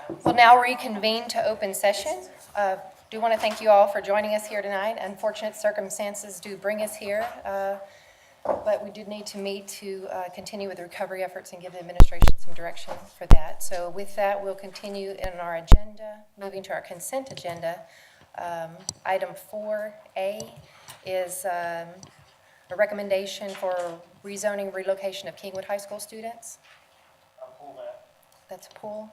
We'll now reconvene to open session. Do want to thank you all for joining us here tonight. Unfortunate circumstances do bring us here, but we did need to meet to continue with the recovery efforts and give the administration some direction for that. So with that, we'll continue in our agenda, moving to our consent agenda. Item 4A is a recommendation for rezoning relocation of Kingwood High School students. I'll pull that. That's a pull.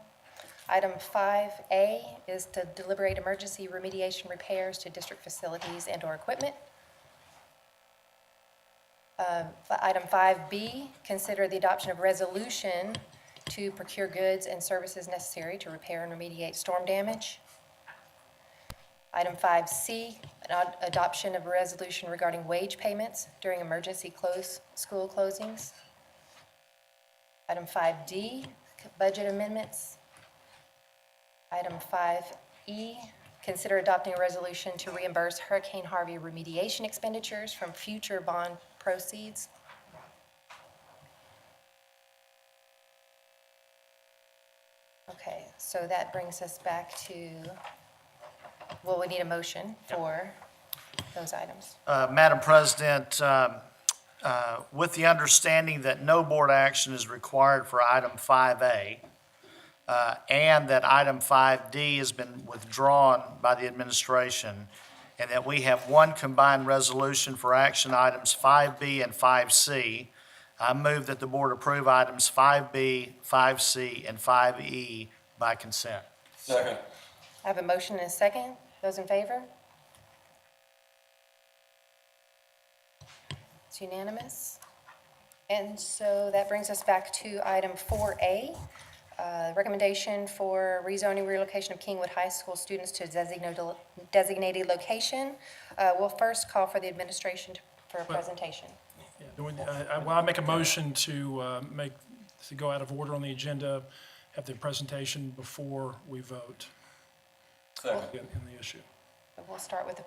Item 5A is to deliberate emergency remediation repairs to district facilities and/or equipment. Item 5B, consider the adoption of resolution to procure goods and services necessary to repair and remediate storm damage. Item 5C, adoption of a resolution regarding wage payments during emergency school closings. Item 5D, budget amendments. Item 5E, consider adopting a resolution to reimburse Hurricane Harvey remediation expenditures from future bond proceeds. Okay, so that brings us back to, well, we need a motion for those items. Madam President, with the understanding that no board action is required for item 5A, and that item 5D has been withdrawn by the administration, and that we have one combined resolution for action items 5B and 5C, I move that the board approve items 5B, 5C, and 5E by consent. Second. I have a motion and a second. Those in favor? It's unanimous. And so that brings us back to item 4A, recommendation for rezoning relocation of Kingwood High School students to designated location. We'll first call for the administration for a presentation. I make a motion to go out of order on the agenda, have the presentation before we vote Second. in the issue. We'll start with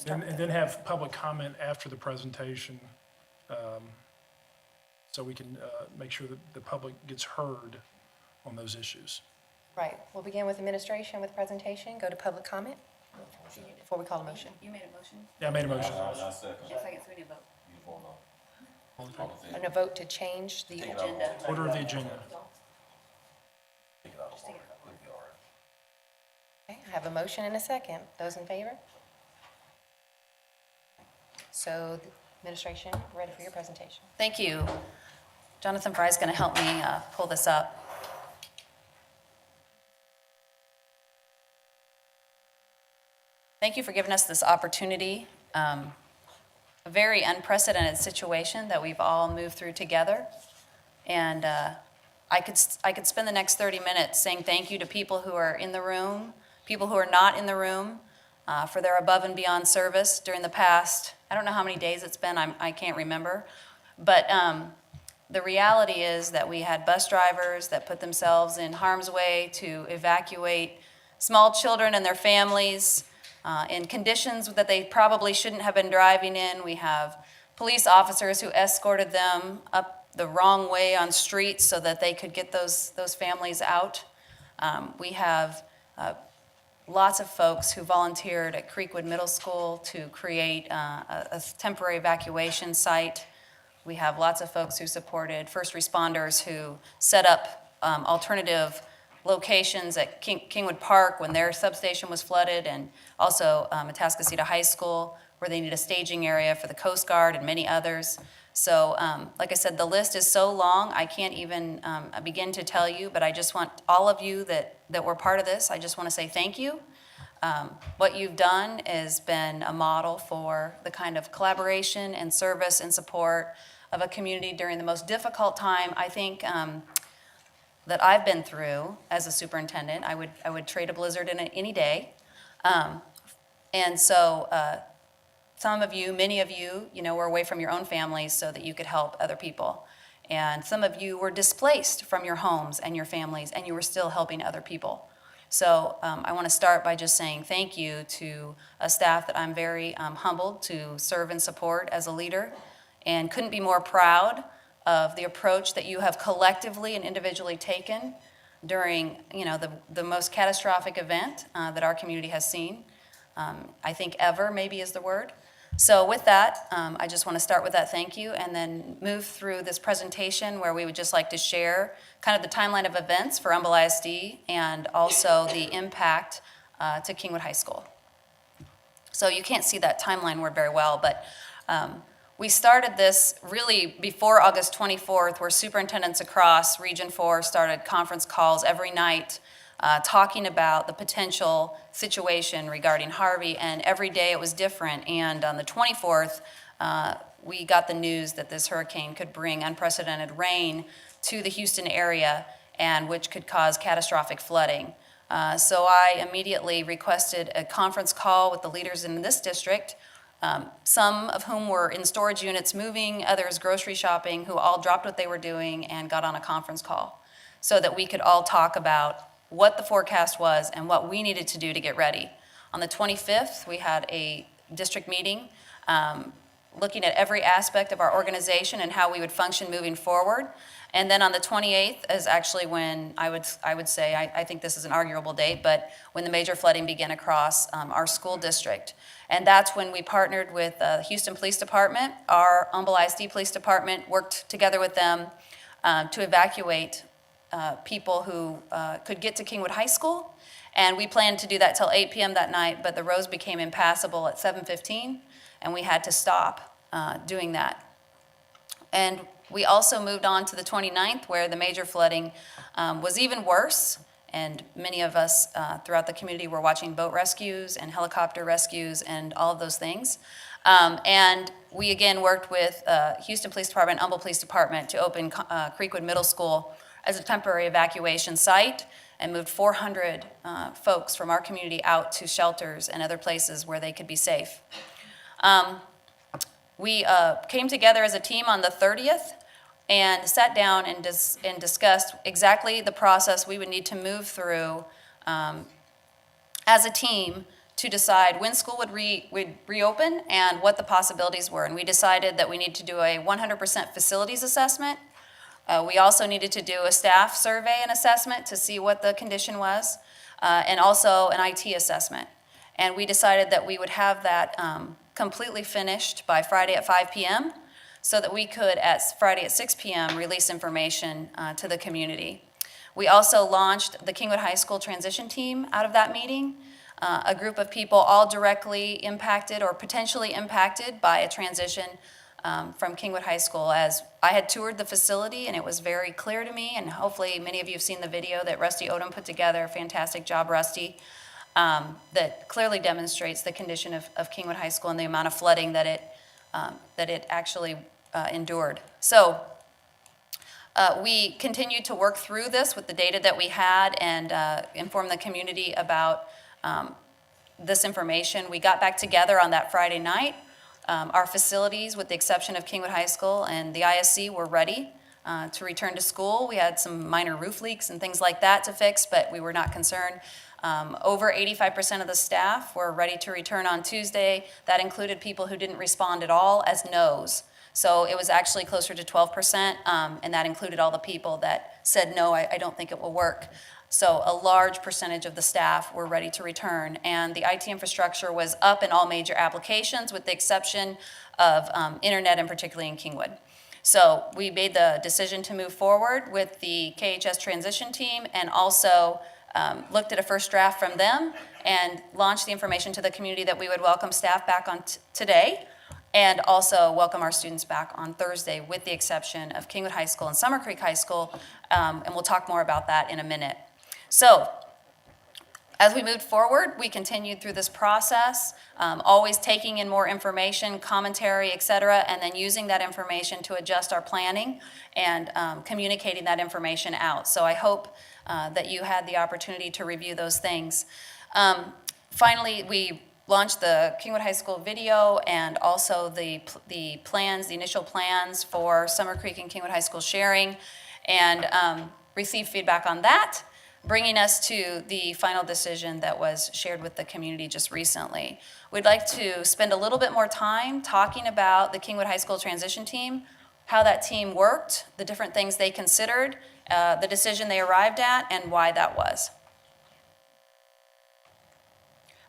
And then have public comment after the presentation, so we can make sure that the public gets heard on those issues. Right. We'll begin with administration with presentation, go to public comment before we call a motion. You made a motion? Yeah, I made a motion. I second. Yes, I guess we need a vote. You vote no. And a vote to change the Take it out. Agenda. Order of the agenda. Take it out. Just take it out. We'll be all right. Okay, I have a motion and a second. Those in favor? So, administration, ready for your presentation. Thank you. Jonathan Fry is going to help me pull this up. Thank you for giving us this opportunity. A very unprecedented situation that we've all moved through together. And I could spend the next 30 minutes saying thank you to people who are in the room, people who are not in the room, for their above and beyond service during the past, I don't know how many days it's been, I can't remember. But the reality is that we had bus drivers that put themselves in harm's way to evacuate small children and their families in conditions that they probably shouldn't have been driving in. We have police officers who escorted them up the wrong way on streets so that they could get those families out. We have lots of folks who volunteered at Creekwood Middle School to create a temporary evacuation site. We have lots of folks who supported first responders who set up alternative locations at Kingwood Park when their substation was flooded, and also Atascocita High School where they need a staging area for the Coast Guard and many others. So like I said, the list is so long, I can't even begin to tell you, but I just want all of you that were part of this, I just want to say thank you. What you've done has been a model for the kind of collaboration and service and support of a community during the most difficult time, I think, that I've been through as a superintendent. I would trade a blizzard in it any day. And so some of you, many of you, were away from your own families so that you could help other people. And some of you were displaced from your homes and your families, and you were still helping other people. So I want to start by just saying thank you to a staff that I'm very humbled to serve and support as a leader, and couldn't be more proud of the approach that you have collectively and individually taken during, the most catastrophic event that our community has seen. I think ever maybe is the word. So with that, I just want to start with that thank you and then move through this presentation where we would just like to share kind of the timeline of events for Humble ISD and also the impact to Kingwood High School. So you can't see that timeline word very well, but we started this really before August 24th, where superintendents across Region 4 started conference calls every night talking about the potential situation regarding Harvey, and every day it was different. And on the 24th, we got the news that this hurricane could bring unprecedented rain to the Houston area, and which could cause catastrophic flooding. So I immediately requested a conference call with the leaders in this district, some of whom were in storage units moving, others grocery shopping, who all dropped what they were doing and got on a conference call so that we could all talk about what the forecast was and what we needed to do to get ready. On the 25th, we had a district meeting looking at every aspect of our organization and how we would function moving forward. And then on the 28th is actually when I would say, I think this is an arguable date, but when the major flooding began across our school district. And that's when we partnered with the Houston Police Department. Our Humble ISD Police Department worked together with them to evacuate people who could get to Kingwood High School. And we planned to do that till 8 p.m. that night, but the roads became impassable at 7:15, and we had to stop doing that. And we also moved on to the 29th, where the major flooding was even worse, and many of us throughout the community were watching boat rescues and helicopter rescues and all of those things. And we again worked with Houston Police Department, Humble Police Department to open Creekwood Middle School as a temporary evacuation site, and moved 400 folks from our community out to shelters and other places where they could be safe. We came together as a team on the 30th and sat down and discussed exactly the process we would need to move through as a team to decide when school would reopen and what the possibilities were. And we decided that we need to do a 100% facilities assessment. We also needed to do a staff survey and assessment to see what the condition was, and also an IT assessment. And we decided that we would have that completely finished by Friday at 5 p.m. so that we could, at Friday at 6 p.m., release information to the community. We also launched the Kingwood High School transition team out of that meeting, a group of people all directly impacted or potentially impacted by a transition from Kingwood High School. As I had toured the facility, and it was very clear to me, and hopefully many of you have seen the video that Rusty Odom put together. Fantastic job, Rusty. That clearly demonstrates the condition of Kingwood High School and the amount of flooding that it actually endured. So we continued to work through this with the data that we had and inform the community about this information. We got back together on that Friday night. Our facilities, with the exception of Kingwood High School and the ISC, were ready to return to school. We had some minor roof leaks and things like that to fix, but we were not concerned. Over 85% of the staff were ready to return on Tuesday. That included people who didn't respond at all as no's. So it was actually closer to 12%, and that included all the people that said, no, I don't think it will work. So a large percentage of the staff were ready to return, and the IT infrastructure was up in all major applications with the exception of internet, and particularly in Kingwood. So we made the decision to move forward with the KHS transition team, and also looked at a first draft from them and launched the information to the community that we would welcome staff back on today, and also welcome our students back on Thursday, with the exception of Kingwood High School and Summer Creek High School, and we'll talk more about that in a minute. So as we moved forward, we continued through this process, always taking in more information, commentary, et cetera, and then using that information to adjust our planning and communicating that information out. So I hope that you had the opportunity to review those things. Finally, we launched the Kingwood High School video and also the plans, the initial plans for Summer Creek and Kingwood High School sharing, and received feedback on that, bringing us to the final decision that was shared with the community just recently. We'd like to spend a little bit more time talking about the Kingwood High School transition team, how that team worked, the different things they considered, the decision they arrived at, and why that was.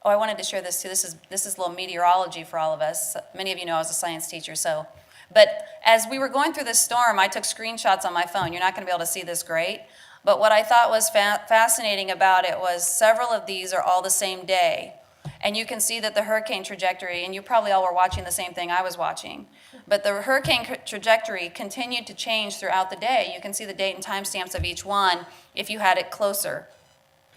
Oh, I wanted to share this too. This is a little meteorology for all of us. Many of you know I was a science teacher, so. But as we were going through this storm, I took screenshots on my phone. You're not going to be able to see this great. But what I thought was fascinating about it was several of these are all the same day. And you can see that the hurricane trajectory, and you probably all were watching the same thing I was watching, but the hurricane trajectory continued to change throughout the day. You can see the date and timestamps of each one if you had it closer.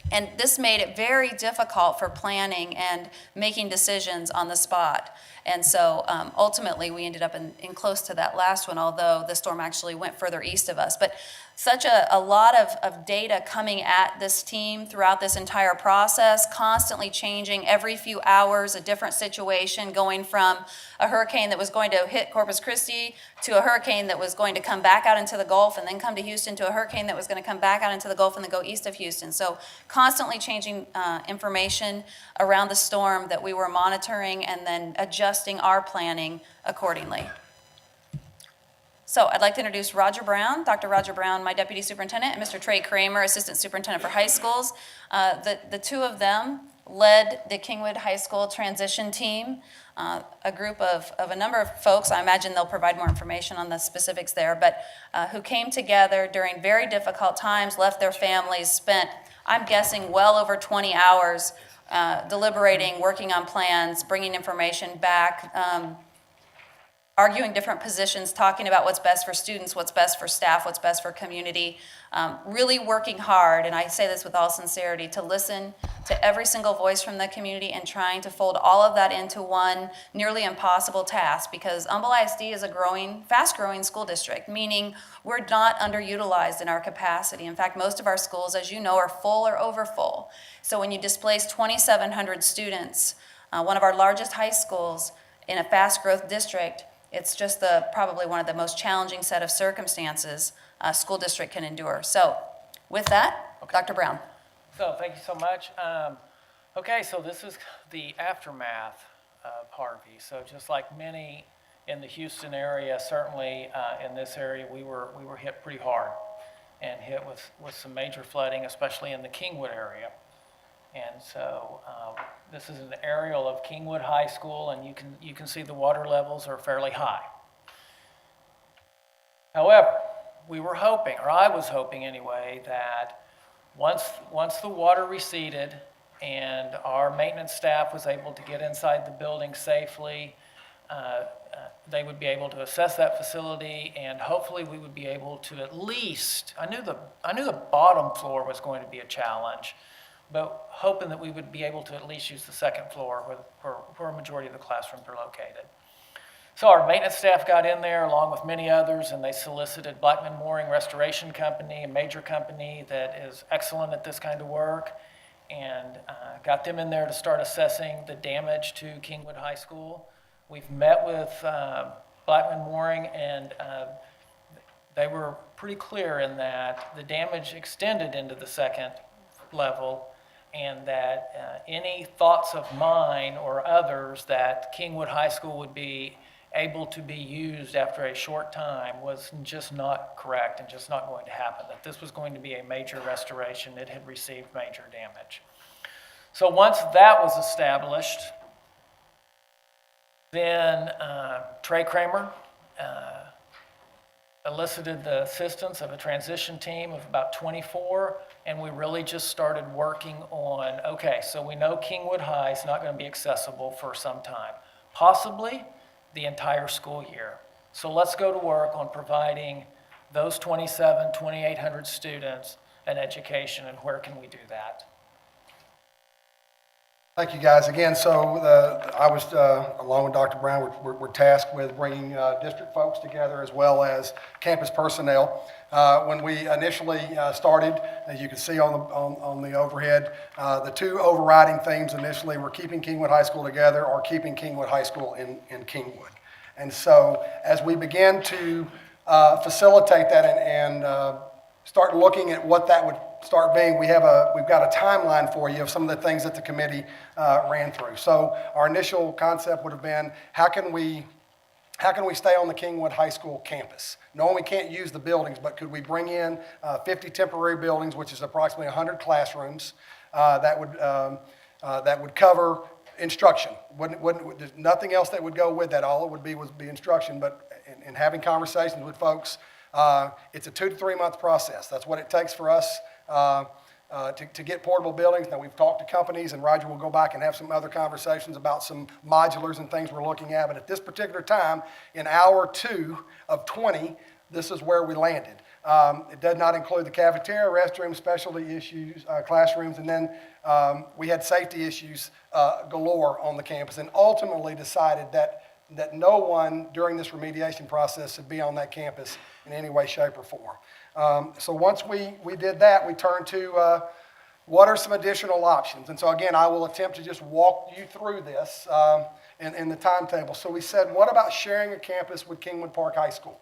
And this made it very difficult for planning and making decisions on the spot. And so ultimately, we ended up in close to that last one, although the storm actually went further east of us. But such a lot of data coming at this team throughout this entire process, constantly changing every few hours, a different situation, going from a hurricane that was going to hit Corpus Christi to a hurricane that was going to come back out into the Gulf and then come to Houston to a hurricane that was going to come back out into the Gulf and then go east of Houston. So constantly changing information around the storm that we were monitoring and then adjusting our planning accordingly. So I'd like to introduce Roger Brown, Dr. Roger Brown, my deputy superintendent, and Mr. Trey Kramer, assistant superintendent for high schools. The two of them led the Kingwood High School transition team, a group of a number of folks. I imagine they'll provide more information on the specifics there, but who came together during very difficult times, left their families, spent, I'm guessing, well over 20 hours deliberating, working on plans, bringing information back, arguing different positions, talking about what's best for students, what's best for staff, what's best for community, really working hard, and I say this with all sincerity, to listen to every single voice from the community and trying to fold all of that into one nearly impossible task, because Humble ISD is a fast-growing school district, meaning we're not underutilized in our capacity. In fact, most of our schools, as you know, are full or over full. So when you displace 2,700 students, one of our largest high schools in a fast-growth district, it's just probably one of the most challenging set of circumstances a school district can endure. So with that, Dr. Brown. So thank you so much. Okay, so this is the aftermath of Harvey. So just like many in the Houston area, certainly in this area, we were hit pretty hard and hit with some major flooding, especially in the Kingwood area. And so this is an aerial of Kingwood High School, and you can see the water levels are fairly high. However, we were hoping, or I was hoping anyway, that once the water receded and our maintenance staff was able to get inside the building safely, they would be able to assess that facility, and hopefully we would be able to at least, I knew the bottom floor was going to be a challenge, but hoping that we would be able to at least use the second floor where a majority of the classrooms are located. So our maintenance staff got in there along with many others, and they solicited Blackman Mooring Restoration Company, a major company that is excellent at this kind of work, and got them in there to start assessing the damage to Kingwood High School. We've met with Blackman Mooring, and they were pretty clear in that the damage extended into the second level, and that any thoughts of mine or others that Kingwood High School would be able to be used after a short time was just not correct and just not going to happen, that this was going to be a major restoration. It had received major damage. So once that was established, then Trey Kramer elicited the assistance of a transition team of about 24, and we really just started working on, okay, so we know Kingwood High is not going to be accessible for some time, possibly the entire school year. So let's go to work on providing those 2,800 students an education, and where can we do that? Thank you, guys. Again, so I was, along with Dr. Brown, we're tasked with bringing district folks together as well as campus personnel. When we initially started, as you can see on the overhead, the two overriding themes initially were keeping Kingwood High School together or keeping Kingwood High School in Kingwood. And so as we began to facilitate that and start looking at what that would start being, we've got a timeline for you of some of the things that the committee ran through. So our initial concept would have been, how can we how can we stay on the Kingwood High School campus? Knowing we can't use the buildings, but could we bring in 50 temporary buildings, which is approximately 100 classrooms, that would cover instruction? There's nothing else that would go with that. All it would be instruction. But in having conversations with folks, it's a 2 to 3 month process. That's what it takes for us to get portable buildings. Now, we've talked to companies, and Roger will go back and have some other conversations about some modulars and things we're looking at. But at this particular time, in hour 2 of 20, this is where we landed. It does not include the cafeteria, restrooms, specialty issues, classrooms, and then we had safety issues galore on the campus, and ultimately decided that no one during this remediation process should be on that campus in any way, shape, or form. So once we did that, we turned to what are some additional options? And so again, I will attempt to just walk you through this in the timetable. So we said, what about sharing a campus with Kingwood Park High School?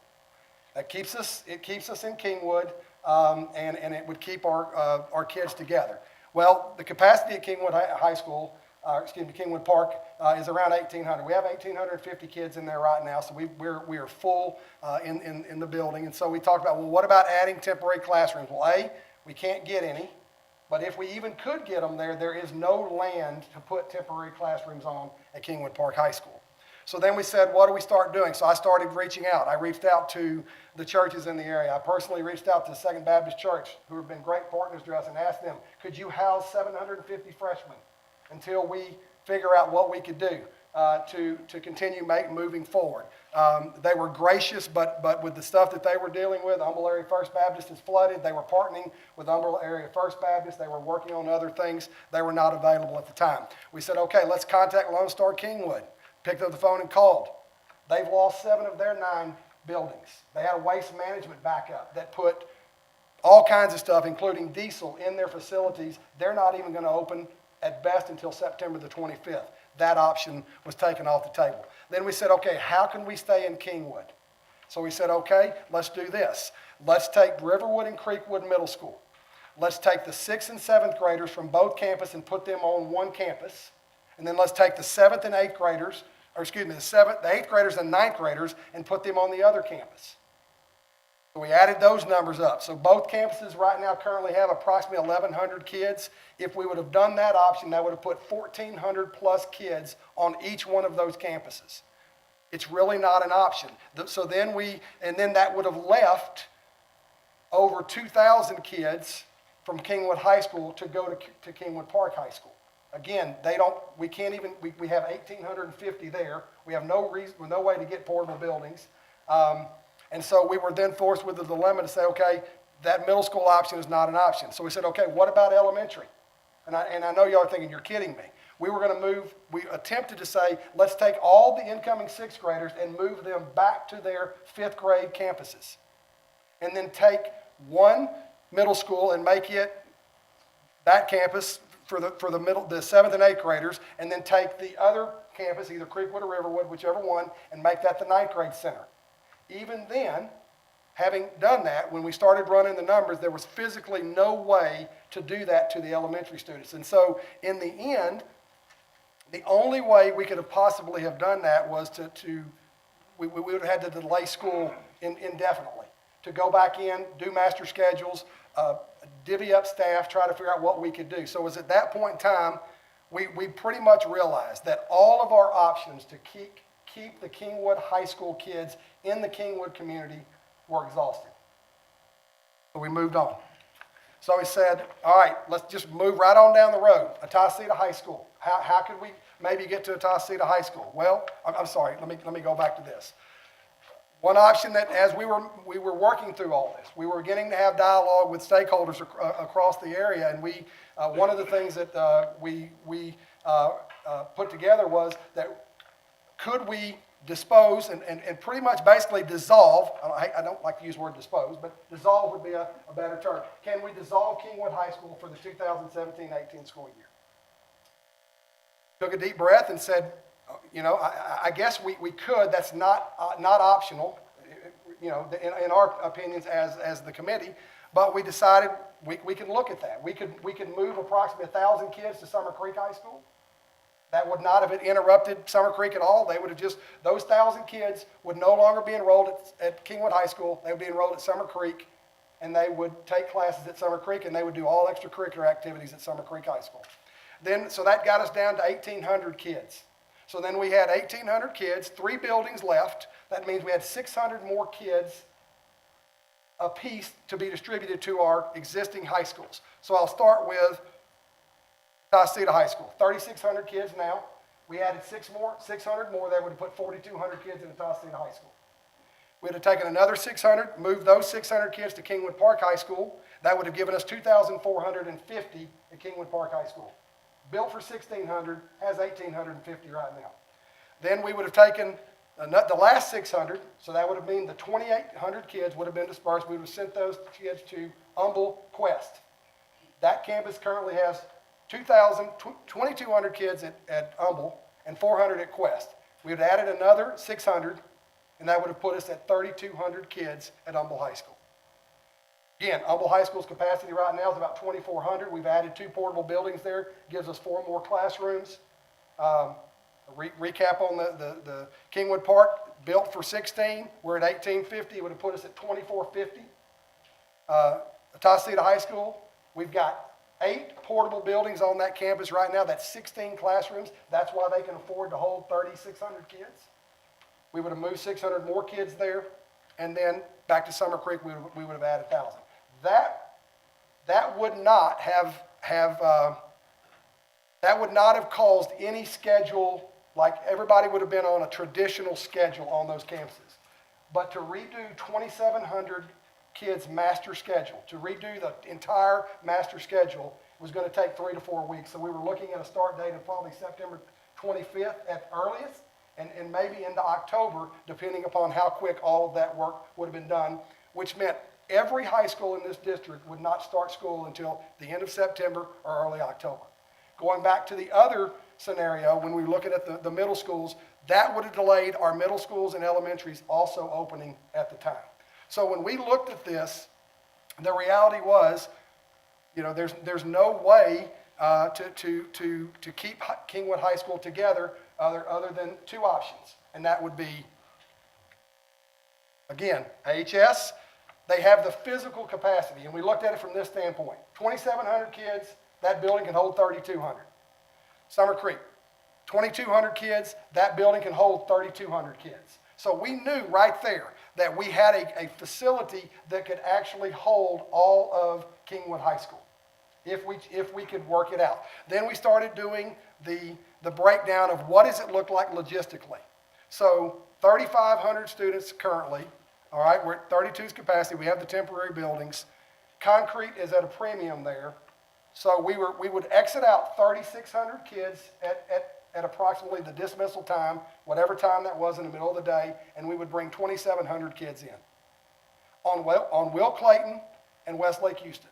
It keeps us in Kingwood, and it would keep our kids together. Well, the capacity at Kingwood High School, Kingwood Park, is around 1,800. We have 1,850 kids in there right now, so we are full in the building. And so we talked about, well, what about adding temporary classrooms? Well, we can't get any, but if we even could get them there is no land to put temporary classrooms on at Kingwood Park High School. So then we said, what do we start doing? So I started reaching out. I reached out to the churches in the area. I personally reached out to the Second Baptist Church, who have been great partners to us, and asked them, could you house 750 freshmen until we figure out what we could do to continue moving forward? They were gracious, but with the stuff that they were dealing with, Humble Area First Baptist is flooded. They were partnering with Humble Area First Baptist. They were working on other things. They were not available at the time. We said, okay, let's contact Lone Star Kingwood. Picked up the phone and called. They've lost 7 of their 9 buildings. They had a waste management backup that put all kinds of stuff, including diesel, in their facilities. They're not even going to open at best until September the 25th. That option was taken off the table. Then we said, okay, how can we stay in Kingwood? So we said, okay, let's do this. Let's take Riverwood and Creekwood Middle School. Let's take the 6th and 7th graders from both campuses and put them on one campus. And then let's take the 7th and 8th graders, the 8th graders and 9th graders, and put them on the other campus. So we added those numbers up. So both campuses right now currently have approximately 1,100 kids. If we would have done that option, that would have put 1,400 plus kids on each one of those campuses. It's really not an option. So then that would have left over 2,000 kids from Kingwood High School to go to Kingwood Park High School. Again, we have 1,850 there. We have no way to get portable buildings. And so we were then forced with the dilemma to say, okay, that middle school option is not an option. So we said, okay, what about elementary? And I know y'all are thinking, you're kidding me. We attempted to say, let's take all the incoming 6th graders and move them back to their 5th grade campuses. And then take one middle school and make it that campus for the 7th and 8th graders, and then take the other campus, either Creekwood or Riverwood, whichever one, and make that the 9th grade center. Even then, having done that, when we started running the numbers, there was physically no way to do that to the elementary students. And so in the end, the only way we could have possibly have done that was we would have had to delay school indefinitely, to go back in, do master schedules, divvy up staff, try to figure out what we could do. So it was at that point in time, we pretty much realized that all of our options to keep the Kingwood High School kids in the Kingwood community were exhausted. So we moved on. So we said, all right, let's just move right on down the road. Atascocita High School. How could we maybe get to Atascocita High School? Well, I'm sorry, let me go back to this. One option that, as we were working through all this, we were beginning to have dialogue with stakeholders across the area, and one of the things that we put together was that could we dispose and pretty much basically dissolve, I don't like to use the word dispose, but dissolve would be a better term. Can we dissolve Kingwood High School for the 2017-18 school year? Took a deep breath and said, I guess we could. That's not optional, in our opinions as the committee. But we decided we can look at that. We could move approximately 1,000 kids to Summer Creek High School. That would not have interrupted Summer Creek at all. They would have just, those 1,000 kids would no longer be enrolled at Kingwood High School. They would be enrolled at Summer Creek, and they would take classes at Summer Creek, and they would do all extracurricular activities at Summer Creek High School. Then, so that got us down to 1,800 kids. So then we had 1,800 kids, 3 buildings left. That means we had 600 more kids apiece to be distributed to our existing high schools. So I'll start with Tasita High School, 3,600 kids now. We added 600 more, that would have put 4,200 kids in Tasita High School. We'd have taken another 600, moved those 600 kids to Kingwood Park High School. That would have given us 2,450 at Kingwood Park High School. Built for 1,600, has 1,850 right now. Then we would have taken the last 600, so that would have mean the 2,800 kids would have been dispersed. We would have sent those kids to Humble Quest. That campus currently has 2,200 kids at Humble and 400 at Quest. We would have added another 600, and that would have put us at 3,200 kids at Humble High School. Again, Humble High School's capacity right now is about 2,400. We've added 2 portable buildings there, gives us 4 more classrooms. Recap on the Kingwood Park, built for 16. We're at 1,850. It would have put us at 2,450. Tasita High School, we've got 8 portable buildings on that campus right now. That's 16 classrooms. That's why they can afford to hold 3,600 kids. We would have moved 600 more kids there. And then back to Summer Creek, we would have added 1,000. That would not have caused any schedule, like everybody would have been on a traditional schedule on those campuses. But to redo 2,700 kids' master schedule, to redo the entire master schedule was going to take 3 to 4 weeks. So we were looking at a start date of probably September 25th at earliest, and maybe into October, depending upon how quick all of that work would have been done, which meant every high school in this district would not start school until the end of September or early October. Going back to the other scenario, when we were looking at the middle schools, that would have delayed our middle schools and elementaries also opening at the time. So when we looked at this, the reality was, you know, there's no way to keep Kingwood High School together other than 2 options, and that would be, again, AHS. They have the physical capacity, and we looked at it from this standpoint. 2,700 kids, that building can hold 3,200. Summer Creek, 2,200 kids, that building can hold 3,200 kids. So we knew right there that we had a facility that could actually hold all of Kingwood High School, if we could work it out. Then we started doing the breakdown of what does it look like logistically. So 3,500 students currently, all right, we're at 32's capacity. We have the temporary buildings. Concrete is at a premium there. So we would exit out 3,600 kids at approximately the dismissal time, whatever time that was in the middle of the day, and we would bring 2,700 kids in. On Will Clayton and Westlake Houston.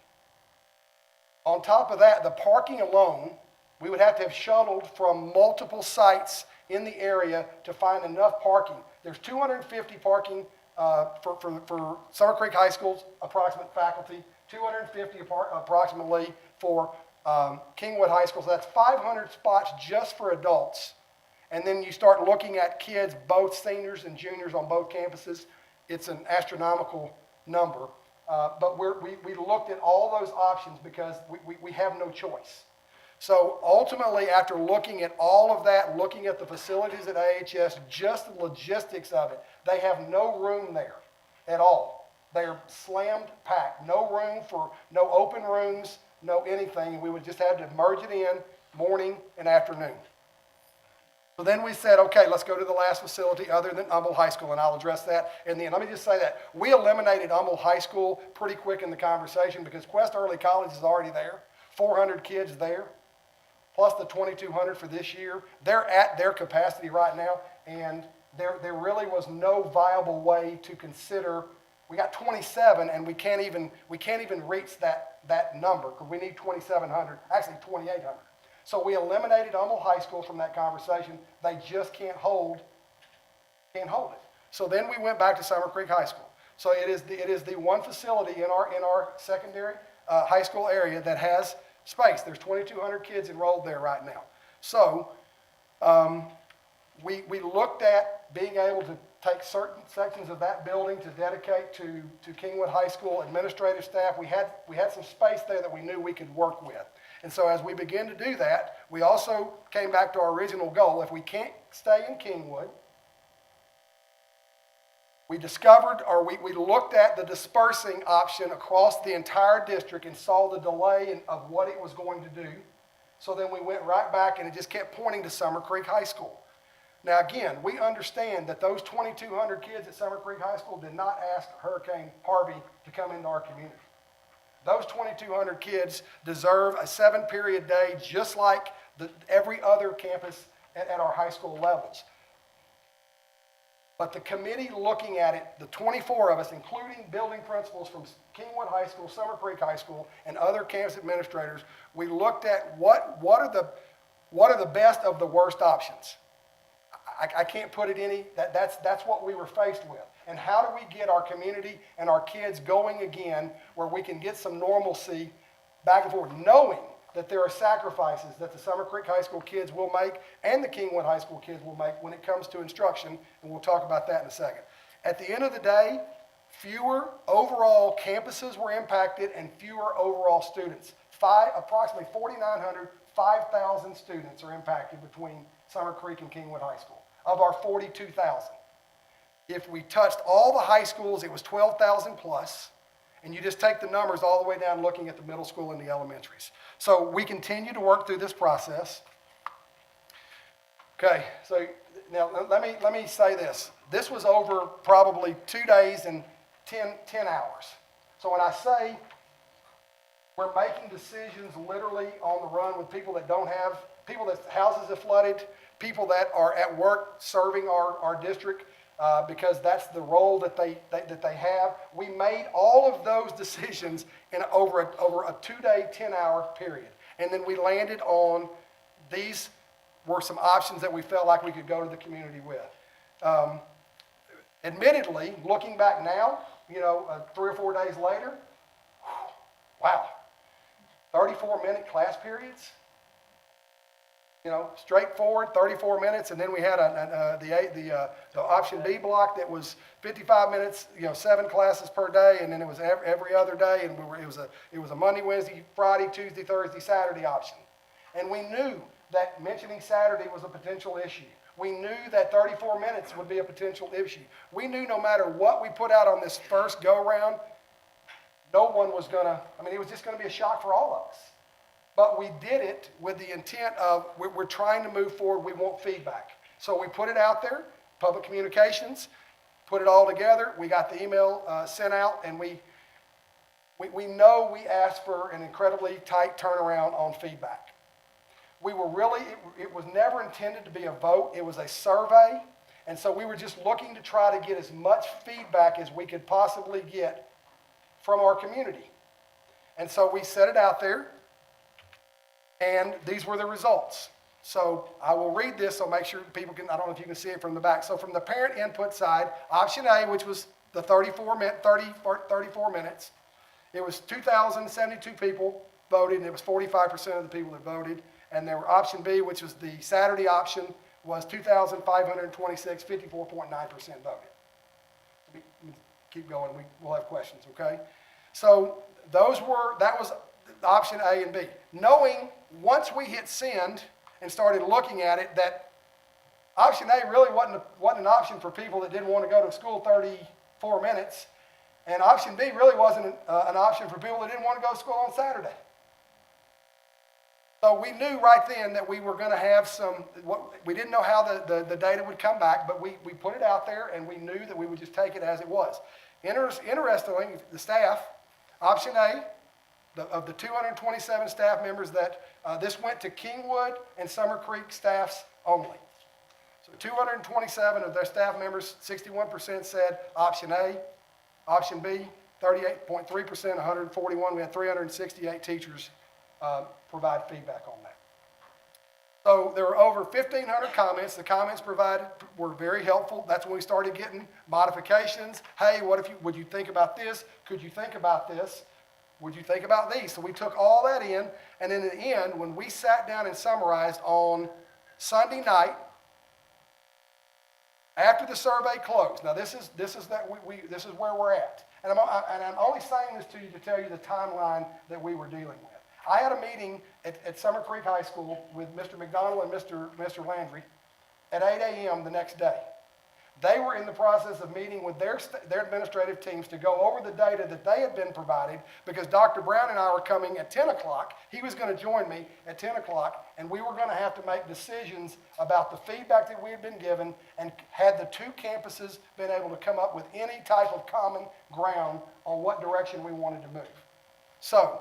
On top of that, the parking alone, we would have to have shuttled from multiple sites in the area to find enough parking. There's 250 parking for Summer Creek High School's approximate faculty, 250 approximately for Kingwood High School. So that's 500 spots just for adults. And then you start looking at kids, both seniors and juniors on both campuses. It's an astronomical number. But we looked at all those options because we have no choice. So ultimately, after looking at all of that, looking at the facilities at AHS, just the logistics of it, they have no room there at all. They're slammed packed. No room for no open rooms, no anything. We would just have to merge it in morning and afternoon. So then we said, okay, let's go to the last facility other than Humble High School, and I'll address that in the end. Let me just say that we eliminated Humble High School pretty quick in the conversation because Quest Early College is already there, 400 kids there, plus the 2,200 for this year. They're at their capacity right now, and there really was no viable way to consider. We got 27, and we can't even reach that number because we need 2,700, actually 2,800. So we eliminated Humble High School from that conversation. They just can't hold it. So then we went back to Summer Creek High School. So it is the one facility in our secondary high school area that has space. There's 2,200 kids enrolled there right now. So We looked at being able to take certain sections of that building to dedicate to Kingwood High School administrative staff. We had some space there that we knew we could work with. And so as we began to do that, we also came back to our original goal. If we can't stay in Kingwood, we discovered, or we looked at the dispersing option across the entire district and saw the delay of what it was going to do. So then we went right back and it just kept pointing to Summer Creek High School. Now, again, we understand that those 2,200 kids at Summer Creek High School did not ask Hurricane Harvey to come into our community. Those 2,200 kids deserve a 7-period day just like every other campus at our high school levels. But the committee looking at it, the 24 of us, including building principals from Kingwood High School, Summer Creek High School, and other campus administrators, we looked at what are the best of the worst options. I can't put it any, that's what we were faced with. And how do we get our community and our kids going again where we can get some normalcy back and forth, knowing that there are sacrifices that the Summer Creek High School kids will make and the Kingwood High School kids will make when it comes to instruction, and we'll talk about that in a second. At the end of the day, fewer overall campuses were impacted and fewer overall students. Approximately 4,900, 5,000 students are impacted between Summer Creek and Kingwood High School of our 42,000. If we touched all the high schools, it was 12,000 plus, and you just take the numbers all the way down looking at the middle school and the elementaries. So we continue to work through this process. Okay, so now let me say this. This was over probably 2 days and 10 hours. So when I say we're making decisions literally on the run with people that don't have, people that houses have flooded, people that are at work serving our district, because that's the role that they have. We made all of those decisions in over a 2-day, 10-hour period. And then we landed on these were some options that we felt like we could go to the community with. Admittedly, looking back now, 3 or 4 days later, wow, 34-minute class periods. Straightforward, 34 minutes, and then we had the option B block that was 55 minutes, 7 classes per day, and then it was every other day, and it was a Monday, Wednesday, Friday, Tuesday, Thursday, Saturday option. And we knew that mentioning Saturday was a potential issue. We knew that 34 minutes would be a potential issue. We knew no matter what we put out on this first go-round, no one was it was just going to be a shock for all of us. But we did it with the intent of we're trying to move forward. We want feedback. So we put it out there, public communications, put it all together. We got the email sent out, and we know we asked for an incredibly tight turnaround on feedback. We were it was never intended to be a vote. It was a survey. And so we were just looking to try to get as much feedback as we could possibly get from our community. And so we set it out there. And these were the results. So I will read this so make sure people can, I don't know if you can see it from the back. So from the parent input side, option A, which was the 34 minutes, it was 2,072 people voted, and it was 45% of the people that voted. And there were option B, which was the Saturday option, was 2,526, 54.9% voted. Keep going, we'll have questions, okay? So that was option A and B. Knowing once we hit send and started looking at it that option A really wasn't an option for people that didn't want to go to school 34 minutes, and option B really wasn't an option for people that didn't want to go to school on Saturday. So we knew right then that we were going to have we didn't know how the data would come back, but we put it out there, and we knew that we would just take it as it was. Interestingly, the staff, option A, of the 227 staff members that this went to Kingwood and Summer Creek staffs only. So 227 of their staff members, 61% said option A. Option B, 38.3%, 141. We had 368 teachers provide feedback on that. So there were over 1,500 comments. The comments provided were very helpful. That's when we started getting modifications. Hey, would you think about this? Could you think about this? Would you think about these? So we took all that in, and in the end, when we sat down and summarized on Sunday night, after the survey closed. Now, this is where we're at. And I'm only saying this to you to tell you the timeline that we were dealing with. I had a meeting at Summer Creek High School with Mr. McDonald and Mr. Landry at 8 a.m. the next day. They were in the process of meeting with their administrative teams to go over the data that they had been provided, because Dr. Brown and I were coming at 10 o'clock. He was going to join me at 10 o'clock, and we were going to have to make decisions about the feedback that we had been given, and had the two campuses been able to come up with any type of common ground on what direction we wanted to move. So,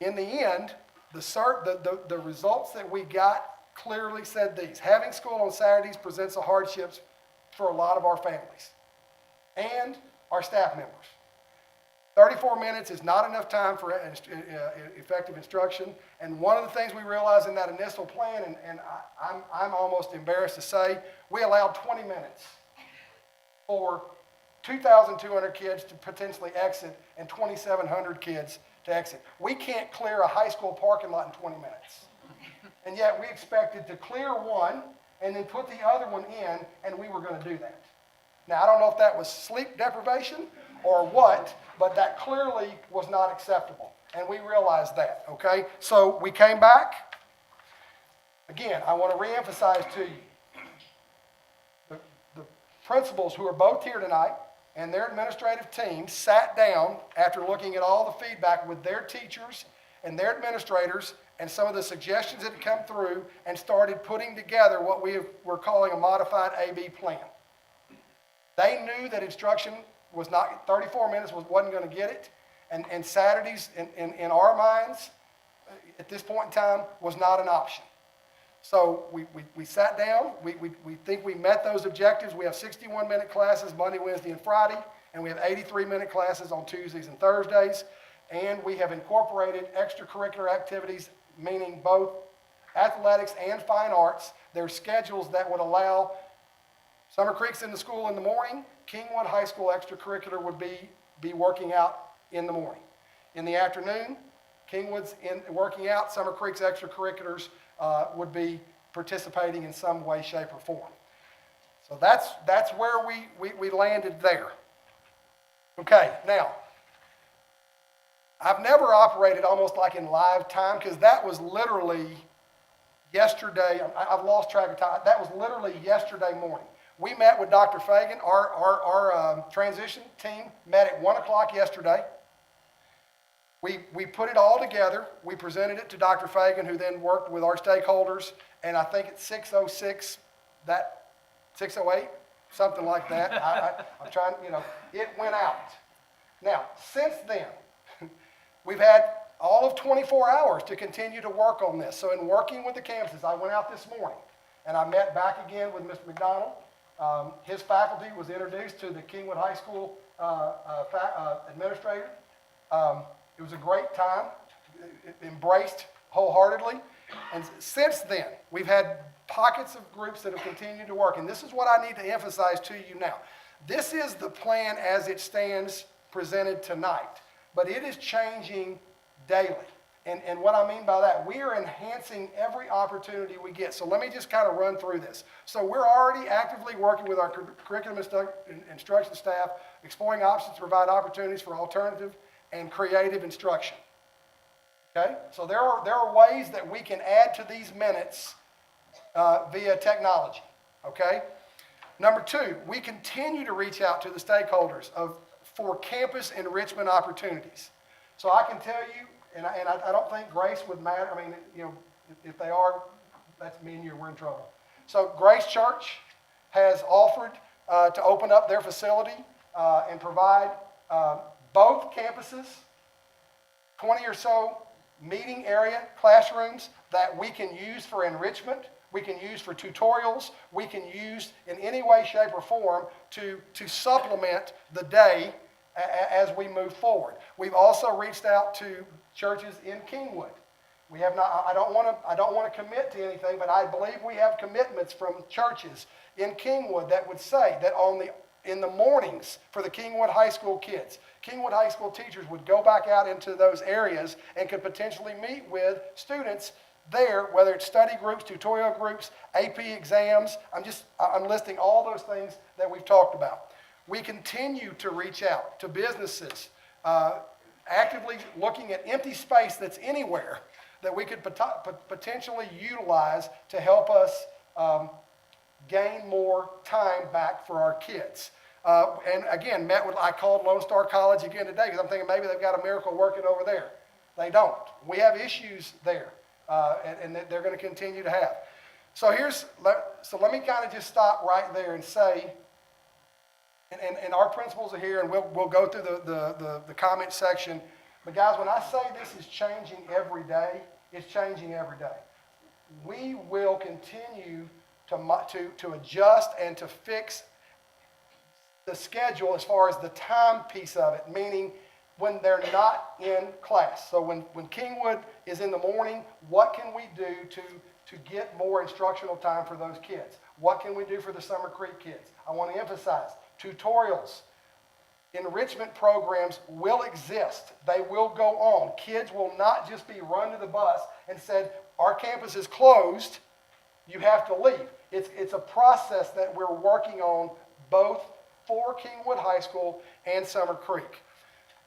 in the end, the results that we got clearly said these: having school on Saturdays presents a hardships for a lot of our families and our staff members. 34 minutes is not enough time for effective instruction. And one of the things we realized in that initial plan, and I'm almost embarrassed to say, we allowed 20 minutes for 2,200 kids to potentially exit and 2,700 kids to exit. We can't clear a high school parking lot in 20 minutes. And yet we expected to clear one and then put the other one in, and we were going to do that. Now, I don't know if that was sleep deprivation or what, but that clearly was not acceptable. And we realized that, okay? So we came back. Again, I want to reemphasize to you, the principals who are both here tonight and their administrative team sat down after looking at all the feedback with their teachers and their administrators and some of the suggestions that had come through, and started putting together what we're calling a modified AB plan. They knew that instruction was not, 34 minutes wasn't going to get it, and Saturdays in our minds at this point in time was not an option. So we sat down, we think we met those objectives. We have 61-minute classes Monday, Wednesday, and Friday, and we have 83-minute classes on Tuesdays and Thursdays. And we have incorporated extracurricular activities, meaning both athletics and fine arts. There are schedules that would allow Summer Creek's in the school in the morning. Kingwood High School extracurricular would be working out in the morning. In the afternoon, Kingwood's working out. Summer Creek's extracurriculars would be participating in some way, shape, or form. So that's where we landed there. Okay, now, I've never operated almost like in live time, because that was literally yesterday. I've lost track of time. That was literally yesterday morning. We met with Dr. Fagan. Our transition team met at 1 o'clock yesterday. We put it all together. We presented it to Dr. Fagan, who then worked with our stakeholders. And I think at 6:06, 6:08, something like that. I'm trying, it went out. Now, since then, we've had all of 24 hours to continue to work on this. So in working with the campuses, I went out this morning and I met back again with Mr. McDonald. His faculty was introduced to the Kingwood High School administrator. It was a great time, embraced wholeheartedly. And since then, we've had pockets of groups that have continued to work. And this is what I need to emphasize to you now. This is the plan as it stands presented tonight. But it is changing daily. And what I mean by that, we are enhancing every opportunity we get. So let me just kind of run through this. So we're already actively working with our curriculum instruction staff, exploring options to provide opportunities for alternative and creative instruction. Okay? So there are ways that we can add to these minutes via technology. Okay? Number two, we continue to reach out to the stakeholders for campus enrichment opportunities. So I can tell you, and I don't think Grace would matter. I mean, if they are, that's me and you, we're in trouble. So Grace Church has offered to open up their facility and provide both campuses 20 or so meeting area classrooms that we can use for enrichment, we can use for tutorials, we can use in any way, shape, or form to supplement the day as we move forward. We've also reached out to churches in Kingwood. We have not. I don't want to commit to anything, but I believe we have commitments from churches in Kingwood that would say that in the mornings for the Kingwood High School kids, Kingwood High School teachers would go back out into those areas and could potentially meet with students there, whether it's study groups, tutorial groups, AP exams. I'm listing all those things that we've talked about. We continue to reach out to businesses, actively looking at empty space that's anywhere that we could potentially utilize to help us gain more time back for our kids. And again, I called Lone Star College again today because I'm thinking maybe they've got a miracle working over there. They don't. We have issues there, and that they're going to continue to have. So let me kind of just stop right there and say, and our principals are here, and we'll go through the comment section. But guys, when I say this is changing every day, it's changing every day. We will continue to adjust and to fix the schedule as far as the time piece of it, meaning when they're not in class. So when Kingwood is in the morning, what can we do to get more instructional time for those kids? What can we do for the Summer Creek kids? I want to emphasize, tutorials, enrichment programs will exist. They will go on. Kids will not just be run to the bus and said, our campus is closed, you have to leave. It's a process that we're working on both for Kingwood High School and Summer Creek.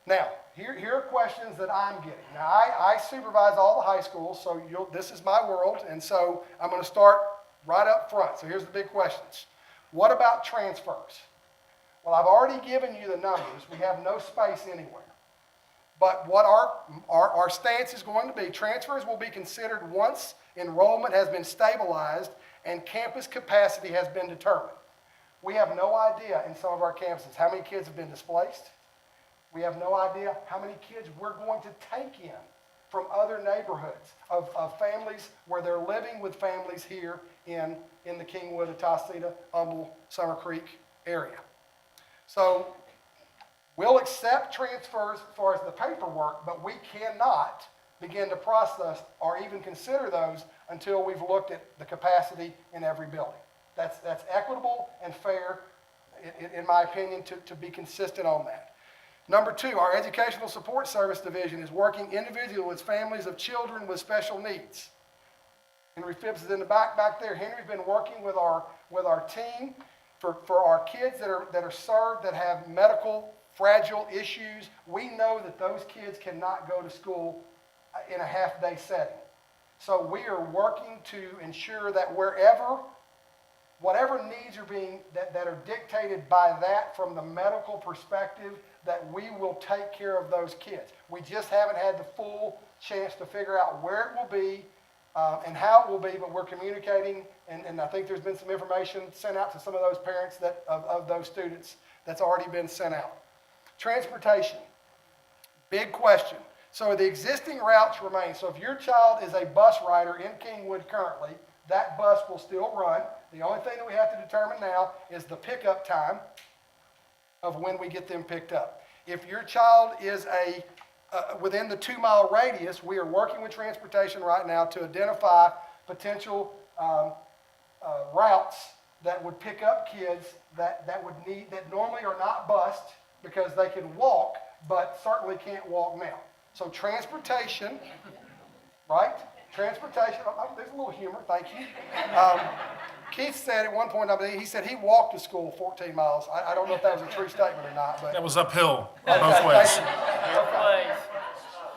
Now, here are questions that I'm getting. Now, I supervise all the high schools, so this is my world, and so I'm going to start right up front. So here's the big questions. What about transfers? Well, I've already given you the numbers. We have no space anywhere. But what our stance is going to be, transfers will be considered once enrollment has been stabilized and campus capacity has been determined. We have no idea in some of our campuses how many kids have been displaced. We have no idea how many kids we're going to take in from other neighborhoods of families where they're living with families here in the Kingwood, Atosita, Humble, Summer Creek area. So we'll accept transfers as far as the paperwork, but we cannot begin to process or even consider those until we've looked at the capacity in every building. That's equitable and fair, in my opinion, to be consistent on that. Number two, our Educational Support Service Division is working individually with families of children with special needs. Henry Phipps is in the back there. Henry's been working with our team for our kids that are served that have medical fragile issues. We know that those kids cannot go to school in a half-day setting. So we are working to ensure that whatever needs are being, that are dictated by that from the medical perspective, that we will take care of those kids. We just haven't had the full chance to figure out where it will be and how it will be, but we're communicating, and I think there's been some information sent out to some of those parents of those students that's already been sent out. Transportation, big question. So the existing routes remain. So if your child is a bus rider in Kingwood currently, that bus will still run. The only thing that we have to determine now is the pickup time of when we get them picked up. If your child is within the 2-mile radius, we are working with transportation right now to identify potential routes that would pick up kids that normally are not bused because they can walk, but certainly can't walk now. So transportation, right? Transportation, there's a little humor, thank you. Keith said at one point, he said he walked to school 14 miles. I don't know if that was a true statement or not, but. That was uphill both ways.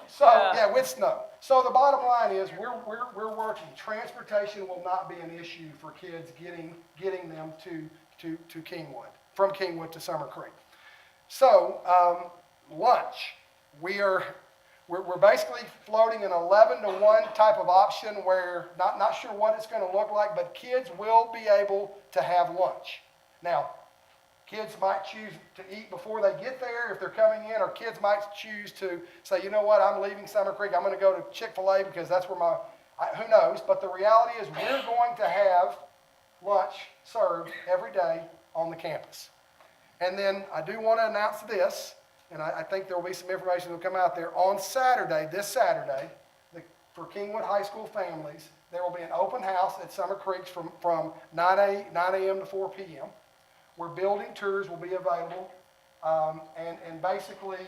So, yeah, with snow. So the bottom line is we're working. Transportation will not be an issue for kids getting them to Kingwood, from Kingwood to Summer Creek. So, lunch. We're basically floating an 11-to-1 type of option where, not sure what it's going to look like, but kids will be able to have lunch. Now, kids might choose to eat before they get there if they're coming in, or kids might choose to say, you know what, I'm leaving Summer Creek, I'm going to go to Chick-fil-A because that's where who knows, but the reality is we're going to have lunch served every day on the campus. And then I do want to announce this, and I think there will be some information that will come out there. On Saturday, this Saturday, for Kingwood High School families, there will be an open house at Summer Creek from 9 a.m. to 4 p.m. where building tours will be available, and basically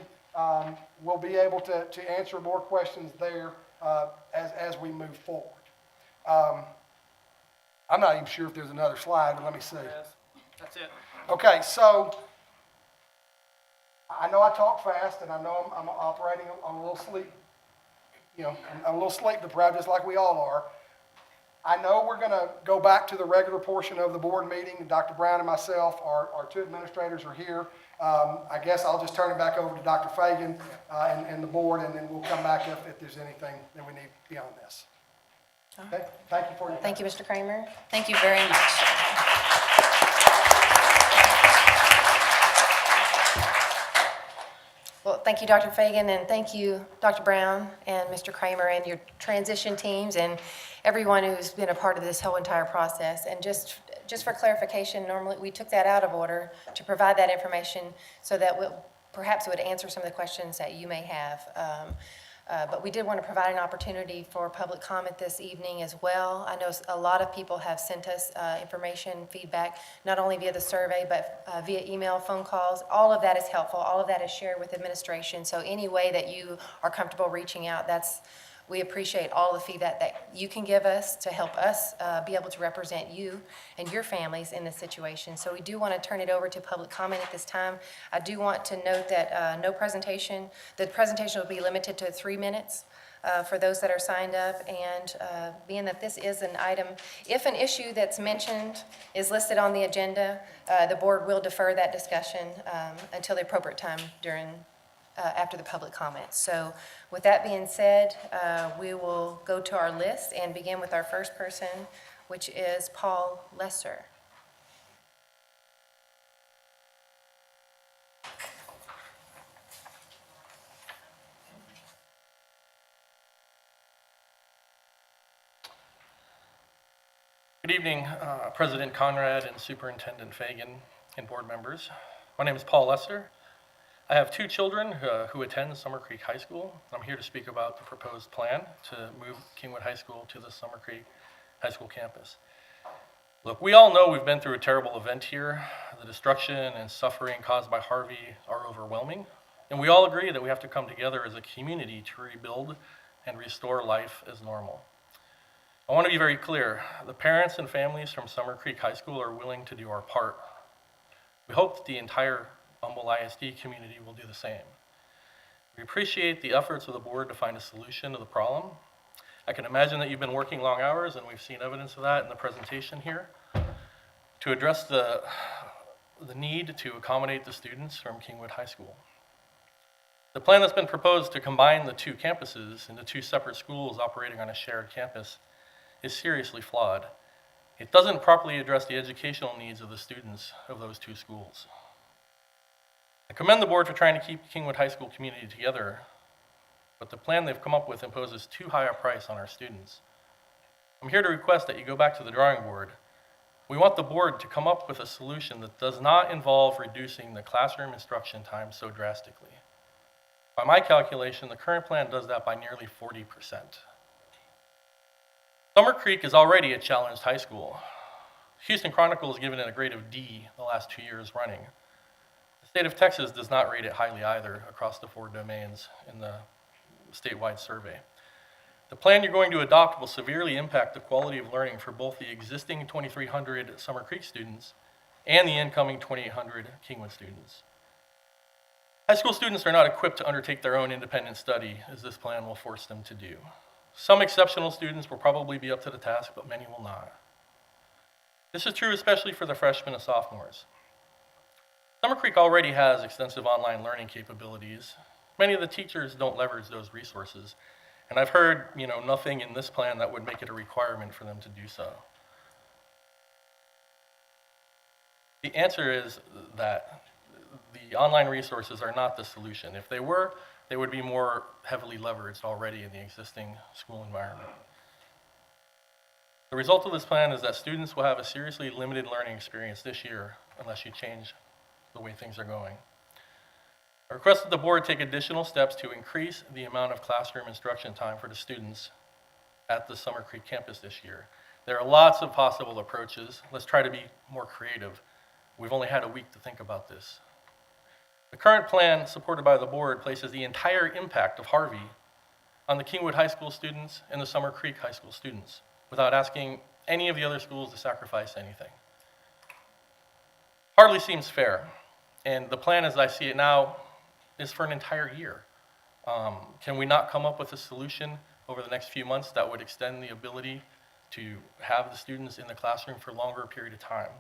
we'll be able to answer more questions there as we move forward. I'm not even sure if there's another slide, but let me see. That's it. Okay, so I know I talk fast, and I know I'm operating on a little sleep. You know, I'm a little sleep deprived, just like we all are. I know we're going to go back to the regular portion of the board meeting, and Dr. Brown and myself, our two administrators are here. I guess I'll just turn it back over to Dr. Fagan and the board, and then we'll come back if there's anything that we need beyond this. Okay, thank you for your time. Thank you, Mr. Kramer. Thank you very much. Well, thank you, Dr. Fagan, and thank you, Dr. Brown and Mr. Kramer and your transition teams and everyone who's been a part of this whole entire process. And just for clarification, normally we took that out of order to provide that information so that perhaps it would answer some of the questions that you may have. But we did want to provide an opportunity for public comment this evening as well. I know a lot of people have sent us information, feedback, not only via the survey, but via email, phone calls. All of that is helpful. All of that is shared with administration. So any way that you are comfortable reaching out, we appreciate all the feedback that you can give us to help us be able to represent you and your families in this situation. So we do want to turn it over to public comment at this time. I do want to note that the presentation will be limited to 3 minutes for those that are signed up. And being that this is an item, if an issue that's mentioned is listed on the agenda, the board will defer that discussion until the appropriate time after the public comments. So with that being said, we will go to our list and begin with our first person, which is Paul Lesser. Good evening, President Conrad and Superintendent Fagan and board members. My name is Paul Lesser. I have 2 children who attend Summer Creek High School. I'm here to speak about the proposed plan to move Kingwood High School to the Summer Creek High School campus. Look, we all know we've been through a terrible event here. The destruction and suffering caused by Harvey are overwhelming, and we all agree that we have to come together as a community to rebuild and restore life as normal. I want to be very clear. The parents and families from Summer Creek High School are willing to do our part. We hope that the entire Humboldt ISD community will do the same. We appreciate the efforts of the board to find a solution to the problem. I can imagine that you've been working long hours, and we've seen evidence of that in the presentation here, to address the need to accommodate the students from Kingwood High School. The plan that's been proposed to combine the 2 campuses into 2 separate schools operating on a shared campus is seriously flawed. It doesn't properly address the educational needs of the students of those 2 schools. I commend the board for trying to keep Kingwood High School community together, but the plan they've come up with imposes too high a price on our students. I'm here to request that you go back to the drawing board. We want the board to come up with a solution that does not involve reducing the classroom instruction time so drastically. By my calculation, the current plan does that by nearly 40%. Summer Creek is already a challenged high school. Houston Chronicle has given it a grade of D the last 2 years running. The state of Texas does not rate it highly either across the 4 domains in the statewide survey. The plan you're going to adopt will severely impact the quality of learning for both the existing 2,300 Summer Creek students and the incoming 2,800 Kingwood students. High school students are not equipped to undertake their own independent study, as this plan will force them to do. Some exceptional students will probably be up to the task, but many will not. This is true especially for the freshmen and sophomores. Summer Creek already has extensive online learning capabilities. Many of the teachers don't leverage those resources, and I've heard, nothing in this plan that would make it a requirement for them to do so. The answer is that the online resources are not the solution. If they were, they would be more heavily leveraged already in the existing school environment. The result of this plan is that students will have a seriously limited learning experience this year unless you change the way things are going. I request that the board take additional steps to increase the amount of classroom instruction time for the students at the Summer Creek campus this year. There are lots of possible approaches. Let's try to be more creative. We've only had a week to think about this. The current plan, supported by the board, places the entire impact of Harvey on the Kingwood High School students and the Summer Creek High School students. without asking any of the other schools to sacrifice anything. Hardly seems fair. And the plan as I see it now is for an entire year. Can we not come up with a solution over the next few months that would extend the ability to have the students in the classroom for a longer period of time?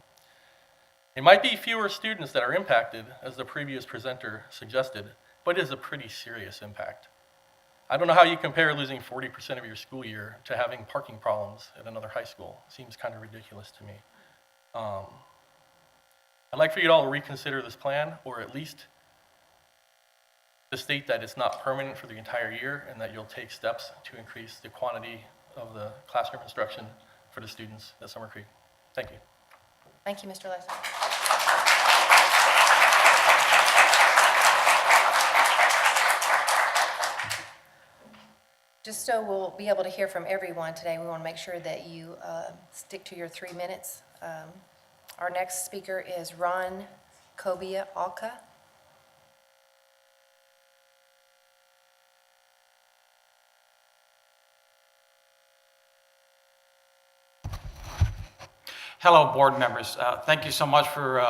It might be fewer students that are impacted, as the previous presenter suggested, but it is a pretty serious impact. I don't know how you compare losing 40% of your school year to having parking problems at another high school. Seems kind of ridiculous to me. I'd like for you all to reconsider this plan, or at least to state that it's not permanent for the entire year and that you'll take steps to increase the quantity of the classroom instruction for the students at Summer Creek. Thank you. Thank you, Mr. Lesser. Just so we'll be able to hear from everyone today, we want to make sure that you stick to your 3 minutes. Our next speaker is Ron Kobialka. Hello, board members. Thank you so much for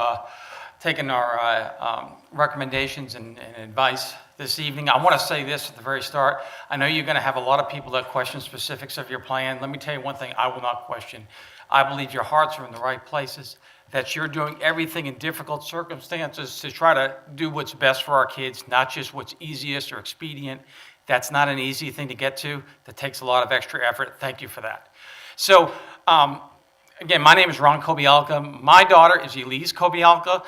taking our recommendations and advice this evening. I want to say this at the very start. I know you're going to have a lot of people that question specifics of your plan. Let me tell you one thing I will not question. I believe your hearts are in the right places, that you're doing everything in difficult circumstances to try to do what's best for our kids, not just what's easiest or expedient. That's not an easy thing to get to. That takes a lot of extra effort. Thank you for that. So, again, my name is Ron Kobialka. My daughter is Elise Kobialka.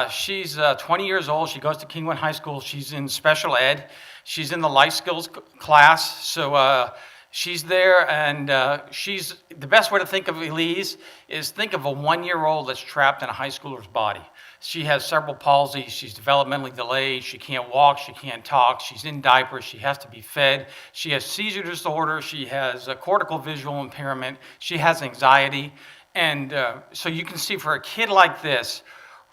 She's 20 years old. She goes to Kingwood High School. She's in special ed. She's in the life skills class. So she's there, and the best way to think of Elise is think of a 1-year-old that's trapped in a high schooler's body. She has cerebral palsy. She's developmentally delayed. She can't walk. She can't talk. She's in diapers. She has to be fed. She has seizure disorder. She has a cortical visual impairment. She has anxiety. And so you can see for a kid like this,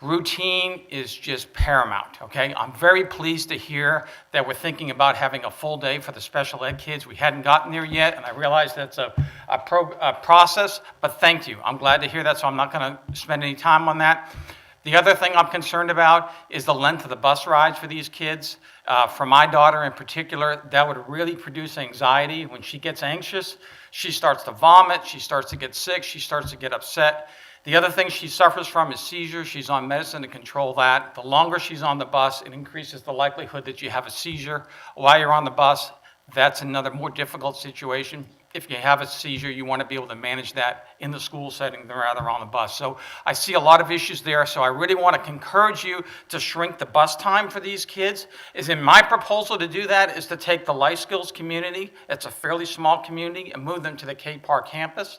routine is just paramount, okay? I'm very pleased to hear that we're thinking about having a full day for the special ed kids. We hadn't gotten there yet, and I realize that's a process, but thank you. I'm glad to hear that, so I'm not going to spend any time on that. The other thing I'm concerned about is the length of the bus rides for these kids. For my daughter in particular, that would really produce anxiety. When she gets anxious, she starts to vomit, she starts to get sick, she starts to get upset. The other thing she suffers from is seizures. She's on medicine to control that. The longer she's on the bus, it increases the likelihood that you have a seizure while you're on the bus. That's another more difficult situation. If you have a seizure, you want to be able to manage that in the school setting rather on the bus. So I see a lot of issues there. So I really want to encourage you to shrink the bus time for these kids. In my proposal to do that is to take the life skills community, it's a fairly small community, and move them to the K Park campus.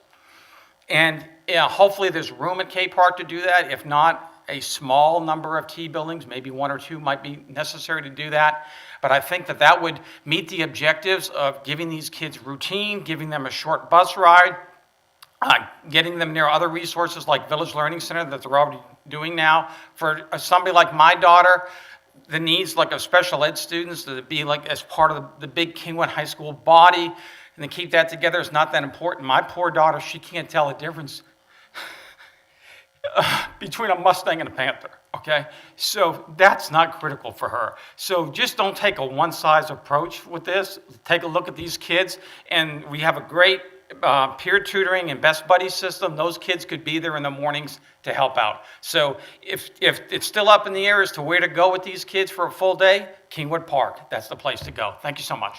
And hopefully there's room at K Park to do that. If not, a small number of T buildings, maybe 1 or 2 might be necessary to do that. But I think that that would meet the objectives of giving these kids routine, giving them a short bus ride, getting them near other resources like Village Learning Center that they're already doing now. For somebody like my daughter, the needs like of special ed students to be like as part of the big Kingwood High School body, and to keep that together is not that important. My poor daughter, she can't tell the difference between a Mustang and a Panther, okay? So that's not critical for her. So just don't take a one-size approach with this. Take a look at these kids, and we have a great peer tutoring and best buddy system. Those kids could be there in the mornings to help out. So if it's still up in the air as to where to go with these kids for a full day, Kingwood Park, that's the place to go. Thank you so much.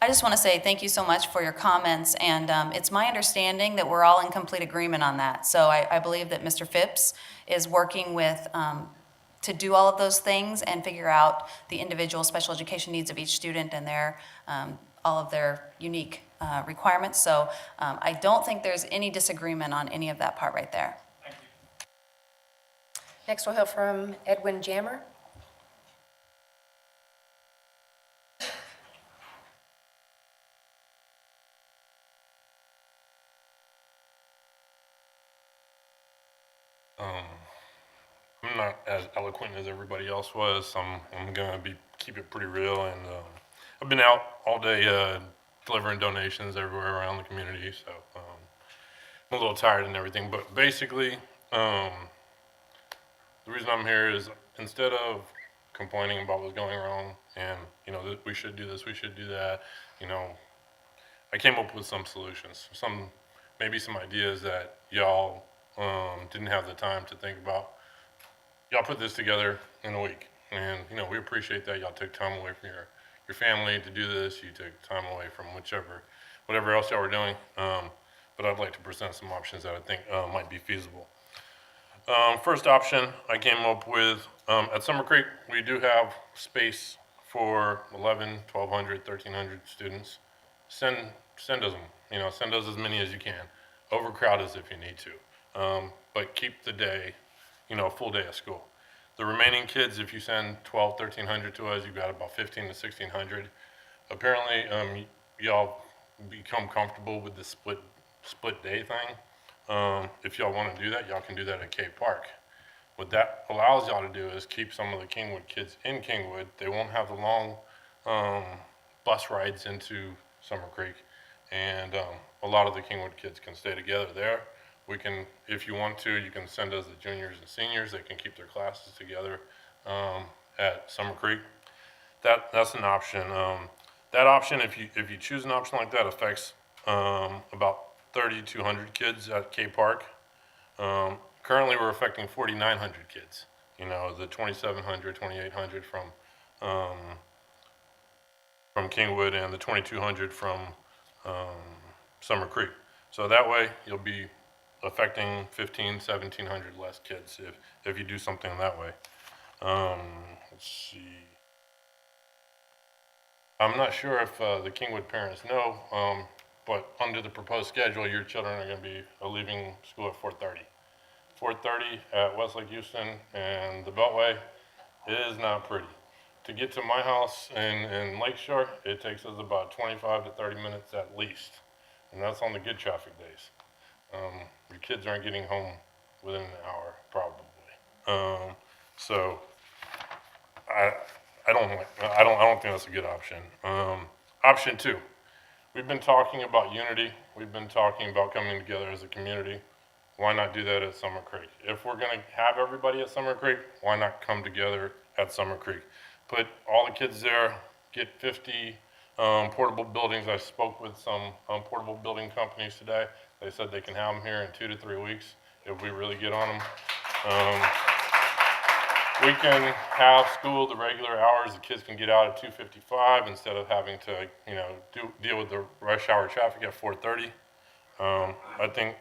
I just want to say thank you so much for your comments, and it's my understanding that we're all in complete agreement on that. So I believe that Mr. Phipps is working with, to do all of those things and figure out the individual special education needs of each student and their, all of their unique requirements. So I don't think there's any disagreement on any of that part right there. Next, we'll hear from Edwin Jammer. I'm not as eloquent as everybody else was. I'm gonna keep it pretty real, and I've been out all day delivering donations everywhere around the community, so I'm a little tired and everything. But basically, the reason I'm here is instead of complaining about what's going wrong and that we should do this, we should do that, I came up with some solutions, maybe some ideas that y'all didn't have the time to think about. Y'all put this together in a week, and we appreciate that. Y'all took time away from your family to do this. You took time away from whatever else y'all were doing. But I'd like to present some options that I think might be feasible. First option I came up with, at Summer Creek, we do have space for 11, 1,200, 1,300 students. Send us them, send us as many as you can. Overcrowd us if you need to. But keep the day, a full day of school. The remaining kids, if you send 1,200, 1,300 to us, you've got about 1,500 to 1,600. Apparently, y'all become comfortable with the split day thing. If y'all want to do that, y'all can do that at Cave Park. What that allows y'all to do is keep some of the Kingwood kids in Kingwood. They won't have the long bus rides into Summer Creek, and a lot of the Kingwood kids can stay together there. We can, if you want to, you can send us the juniors and seniors. They can keep their classes together at Summer Creek. That's an option. That option, if you choose an option like that, affects about 3,200 kids at K Park. Currently, we're affecting 4,900 kids. The 2,700, 2,800 from Kingwood and the 2,200 from Summer Creek. So that way, you'll be affecting 1,700 less kids if you do something that way. Let's see. I'm not sure if the Kingwood parents know, but under the proposed schedule, your children are going to be leaving school at 4:30. 4:30 at Westlake Houston and the Beltway is not pretty. To get to my house in Lakeshore, it takes us about 25 to 30 minutes at least, and that's on the good traffic days. Your kids aren't getting home within an hour, probably. So I don't think that's a good option. Option two, we've been talking about unity. We've been talking about coming together as a community. Why not do that at Summer Creek? If we're gonna have everybody at Summer Creek, why not come together at Summer Creek? Put all the kids there, get 50 portable buildings. I spoke with some portable building companies today. They said they can have them here in 2 to 3 weeks if we really get on them. We can have school the regular hours. The kids can get out at 2:55 instead of having to, deal with the rush hour traffic at 4:30. I think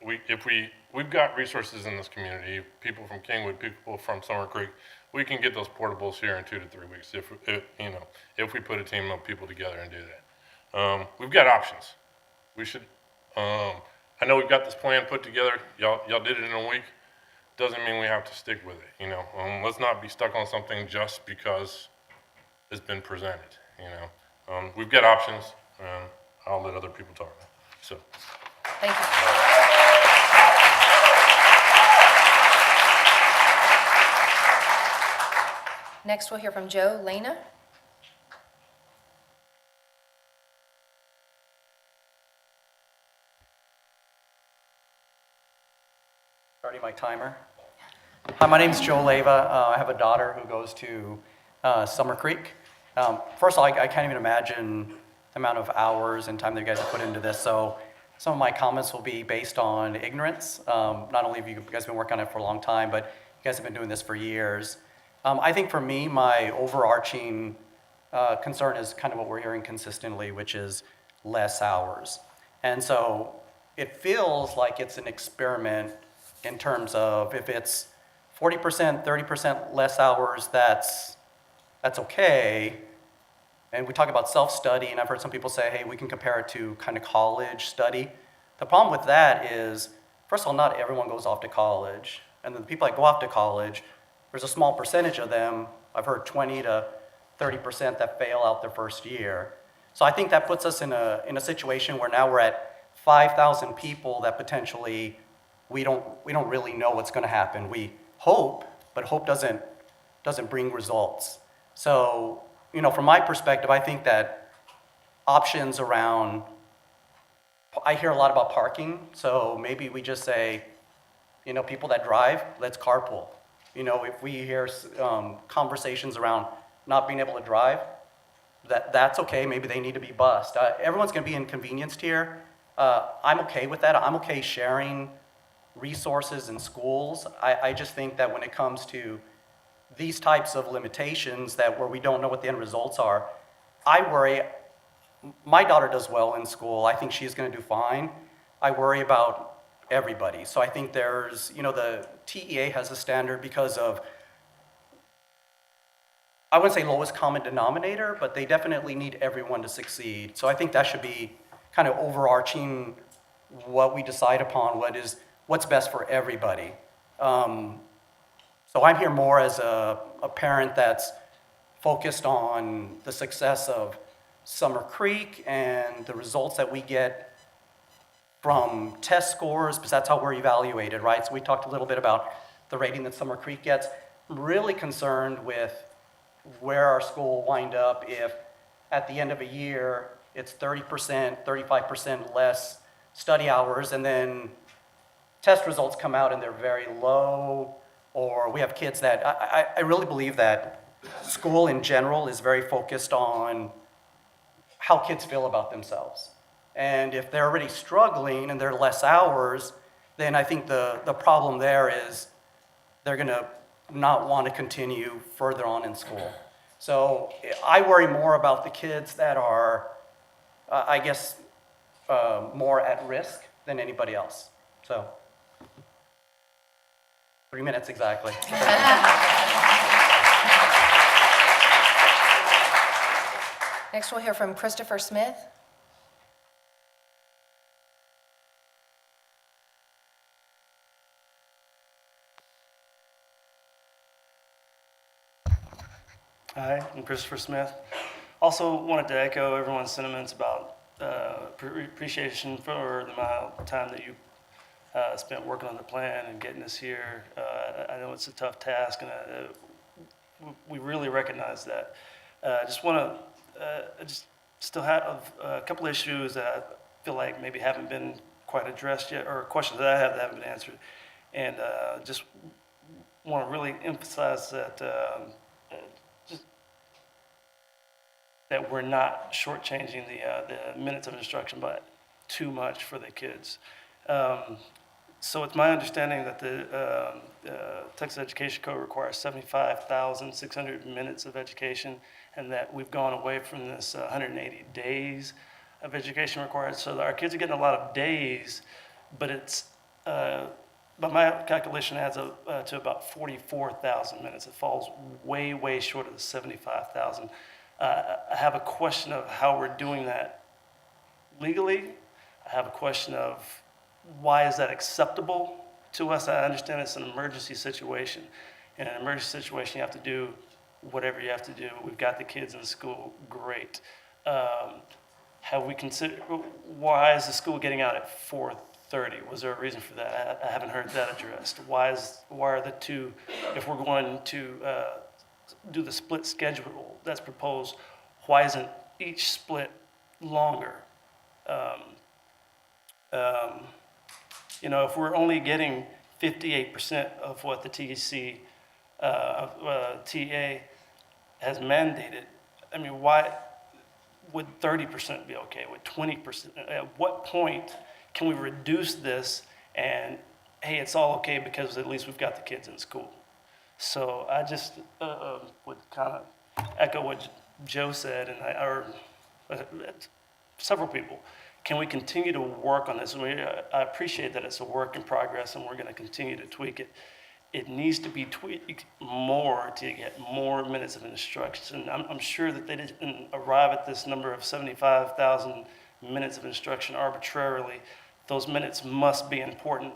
we've got resources in this community. People from Kingwood, people from Summer Creek. We can get those portables here in 2 to 3 weeks if we put a team of people together and do that. We've got options. We should. I know we've got this plan put together. Y'all did it in a week. Doesn't mean we have to stick with it. Let's not be stuck on something just because it's been presented. We've got options. I'll let other people talk now. So. Thank you. Next, we'll hear from Joe Lena. Starting my timer. Hi, my name's Joe Leva. I have a daughter who goes to Summer Creek. First of all, I can't even imagine the amount of hours and time that you guys have put into this, so some of my comments will be based on ignorance. Not only have you guys been working on it for a long time, but you guys have been doing this for years. I think for me, my overarching concern is kind of what we're hearing consistently, which is less hours. And so it feels like it's an experiment in terms of if it's 40%, 30% less hours, that's okay. And we talk about self-study, and I've heard some people say, hey, we can compare it to kind of college study. The problem with that is, first of all, not everyone goes off to college. And the people that go off to college, there's a small percentage of them, I've heard 20 to 30% that fail out their first year. So I think that puts us in a situation where now we're at 5,000 people that potentially we don't really know what's going to happen. We hope but hope doesn't bring results. So, from my perspective, I think that options around, I hear a lot about parking, so maybe we just say, people that drive, let's carpool. If we hear conversations around not being able to drive, that's okay, maybe they need to be bused. Everyone's gonna be inconvenienced here. I'm okay with that. I'm okay sharing resources in schools. I just think that when it comes to these types of limitations where we don't know what the end results are, I worry. My daughter does well in school. I think she's gonna do fine. I worry about everybody. So I think there's, the TEA has a standard because of, I wouldn't say lowest common denominator, but they definitely need everyone to succeed. So I think that should be kind of overarching what we decide upon, what's best for everybody. So I'm here more as a parent that's focused on the success of Summer Creek and the results that we get from test scores, because that's how we're evaluated, right? So we talked a little bit about the rating that Summer Creek gets. I'm really concerned with where our school will wind up if at the end of a year it's 30%, 35% less study hours, and then test results come out and they're very low, or we have kids that, I really believe that school in general is very focused on how kids feel about themselves. And if they're already struggling and there are less hours, then I think the problem there is they're gonna not want to continue further on in school. So I worry more about the kids that are, more at risk than anybody else. So, 3 minutes exactly. Next, we'll hear from Christopher Smith. Hi, I'm Christopher Smith. Also wanted to echo everyone's sentiments about appreciation for the amount of time that you spent working on the plan and getting us here. I know it's a tough task, and we really recognize that. I just still have a couple issues that I feel like maybe haven't been quite addressed yet, or questions that I have that haven't been answered. And just want to really emphasize that that we're not shortchanging the minutes of instruction by too much for the kids. So it's my understanding that the Texas Education Code requires 75,600 minutes of education, and that we've gone away from this 180 days of education required. So our kids are getting a lot of days, but but my calculation adds up to about 44,000 minutes. It falls way, way short of the 75,000. I have a question of how we're doing that legally. I have a question of why is that acceptable to us? I understand it's an emergency situation. In an emergency situation, you have to do whatever you have to do. We've got the kids in school, great. Have we considered, why is the school getting out at 4:30? Was there a reason for that? I haven't heard that addressed. Why are the two, if we're going to do the split schedule that's proposed, why isn't each split longer? If we're only getting 58% of what the TA has mandated, I mean, why would 30% be okay? Would 20%? At what point can we reduce this and, hey, it's all okay because at least we've got the kids in school? So I just would kind of echo what Joe said, or several people. Can we continue to work on this? I appreciate that it's a work in progress, and we're going to continue to tweak it. It needs to be tweaked more to get more minutes of instruction. I'm sure that they didn't arrive at this number of 75,000 minutes of instruction arbitrarily. Those minutes must be important.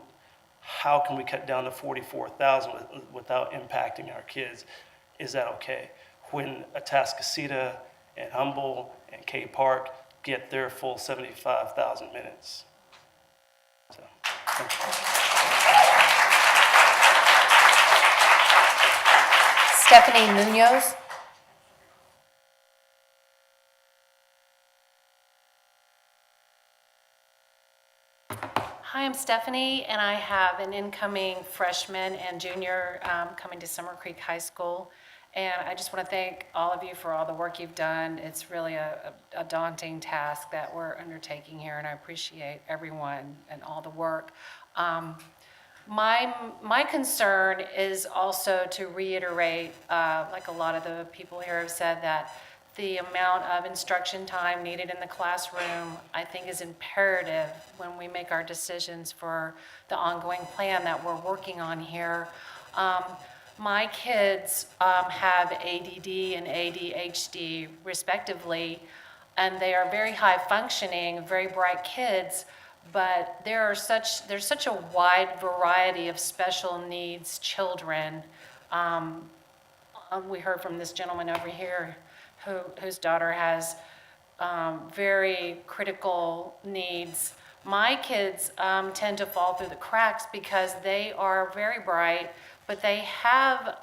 How can we cut down to 44,000 without impacting our kids? Is that okay? When Atascocita and Humboldt and K Park get their full 75,000 minutes. So, thank you. Stephanie Munoz. Hi, I'm Stephanie, and I have an incoming freshman and junior coming to Summer Creek High School. And I just want to thank all of you for all the work you've done. It's really a daunting task that we're undertaking here, and I appreciate everyone and all the work. My concern is also to reiterate, like a lot of the people here have said, that the amount of instruction time needed in the classroom, I think, is imperative when we make our decisions for the ongoing plan that we're working on here. My kids have ADD and ADHD respectively, and they are very high functioning, very bright kids, but there's such a wide variety of special needs children. We heard from this gentleman over here whose daughter has very critical needs. My kids tend to fall through the cracks because they are very bright, but they have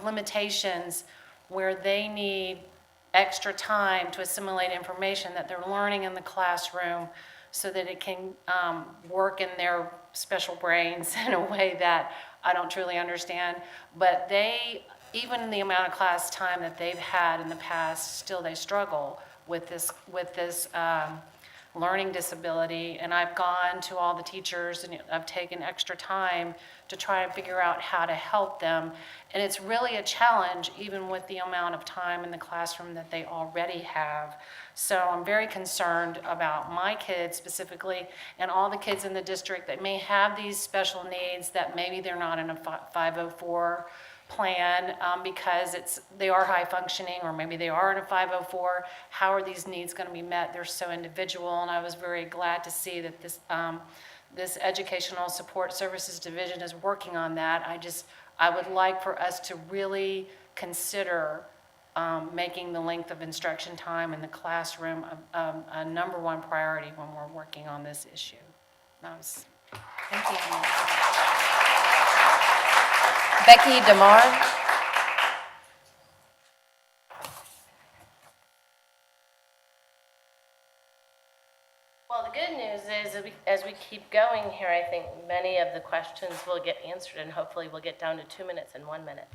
limitations where they need extra time to assimilate information that they're learning in the classroom so that it can work in their special brains in a way that I don't truly understand. But they, even in the amount of class time that they've had in the past, still they struggle with this learning disability. And I've gone to all the teachers and I've taken extra time to try and figure out how to help them. And it's really a challenge, even with the amount of time in the classroom that they already have. So I'm very concerned about my kids specifically and all the kids in the district that may have these special needs that maybe they're not in a 504 plan because they are high functioning, or maybe they are in a 504. How are these needs going to be met? They're so individual, and I was very glad to see that this Educational Support Services Division is working on that. I would like for us to really consider making the length of instruction time in the classroom a number one priority when we're working on this issue. Thank you. Becky DeMar. Well, the good news is that as we keep going here, I think many of the questions will get answered, and hopefully we'll get down to 2 minutes and 1 minute.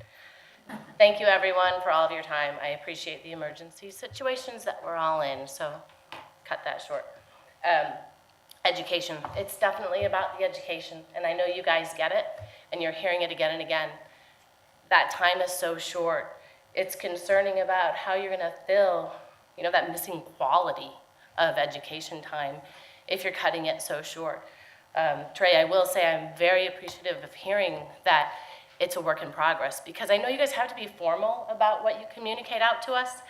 Thank you, everyone, for all of your time. I appreciate the emergency situations that we're all in, so cut that short. Education. It's definitely about the education, and I know you guys get it, and you're hearing it again and again. That time is so short. It's concerning about how you're going to fill, that missing quality of education time if you're cutting it so short. Trey, I will say I'm very appreciative of hearing that it's a work in progress, because I know you guys have to be formal about what you communicate out to us.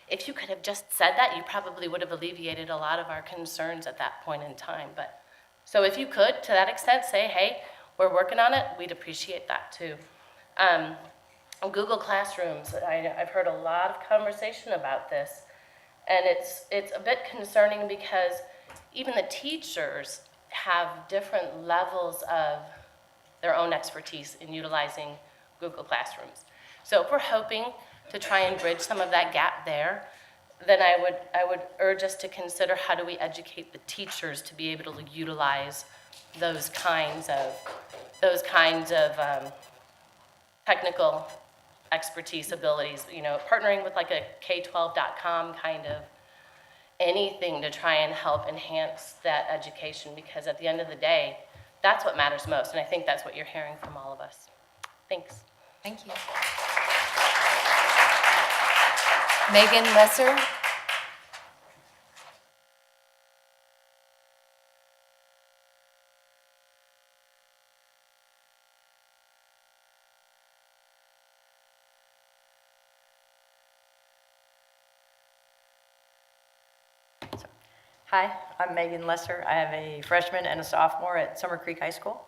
If you could have just said that, you probably would have alleviated a lot of our concerns at that point in time. But so if you could, to that extent, say, hey, we're working on it, we'd appreciate that too. Google Classrooms, I've heard a lot of conversation about this, and it's a bit concerning because even the teachers have different levels of their own expertise in utilizing Google Classrooms. So if we're hoping to try and bridge some of that gap there, then I would urge us to consider how do we educate the teachers to be able to utilize those kinds of technical expertise abilities, partnering with like a K12.com kind of anything to try and help enhance that education, because at the end of the day, that's what matters most, and I think that's what you're hearing from all of us. Thanks. Thank you. Megan Lesser. Hi, I'm Megan Lesser. I have a freshman and a sophomore at Summer Creek High School.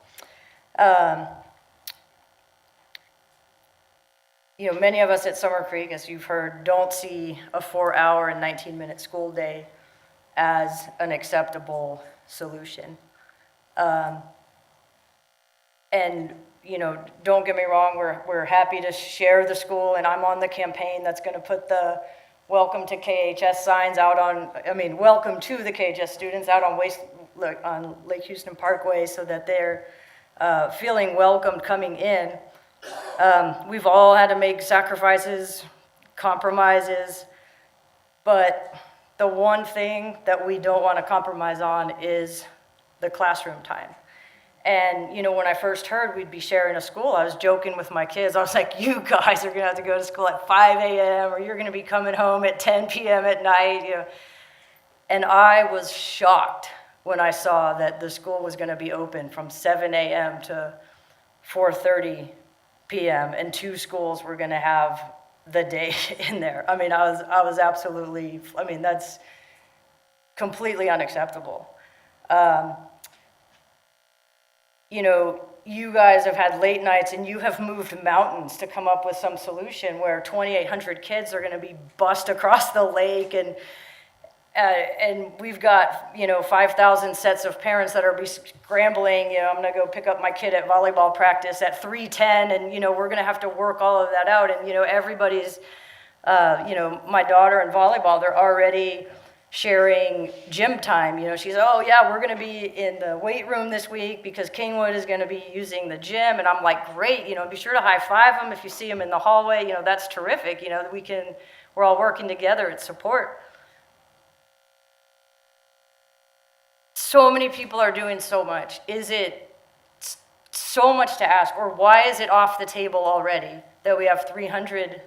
Many of us at Summer Creek, as you've heard, don't see a 4-hour and 19-minute school day as an acceptable solution. And, you know, don't get me wrong, we're happy to share the school, and I'm on the campaign that's gonna put the welcome to KHS signs out on, I mean, welcome to the KHS students out on on Lake Houston Parkway so that they're feeling welcomed coming in. We've all had to make sacrifices, compromises, but the one thing that we don't want to compromise on is the classroom time. And, you know, when I first heard we'd be sharing a school, I was joking with my kids. I was like, you guys are going to have to go to school at 5 a.m. or you're going to be coming home at 10 p.m. at night. You know. And I was shocked when I saw that the school was going to be open from 7 a.m. to 4:30 p.m. and 2 schools were going to have the day in there. I mean, I was absolutely, I mean, that's completely unacceptable. You know, you guys have had late nights and you have moved mountains to come up with some solution where 2,800 kids are going to be bussed across the lake, and we've got, you know, 5,000 sets of parents that are scrambling. You know, I'm going to go pick up my kid at volleyball practice at 3:10, and, you know, we're going to have to work all of that out. And, you know, everybody's, you know, my daughter in volleyball, they're already sharing gym time. You know, she's, oh yeah, we're going to be in the weight room this week because Kingwood is going to be using the gym. And I'm like, great, you know, be sure to high five them if you see them in the hallway. You know, that's terrific. You know, we're all working together at support. So many people are doing so much. Is it so much to ask, or why is it off the table already that we have 300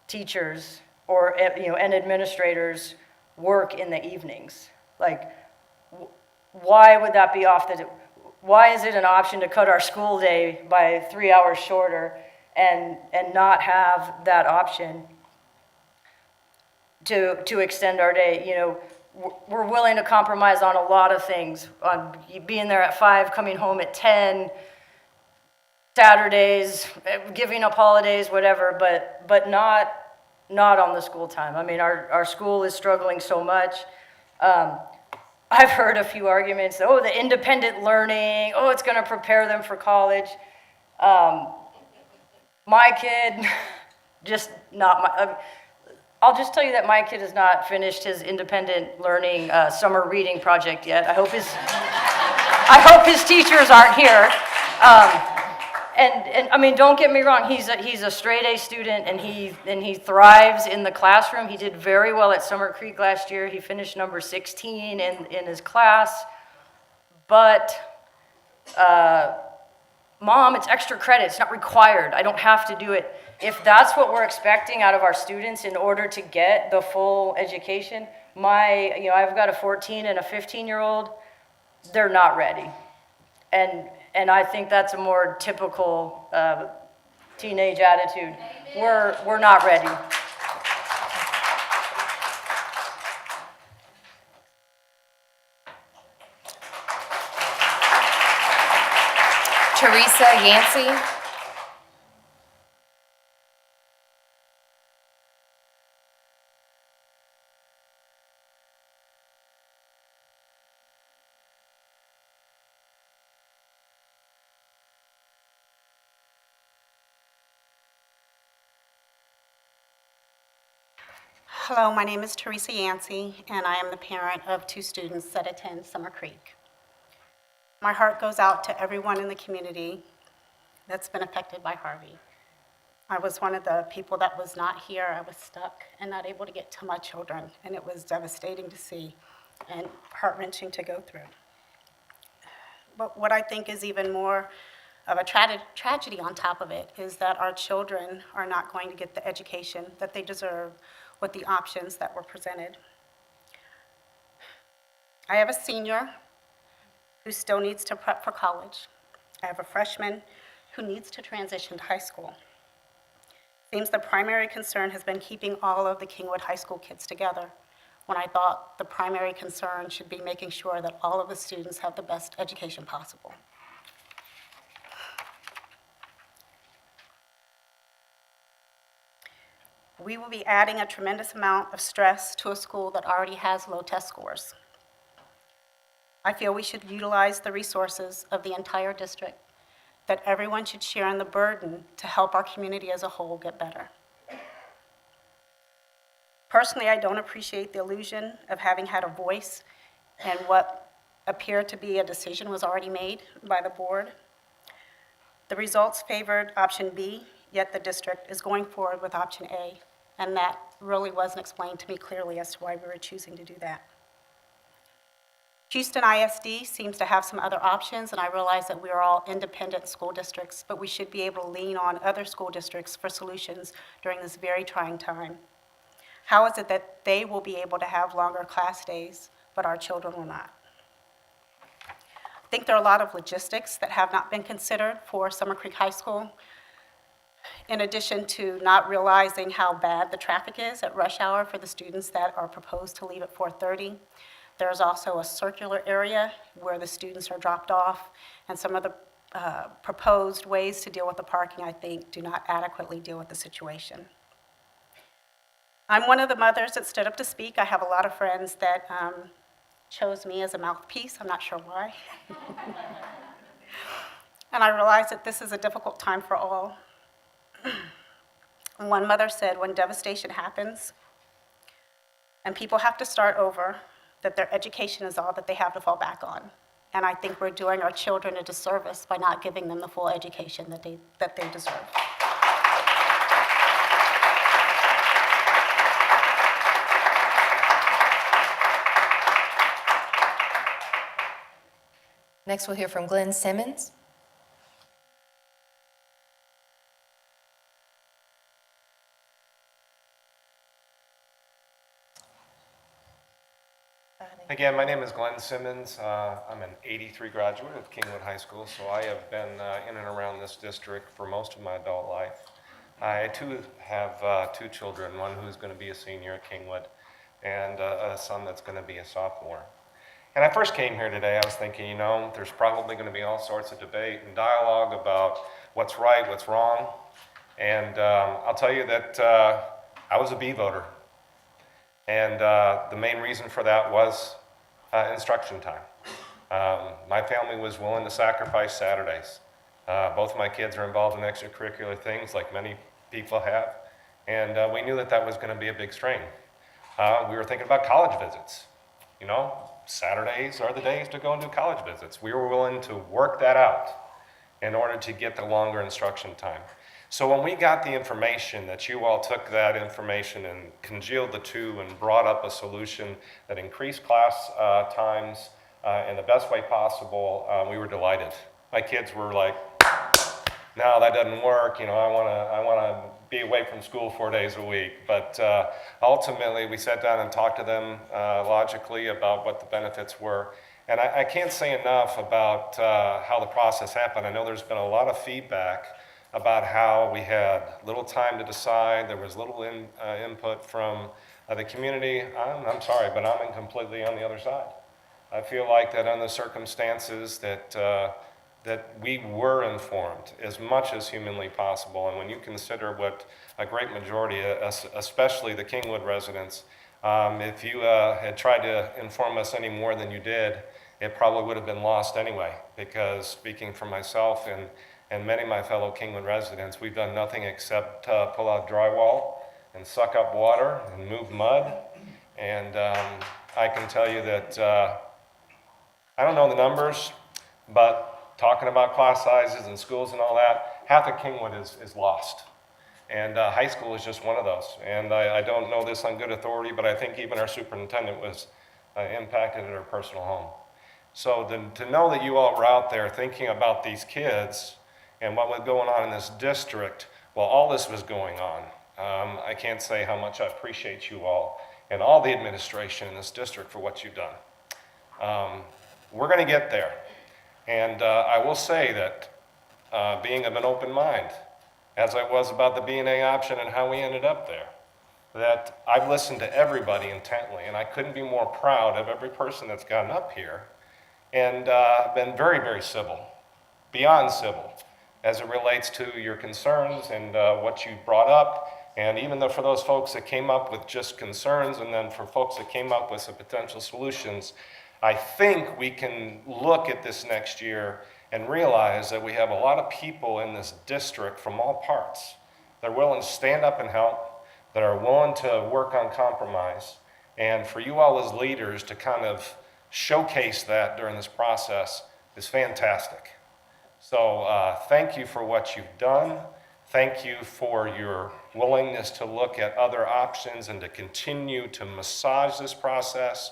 teachers or, you know, and administrators work in the evenings? Like, why would that be off the, why is it an option to cut our school day by 3 hours shorter and not have that option to extend our day? You know, we're willing to compromise on a lot of things, on being there at 5, coming home at 10, Saturdays, giving up holidays, whatever, but not on the school time. I mean, our school is struggling so much. I've heard a few arguments, oh, the independent learning, oh, it's going to prepare them for college. My kid, just not my, I'll just tell you that my kid has not finished his independent learning summer reading project yet. I hope his teachers aren't here. And I mean, don't get me wrong, he's a straight A student, and he thrives in the classroom. He did very well at Summer Creek last year. He finished number 16 in his class. But, Mom, it's extra credit. It's not required. I don't have to do it. If that's what we're expecting out of our students in order to get the full education, I've got a 14 and a 15-year-old, they're not ready. And I think that's a more typical teenage attitude. We're not ready. Teresa Yancey. Hello, my name is Teresa Yancey, and I am the parent of 2 students that attend Summer Creek. My heart goes out to everyone in the community that's been affected by Harvey. I was one of the people that was not here. I was stuck and not able to get to my children, and it was devastating to see and heart-wrenching to go through. But what I think is even more of a tragedy on top of it is that our children are not going to get the education that they deserve with the options that were presented. I have a senior who still needs to prep for college. I have a freshman who needs to transition to high school. Seems the primary concern has been keeping all of the Kingwood High School kids together, when I thought the primary concern should be making sure that all of the students have the best education possible. We will be adding a tremendous amount of stress to a school that already has low test scores. I feel we should utilize the resources of the entire district that everyone should share in the burden to help our community as a whole get better. Personally, I don't appreciate the illusion of having had a voice and what appeared to be a decision was already made by the board. The results favored option B, yet the district is going forward with option A, and that really wasn't explained to me clearly as to why we were choosing to do that. Houston ISD seems to have some other options, and I realize that we are all independent school districts, but we should be able to lean on other school districts for solutions during this very trying time. How is it that they will be able to have longer class days, but our children will not? I think there are a lot of logistics that have not been considered for Summer Creek High School. In addition to not realizing how bad the traffic is at rush hour for the students that are proposed to leave at 4:30, there's also a circular area where the students are dropped off, and some of the proposed ways to deal with the parking, I think, do not adequately deal with the situation. I'm one of the mothers that stood up to speak. I have a lot of friends that chose me as a mouthpiece. I'm not sure why. And I realize that this is a difficult time for all. One mother said, when devastation happens and people have to start over, that their education is all that they have to fall back on. And I think we're doing our children a disservice by not giving them the full education that they deserve. Next, we'll hear from Glenn Simmons. Again, my name is Glenn Simmons. I'm an '83 graduate of Kingwood High School, so I have been in and around this district for most of my adult life. I too have two children, one who's going to be a senior at Kingwood and a son that's going to be a sophomore. And I first came here today, I was thinking, you know, there's probably going to be all sorts of debate and dialogue about what's right, what's wrong. And I'll tell you that I was a B voter. And the main reason for that was instruction time. My family was willing to sacrifice Saturdays. Both of my kids are involved in extracurricular things like many people have. And we knew that that was going to be a big strain. We were thinking about college visits. You know, Saturdays are the days to go and do college visits. We were willing to work that out in order to get the longer instruction time. So when we got the information that you all took that information and congealed the two and brought up a solution that increased class times in the best way possible, we were delighted. My kids were like, no, that doesn't work. You know, I want to be away from school 4 days a week. But ultimately, we sat down and talked to them logically about what the benefits were. And I can't say enough about how the process happened. I know there's been a lot of feedback about how we had little time to decide. There was little input from the community. I'm sorry, but I'm completely on the other side. I feel like that under the circumstances that we were informed as much as humanly possible. And when you consider what a great majority, especially the Kingwood residents, if you had tried to inform us any more than you did, it probably would have been lost anyway. Because speaking for myself and many of my fellow Kingwood residents, we've done nothing except pull out drywall and suck up water and move mud. And I can tell you that, I don't know the numbers, but talking about class sizes and schools and all that, half of Kingwood is lost. And high school is just one of those. And I don't know this on good authority, but I think even our superintendent was impacted at her personal home. So to know that you all were out there thinking about these kids and what was going on in this district while all this was going on, I can't say how much I appreciate you all and all the administration in this district for what you've done. We're going to get there. And I will say that being of an open mind, as I was about the B&A option and how we ended up there, that I've listened to everybody intently, and I couldn't be more proud of every person that's gotten up here and been very, very civil, beyond civil, as it relates to your concerns and what you brought up. And even though for those folks that came up with just concerns, and then for folks that came up with some potential solutions, I think we can look at this next year and realize that we have a lot of people in this district from all parts that are willing to stand up and help, that are willing to work on compromise. And for you all as leaders to kind of showcase that during this process is fantastic. So thank you for what you've done. Thank you for your willingness to look at other options and to continue to massage this process.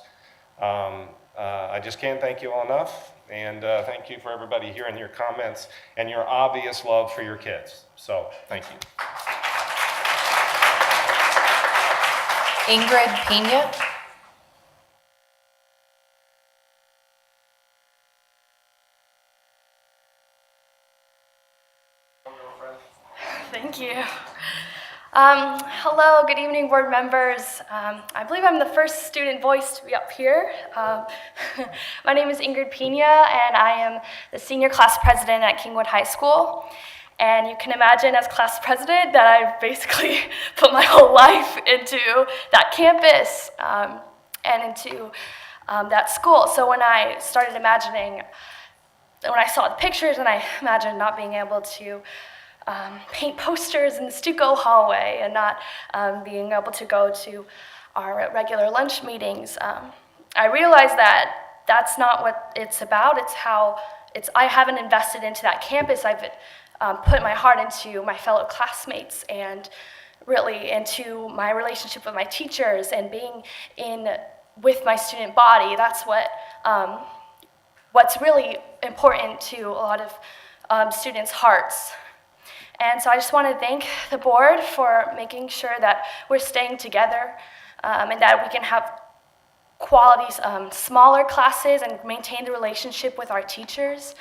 I just can't thank you all enough. And thank you for everybody hearing your comments and your obvious love for your kids. So thank you. Ingrid Pena. Thank you. Hello, good evening, board members. I believe I'm the first student voice to be up here. My name is Ingrid Pena, and I am the senior class president at Kingwood High School. And you can imagine as class president that I've basically put my whole life into that campus and into that school. So when I started imagining, when I saw the pictures and I imagined not being able to paint posters in the stucco hallway and not being able to go to our regular lunch meetings, I realized that that's not what it's about. It's how I haven't invested into that campus. I've put my heart into my fellow classmates and really into my relationship with my teachers and being with my student body. That's what's really important to a lot of students' hearts. And so I just want to thank the board for making sure that we're staying together and that we can have quality, smaller classes and maintain the relationship with our teachers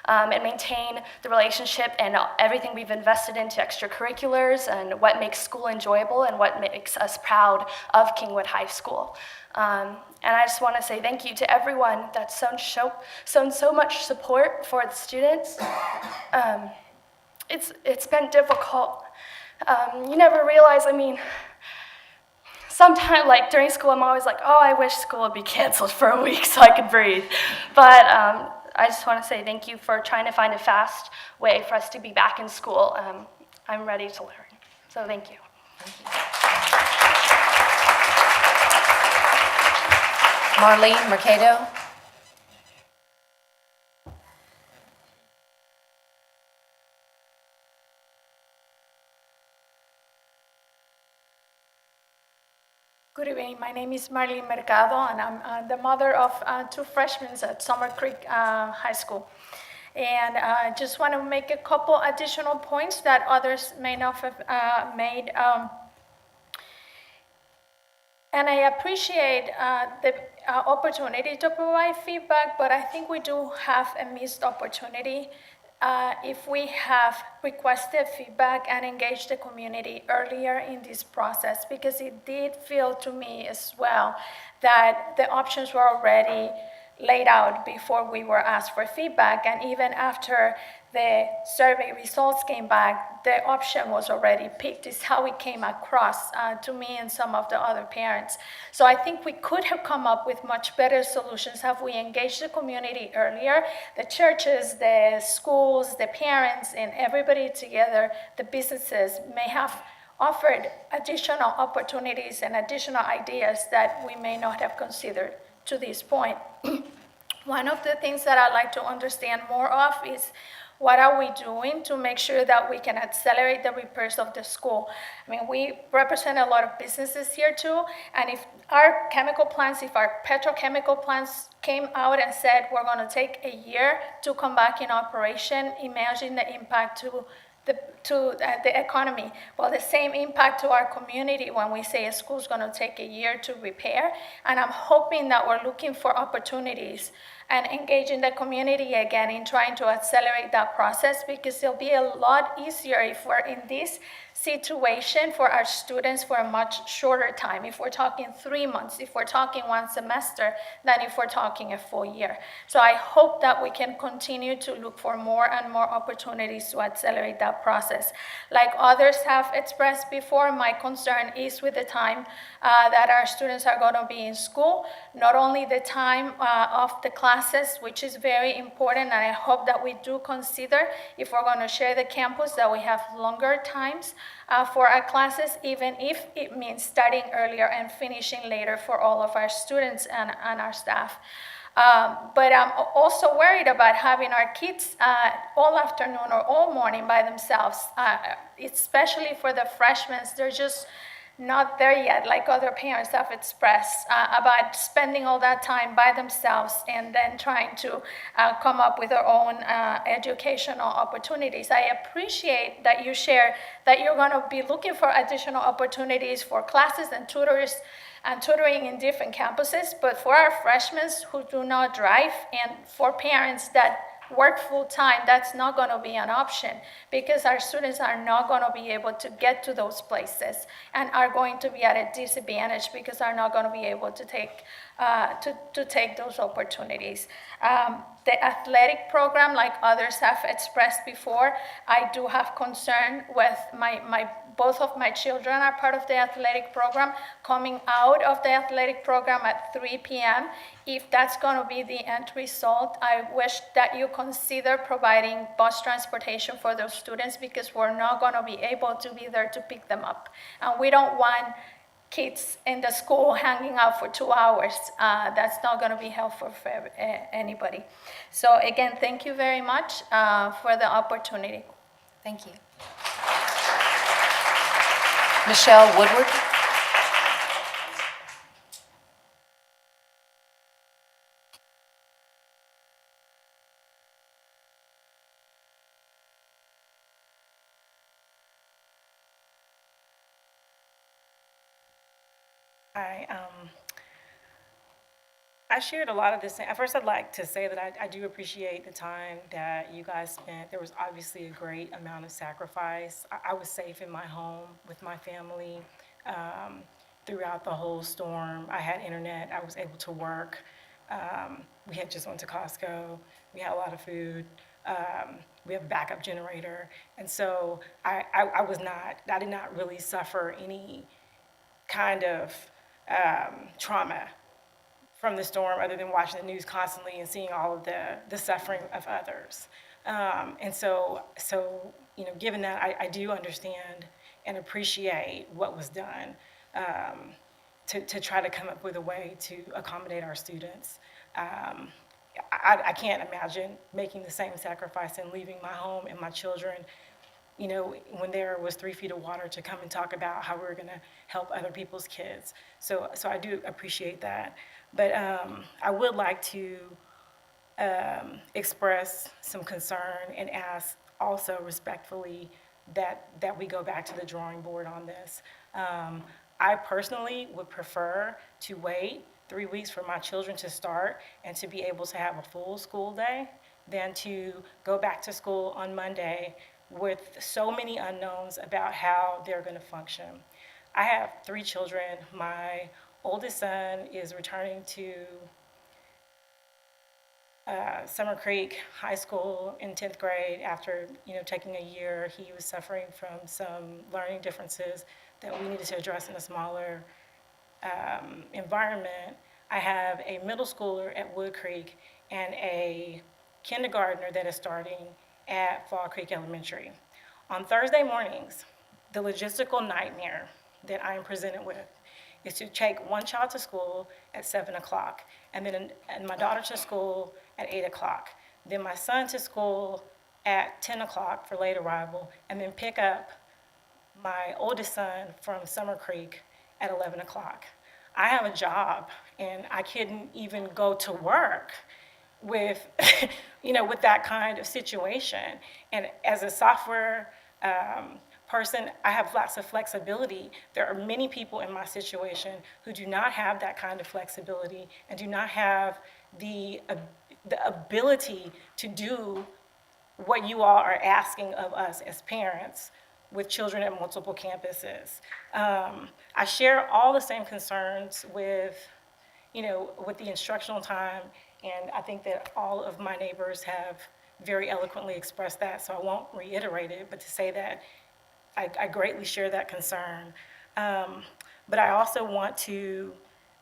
and maintain the relationship and everything we've invested into extracurriculars and what makes school enjoyable and what makes us proud of Kingwood High School. And I just want to say thank you to everyone that's shown so much support for the students. It's been difficult. You never realize, sometimes, like during school, I'm always like, oh, I wish school would be canceled for a week so I could breathe. But I just want to say thank you for trying to find a fast way for us to be back in school. I'm ready to learn. So thank you. Marlene Mercado. Good evening. My name is Marlene Mercado, and I'm the mother of two freshmen at Summer Creek High School. And I just want to make a couple additional points that others may not have made. And I appreciate the opportunity to provide feedback, but I think we do have a missed opportunity if we have requested feedback and engaged the community earlier in this process, because it did feel to me as well that the options were already laid out before we were asked for feedback, and even after the survey results came back, the option was already picked. Is how it came across to me and some of the other parents. So I think we could have come up with much better solutions have we engaged the community earlier, the churches, the schools, the parents, and everybody together, the businesses may have offered additional opportunities and additional ideas that we may not have considered to this point. One of the things that I'd like to understand more of is what are we doing to make sure that we can accelerate the repairs of the school? We represent a lot of businesses here too, and if our chemical plants, if our petrochemical plants came out and said we're going to take a year to come back in operation, imagine the impact to the economy. Well, the same impact to our community when we say a school's going to take a year to repair. And I'm hoping that we're looking for opportunities and engaging the community again in trying to accelerate that process, because it'll be a lot easier if we're in this situation for our students for a much shorter time. If we're talking 3 months, if we're talking 1 semester, than if we're talking a full year. So I hope that we can continue to look for more and more opportunities to accelerate that process. Like others have expressed before, my concern is with the time that our students are going to be in school, not only the time of the class classes, which is very important, and I hope that we do consider, if we're going to share the campus, that we have longer times for our classes, even if it means starting earlier and finishing later for all of our students and our staff. But I'm also worried about having our kids all afternoon or all morning by themselves, especially for the freshmen. They're just not there yet, like other parents have expressed, about spending all that time by themselves and then trying to come up with their own educational opportunities. I appreciate that you share that you're going to be looking for additional opportunities for classes and tutors and tutoring in different campuses, but for our freshmen who do not drive and for parents that work full-time, that's not going to be an option because our students are not going to be able to get to those places and are going to be at a disadvantage because they're not going to be able to take those opportunities. The athletic program, like others have expressed before, I do have concern with both of my children are part of the athletic program, coming out of the athletic program at 3 p.m. If that's going to be the end result, I wish that you consider providing bus transportation for those students because we're not going to be able to be there to pick them up. And we don't want kids in the school hanging out for 2 hours. That's not going to be helpful for anybody. So again, thank you very much for the opportunity. Thank you. Michelle Woodward. Hi. I shared a lot of this. First, I'd like to say that I do appreciate the time that you guys spent. There was obviously a great amount of sacrifice. I was safe in my home with my family throughout the whole storm. I had internet. I was able to work. We had just went to Costco. We had a lot of food. We have a backup generator. And so I did not really suffer any kind of trauma from the storm other than watching the news constantly and seeing all of the suffering of others. And so, you know, given that, I do understand and appreciate what was done to try to come up with a way to accommodate our students. I can't imagine making the same sacrifice and leaving my home and my children, you know, when there was 3 feet of water to come and talk about how we were going to help other people's kids. So I do appreciate that. But I would like to express some concern and ask also respectfully that we go back to the drawing board on this. I personally would prefer to wait 3 weeks for my children to start and to be able to have a full school day than to go back to school on Monday with so many unknowns about how they're going to function. I have 3 children. My oldest son is returning to Summer Creek High School in 10th grade after, you know, taking a year. He was suffering from some learning differences that we needed to address in a smaller environment. I have a middle schooler at Wood Creek and a kindergartner that is starting at Fall Creek Elementary. On Thursday mornings, the logistical nightmare that I am presented with is to take one child to school at 7 o'clock, and my daughter to school at 8 o'clock, then my son to school at 10 o'clock for late arrival, and then pick up my oldest son from Summer Creek at 11 o'clock. I have a job, and I couldn't even go to work with, you know, with that kind of situation. And as a software person, I have lots of flexibility. There are many people in my situation who do not have that kind of flexibility and do not have the ability to do what you all are asking of us as parents with children at multiple campuses. I share all the same concerns with, you know, with the instructional time, and I think that all of my neighbors have very eloquently expressed that, so I won't reiterate it, but to say that I greatly share that concern. But I also want to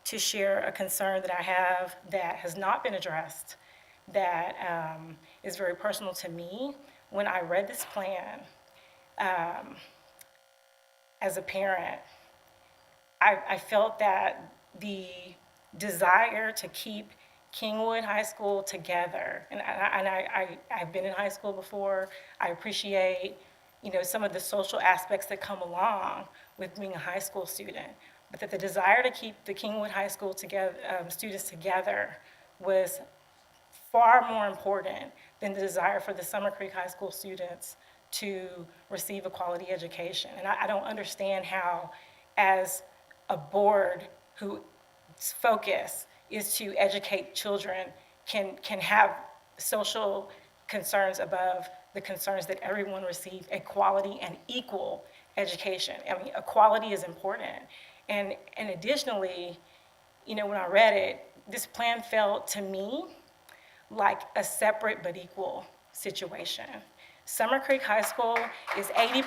share a concern that I have that has not been addressed, that is very personal to me. When I read this plan, as a parent, I felt that the desire to keep Kingwood High School together, and I've been in high school before, I appreciate, some of the social aspects that come along with being a high school student, but that the desire to keep the Kingwood High School together, students together was far more important than the desire for the Summer Creek High School students to receive a quality education. And I don't understand how, as a board whose focus is to educate children, can have social concerns above the concerns that everyone receive a quality and equal education. I mean, equality is important. And additionally, when I read it, this plan felt to me like a separate but equal situation. Summer Creek High School is 80%.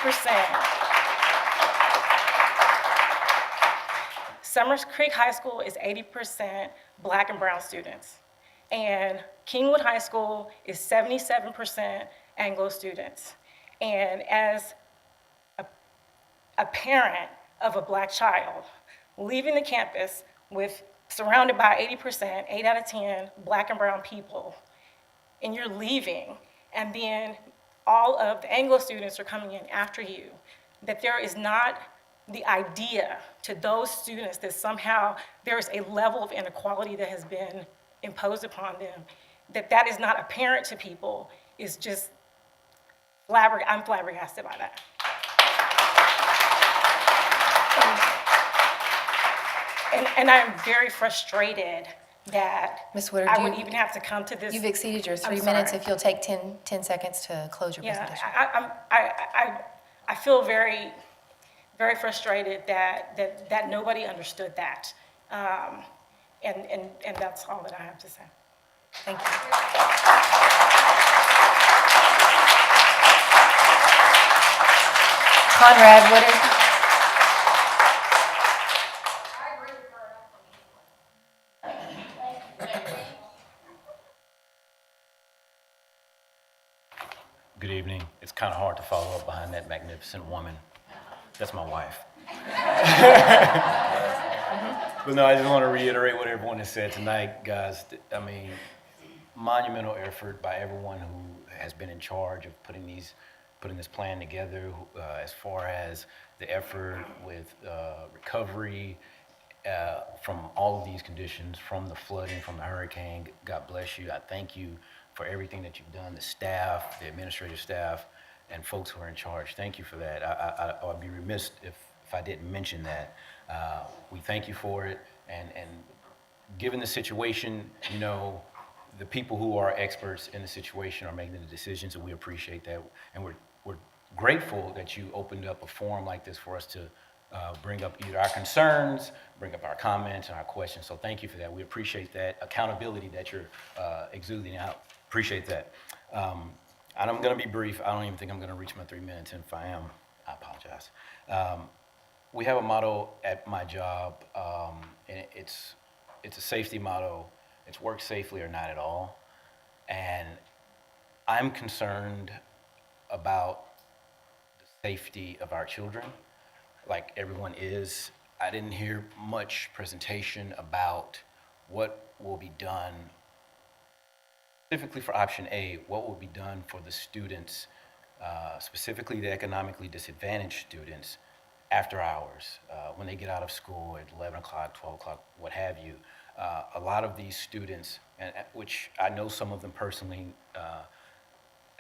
Summer Creek High School is 80% Black and brown students. And Kingwood High School is 77% Anglo students. And as a parent of a Black child, leaving the campus surrounded by 80%, 8 out of 10 Black and brown people, and you're leaving, and then all of the Anglo students are coming in after you, that there is not the idea to those students that somehow there is a level of inequality that has been imposed upon them, that is not apparent to people, is just I'm flabbergasted by that. And I'm very frustrated that Ms. Woodard, I would even have to come to this. You've exceeded your 3 I'm minutes. sorry. If you'll take 10 seconds to close your presentation. I feel very, very frustrated that nobody understood that. And that's all that I have to say. Thank you. Conrad Woodard. Good evening. It's kind of hard to follow up behind that magnificent woman. That's my wife. But no, I just want to reiterate what everyone has said tonight, guys. I mean, monumental effort by everyone who has been in charge of putting this plan together, as far as the effort with recovery from all of these conditions, from the flooding, from the hurricane. God bless you. I thank you for everything that you've done, the staff, the administrative staff, and folks who are in charge. Thank you for that. I'd be remiss if I didn't mention that. We thank you for it, and given the situation, the people who are experts in the situation are making the decisions, and we appreciate that. And we're grateful that you opened up a forum like this for us to bring up either our concerns, bring up our comments and our questions. So thank you for that. We appreciate that accountability that you're exuding out. Appreciate that. And I'm going to be brief. I don't even think I'm going to reach my 3 minutes, and if I am, I apologize. We have a motto at my job, and it's a safety motto. It's work safely or not at all. And I'm concerned about the safety of our children, like everyone is. I didn't hear much presentation about what will be done, specifically for option A, what will be done for the students, specifically the economically disadvantaged students, after hours, when they get out of school at 11 o'clock, 12 o'clock, what have you. A lot of these students, which I know some of them personally,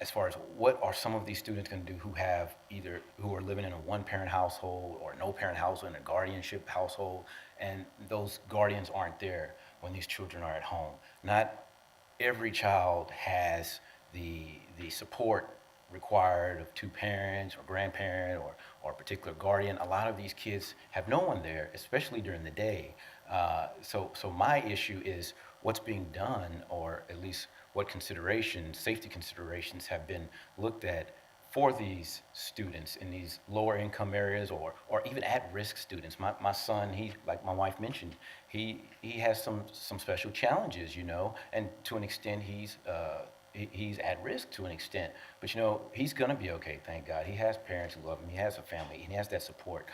as far as what are some of these students going to do who are living in a one-parent household or no parent household, in a guardianship household, and those guardians aren't there when these children are at home. Not every child has the support required of two parents or grandparent or a particular guardian. A lot of these kids have no one there, especially during the day. So my issue is what's being done, or at least what safety considerations have been looked at for these students in these lower income areas or even at-risk students. My son, he, like my wife mentioned, he has some special challenges, you know, and to an extent he's at risk to an extent, but you know, he's gonna be okay, thank God. He has parents who love him, he has a family, and he has that support.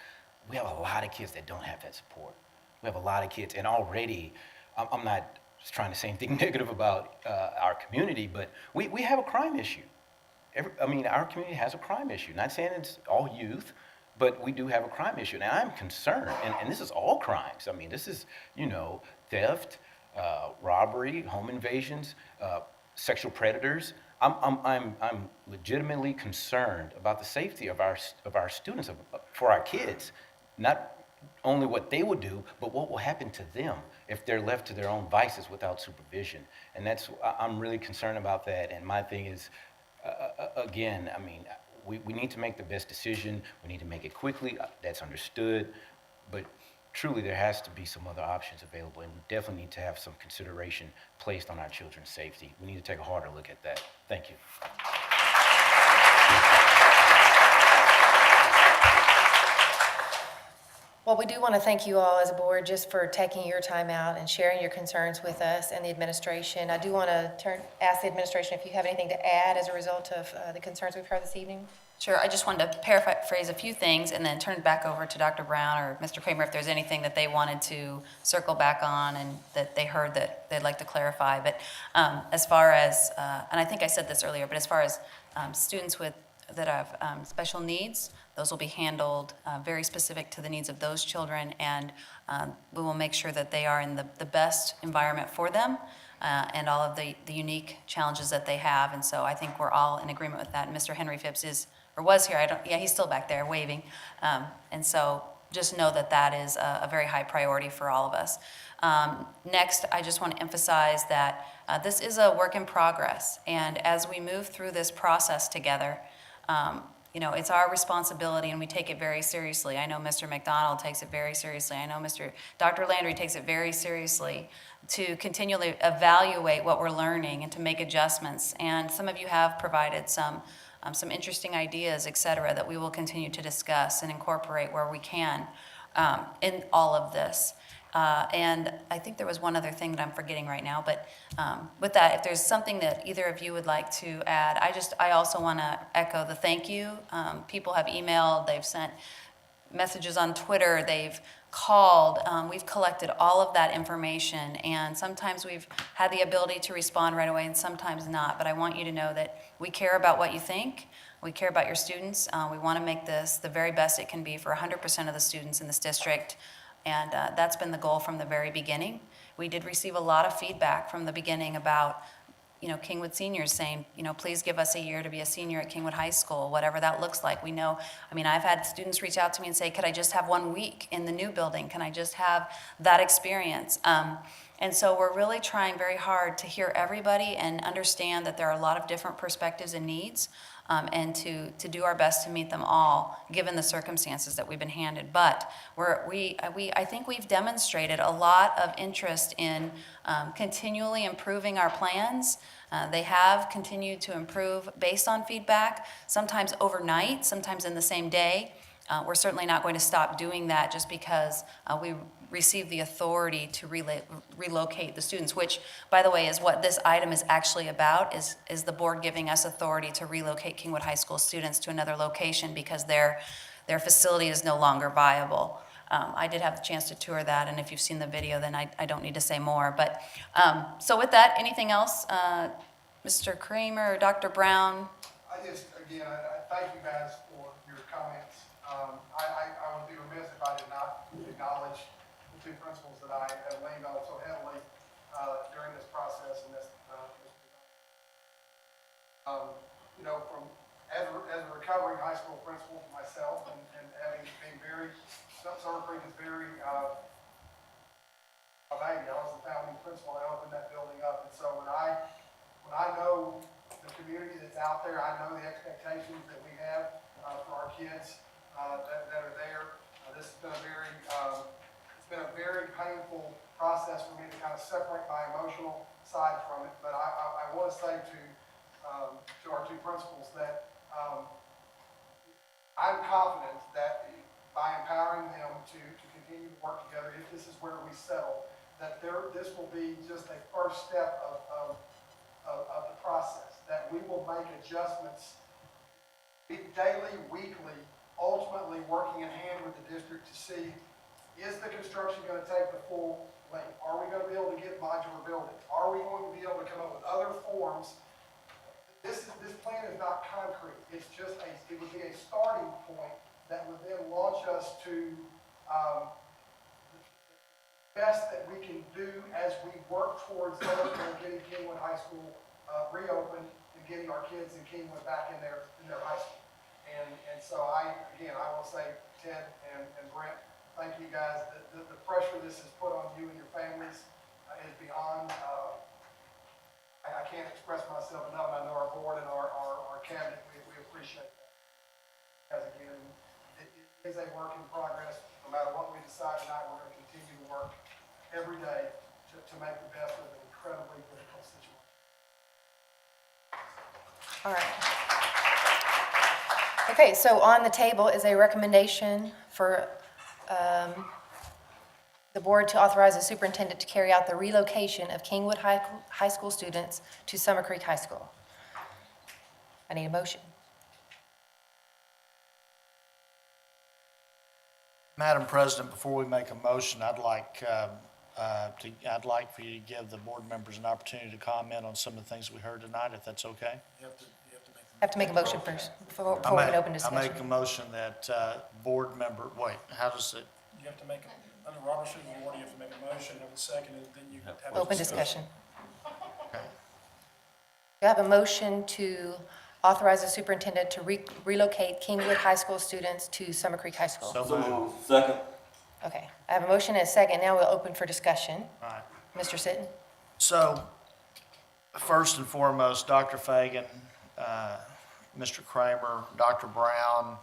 We have a lot of kids that don't have that support. We have a lot of kids, and already, I'm not just trying to say anything negative about our community, but we have a crime issue. Our community has a crime issue. Not saying it's all youth, but we do have a crime issue. And I'm concerned, and this is all crimes. I mean, this is, you know, theft, robbery, home invasions, sexual predators. I'm legitimately concerned about the safety of our students, for our kids. Not only what they would do, but what will happen to them if they're left to their own vices without supervision. And I'm really concerned about that. And my thing is, again, I mean, we need to make the best decision. We need to make it quickly. That's understood. But truly, there has to be some other options available. And we definitely need to have some consideration placed on our children's safety. We need to take a harder look at that. Thank you. Well, we do want to thank you all as a board just for taking your time out and sharing your concerns with us and the administration. I do want to ask the administration if you have anything to add as a result of the concerns we've heard this evening. Sure, I just wanted to paraphrase a few things and then turn it back over to Dr. Brown or Mr. Kramer if there's anything that they wanted to circle back on and that they heard that they'd like to clarify. But as far as, and I think I said this earlier, but as far as students that have special needs, those will be handled very specific to the needs of those children, and we will make sure that they are in the best environment for them and all of the unique challenges that they have. And so I think we're all in agreement with that. And Mr. Henry Phipps was here. He's still back there waving. And so just know that that is a very high priority for all of us. Next, I just want to emphasize that this is a work in progress. And as we move through this process together, you know, it's our responsibility and we take it very seriously. I know Mr. McDonald takes it very seriously. I know Dr. Landry takes it very seriously to continually evaluate what we're learning and to make adjustments. And some of you have provided some interesting ideas, et cetera, that we will continue to discuss and incorporate where we can in all of this. And I think there was one other thing that I'm forgetting right now, but with that, if there's something that either of you would like to add, I also want to echo the thank you. People have emailed, they've sent messages on Twitter, they've called. We've collected all of that information, and sometimes we've had the ability to respond right away and sometimes not, but I want you to know that we care about what you think. We care about your students. We want to make this the very best it can be for 100% of the students in this district. And that's been the goal from the very beginning. We did receive a lot of feedback from the beginning about, you know, Kingwood seniors saying, you know, please give us a year to be a senior at Kingwood High School, whatever that looks like. We know, I mean, I've had students reach out to me and say, could I just have 1 week in the new building? Can I just have that experience? And so we're really trying very hard to hear everybody and understand that there are a lot of different perspectives and needs. And to do our best to meet them all, given the circumstances that we've been handed. But I think we've demonstrated a lot of interest in continually improving our plans. They have continued to improve based on feedback, sometimes overnight, sometimes in the same day. We're certainly not going to stop doing that just because we receive the authority to relocate the students, which, by the way, is what this item is actually about, is the board giving us authority to relocate Kingwood High School students to another location because their facility is no longer viable. I did have the chance to tour that, and if you've seen the video, then I don't need to say more. But so with that, anything else? Mr. Kramer or Dr. Brown? I thank you guys for your comments. I would be remiss if I did not acknowledge the two principles that I have leaned on so heavily during this process and this you know, as a recovering high school principal myself and having been Summer Creek is very my baby. I was the founding principal. I opened that building up, and so when I know the community that's out there, I know the expectations that we have for our kids that are there. This has been a very painful process for me to kind of separate my emotional side from it. But I want to say to our two principals that I'm confident that by empowering them to continue to work together, if this is where we settle, that this will be just a first step of the process, that we will make adjustments daily, weekly, ultimately working in hand with the district to see, is the construction going to take the full length? Are we going to be able to get modular buildings? Are we going to be able to come up with other forms? This plan is not concrete. It's just it would be a starting point that would then launch us to the best that we can do as we work towards getting Kingwood High School reopened and getting our kids in Kingwood back in their high school. And so I will say, Ted and Brent, thank you guys. The pressure this has put on you and your families is beyond, I can't express myself enough. I know our board and our cabinet, we appreciate that. Because again, it is a work in progress. No matter what we decide tonight, we're going to continue to work every day to make the best of an incredibly difficult situation. All right. Okay, so on the table is a recommendation for the board to authorize the superintendent to carry out the relocation of Kingwood High School students to Summer Creek High School. I need a motion. Madam President, before we make a motion, I'd like for you to give the board members an opportunity to comment on some of the things we heard tonight, if that's okay. Have to make a motion first before we can open discussion. I make a motion that board member, wait, how does it? You have to make, under Robert's Rules of Order, you have to make a motion, have a second, and then you have a Open discussion. Okay. You have a motion to authorize the superintendent to relocate Kingwood High School students to Summer Creek High School. So moved. Second. Okay, I have a motion and a second. Now we'll open for discussion. All right. Mr. Sitton? So, first and foremost, Dr. Fagan, Mr. Kramer, Dr. Brown,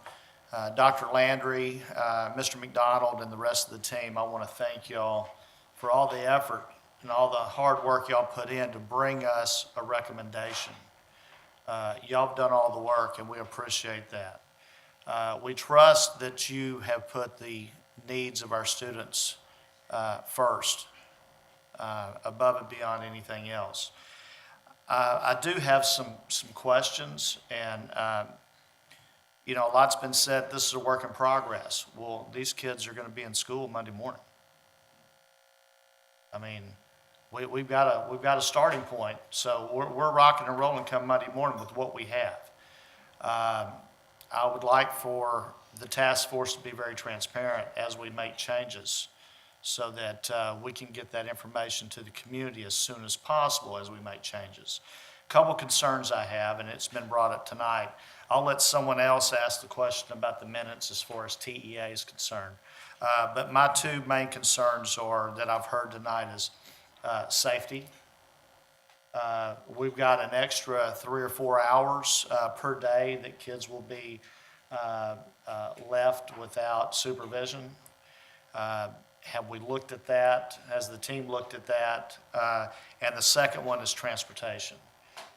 Dr. Landry, Mr. McDonald, and the rest of the team, I want to thank y'all for all the effort and all the hard work y'all put in to bring us a recommendation. Y'all have done all the work, and we appreciate that. We trust that you have put the needs of our students first, above and beyond anything else. I do have some questions, and you know, a lot's been said. This is a work in progress. Well, these kids are going to be in school Monday morning. I mean, we've got a starting point, so we're rocking and rolling come Monday morning with what we have. I would like for the task force to be very transparent as we make changes, so that we can get that information to the community as soon as possible as we make changes. A couple concerns I have, and it's been brought up tonight. I'll let someone else ask the question about the minutes as far as TEA is concerned. But my two main concerns are that I've heard tonight is safety. We've got an extra 3 or 4 hours per day that kids will be left without supervision. Have we looked at that? Has the team looked at that? And the second one is transportation.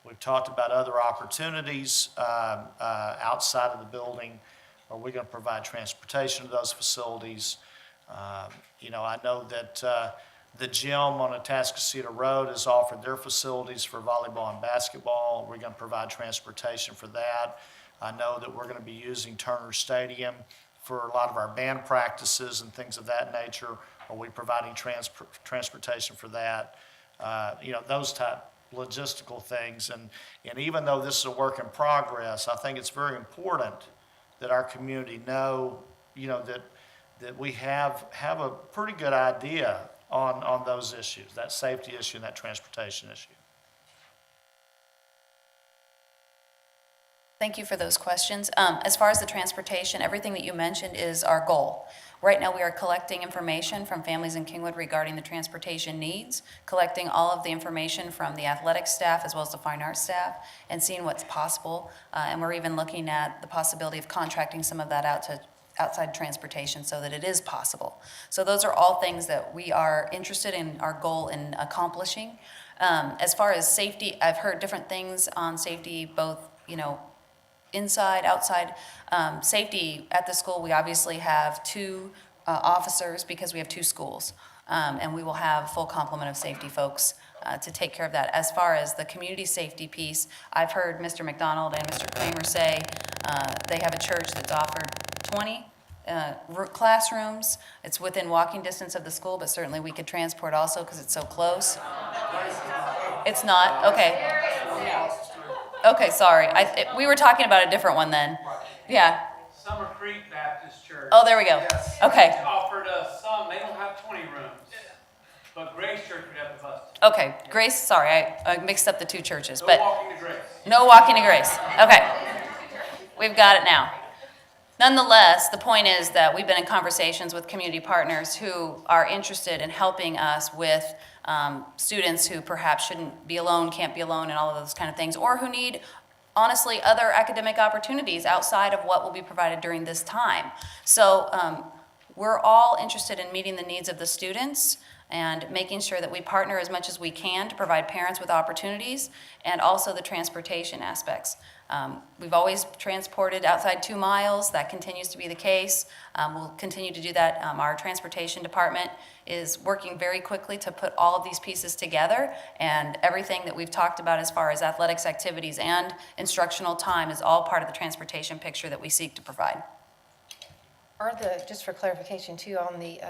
We've talked about other opportunities outside of the building. Are we going to provide transportation to those facilities? You know, I know that the gym on Atascocita Road has offered their facilities for volleyball and basketball. We're going to provide transportation for that. I know that we're going to be using Turner Stadium for a lot of our band practices and things of that nature. Are we providing transportation for that? You know, those type logistical things. And even though this is a work in progress, I think it's very important that our community know, you know, that we have a pretty good idea on those issues, that safety issue and that transportation issue. Thank you for those questions. As far as the transportation, everything that you mentioned is our goal. Right now, we are collecting information from families in Kingwood regarding the transportation needs, collecting all of the information from the athletic staff as well as the fine arts staff, and seeing what's possible. And we're even looking at the possibility of contracting some of that out to outside transportation so that it is possible. So those are all things that we are interested in, our goal in accomplishing. As far as safety, I've heard different things on safety, both, you know, inside, outside safety at the school, we obviously have 2 officers because we have 2 schools. And we will have full complement of safety folks to take care of that. As far as the community safety piece, I've heard Mr. McDonald and Mr. Kramer say they have a church that's offered 20 classrooms. It's within walking distance of the school, but certainly we could transport also because it's so close. It's not? Okay. Okay, sorry. We were talking about a different one then. Yeah. Summer Creek Baptist Church. Oh, there we go. Okay. Offered us some, they don't have 20 rooms, but Grace Church would have the bus. Okay, Grace, sorry, I mixed up the 2 churches, No but. walking to Grace. No walking to Grace. Okay. We've got it now. Nonetheless, the point is that we've been in conversations with community partners who are interested in helping us with students who perhaps shouldn't be alone, can't be alone, and all of those kind of things, or who need, honestly, other academic opportunities outside of what will be provided during this time. So we're all interested in meeting the needs of the students and making sure that we partner as much as we can to provide parents with opportunities and also the transportation aspects. We've always transported outside 2 miles. That continues to be the case. We'll continue to do that. Our transportation department is working very quickly to put all of these pieces together, and everything that we've talked about as far as athletics activities and instructional time is all part of the transportation picture that we seek to provide. Are the, just for clarification too, on the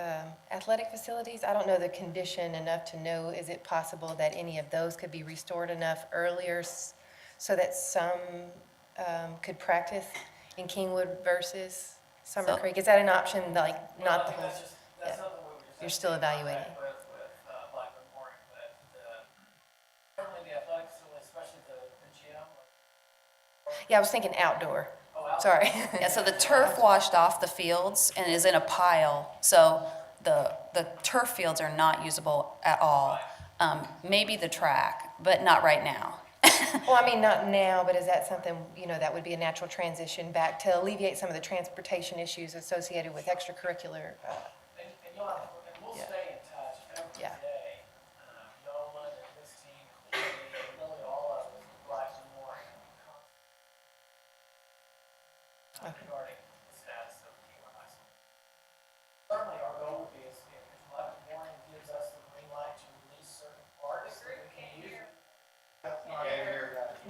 athletic facilities, I don't know the condition enough to know, is it possible that any of those could be restored enough earlier so that some could practice in Kingwood versus Summer Creek? Is that an option, like, not the whole? Yeah. You're still evaluating? Yeah, I was thinking outdoor. Sorry. Yeah, so the turf washed off the fields and is in a pile, so the turf fields are not usable at all. Maybe the track, but not right now. Well, I mean, not now, but is that something, you know, that would be a natural transition back to alleviate some of the transportation issues associated with extracurricular? And we'll stay in touch every Yeah. day. Nolan and this team, really all of us, Black and Moore, regarding the status of Kingwood High School. Certainly, our goal would be is if Black and Moore gives us the green light to release certain parts that we can use.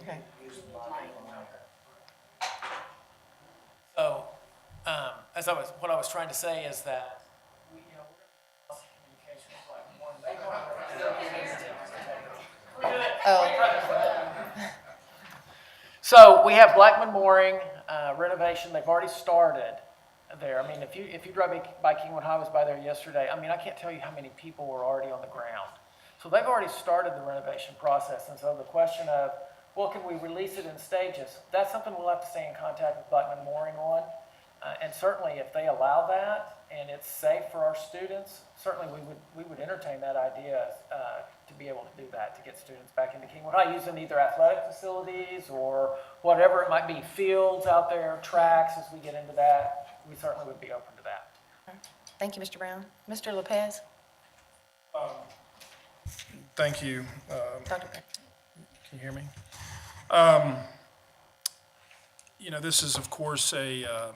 Okay. So, what I was trying to say is that we, we're lost communication with Black and Moore. Oh. So we have Blackman Mooring renovation. They've already started there. I mean, if you drive by Kingwood High, I was by there yesterday. I mean, I can't tell you how many people were already on the ground. So they've already started the renovation process. And so the question of, well, can we release it in stages? That's something we'll have to stay in contact with Blackman Mooring on. And certainly, if they allow that and it's safe for our students, certainly we would entertain that idea to be able to do that, to get students back into Kingwood High using either athletic facilities or whatever it might be, fields out there, tracks, as we get into that. We certainly would be open to that. Thank you, Mr. Brown. Mr. Lopez? Thank you. Dr. Brown. Can you hear me? You know, this is, of course, a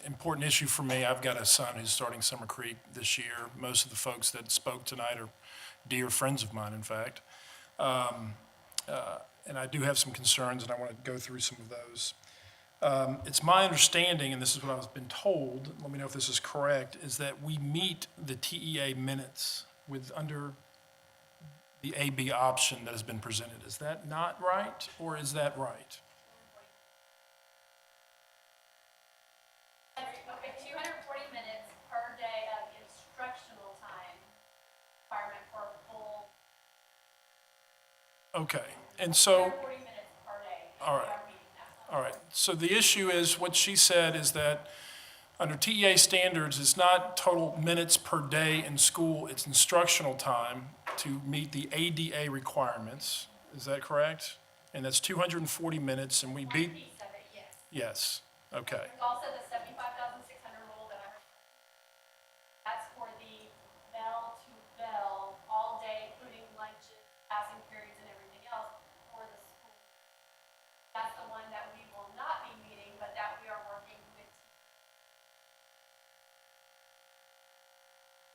important issue for me. I've got a son who's starting Summer Creek this year. Most of the folks that spoke tonight are dear friends of mine, in fact. And I do have some concerns, and I want to go through some of those. It's my understanding, and this is what I've been told, let me know if this is correct, is that we meet the TEA minutes under the AB option that has been presented. Is that not right, or is that right? Okay, 240 minutes per day of instructional time requirement for a full. Okay, and so, 240 minutes per day. all right. All right, so the issue is, what she said is that under TEA standards, it's not total minutes per day in school, it's instructional time to meet the ADA requirements. Is that correct? And that's 240 minutes, and we beat? Yes, okay. There's also the 75,600 rule that I heard. That's for the bell to bell all day, including lunches, passing periods, and everything else for the school. That's the one that we will not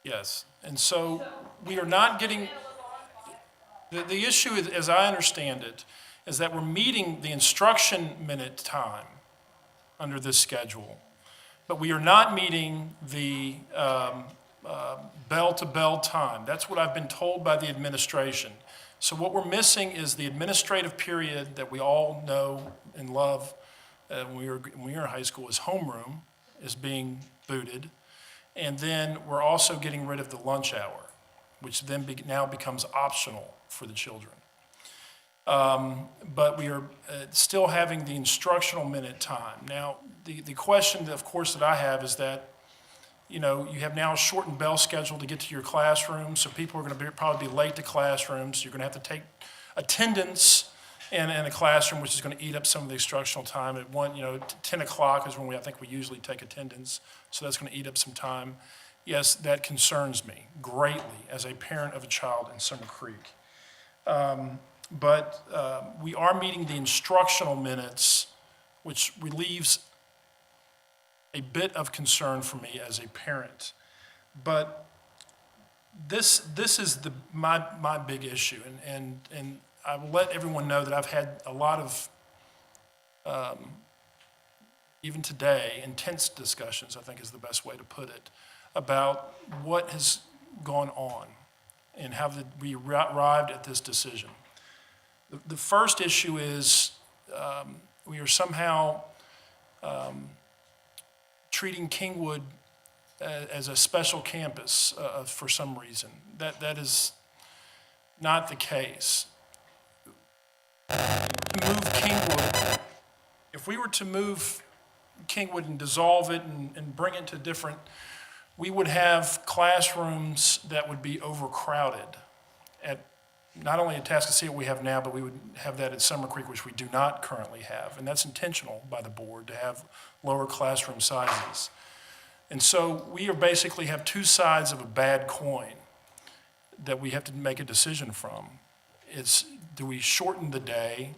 Yes, and so we are not getting, the issue, is, as I understand it, is that we're meeting the instruction minute time under this schedule, but we are not meeting the bell-to-bell time. That's what I've been told by the administration. So what we're missing is the administrative period that we all know and love when we were in high school, is homeroom is being booted. And then we're also getting rid of the lunch hour, which then now becomes optional for the children. But we are still having the instructional minute time. Now, the question, of course, that I have is that, you know, you have now a shortened bell schedule to get to your classroom, so people are going to probably be late to classrooms. You're going to have to take attendance in a classroom, which is going to eat up some of the instructional time. At 10 o'clock is when I think we usually take attendance, so that's going to eat up some time. Yes, that concerns me greatly as a parent of a child in Summer Creek. But we are meeting the instructional minutes, which relieves a bit of concern for me as a parent. But this is my big issue, and I will let everyone know that I've had a lot of, even today, intense discussions, I think is the best way to put it, about what has gone on and how we arrived at this decision. The first issue is we are somehow treating Kingwood as a special campus for some reason. That is not the case. To move Kingwood, if we were to move Kingwood and dissolve it and bring it to different, we would have classrooms that would be overcrowded at not only at Atascocita we have now, but we would have that at Summer Creek, which we do not currently have. And that's intentional by the board to have lower classroom sizes. And so we basically have two sides of a bad coin that we have to make a decision from. It's, do we shorten the day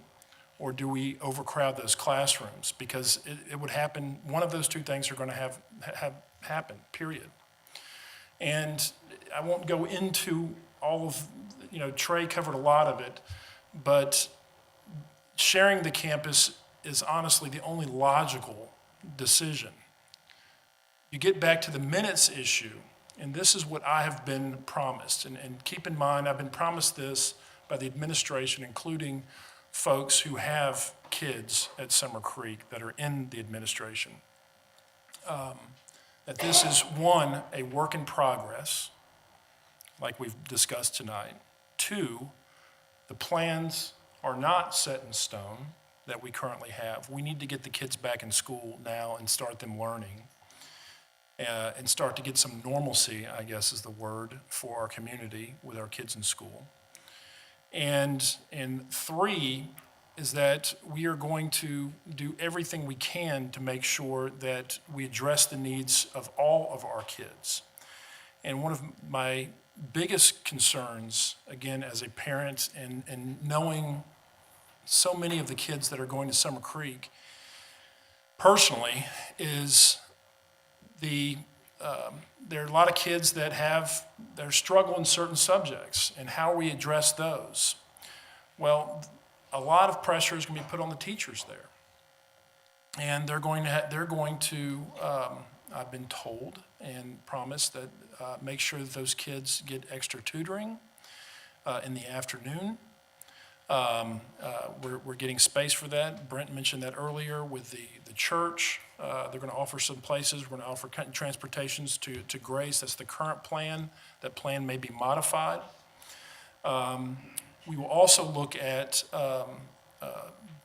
or do we overcrowd those classrooms? Because it would happen, one of those two things are going to have happen, period. And I won't go into all of, Trey covered a lot of it, but sharing the campus is honestly the only logical decision. You get back to the minutes issue, and this is what I have been promised. And keep in mind, I've been promised this by the administration, including folks who have kids at Summer Creek that are in the administration. That this is, one, a work in progress, like we've discussed tonight. Two, the plans are not set in stone that we currently have. We need to get the kids back in school now and start them learning and start to get some normalcy, I guess is the word, for our community with our kids in school. And three is that we are going to do everything we can to make sure that we address the needs of all of our kids. And one of my biggest concerns, again, as a parent and knowing so many of the kids that are going to Summer Creek personally, is there are a lot of kids that they're struggling in certain subjects, and how we address those. Well, a lot of pressure is going to be put on the teachers there. And they're going to I've been told and promised that make sure that those kids get extra tutoring in the afternoon. We're getting space for that. Brent mentioned that earlier with the church. They're going to offer some places. We're going to offer transportations to Grace. That's the current plan. That plan may be modified. We will also look at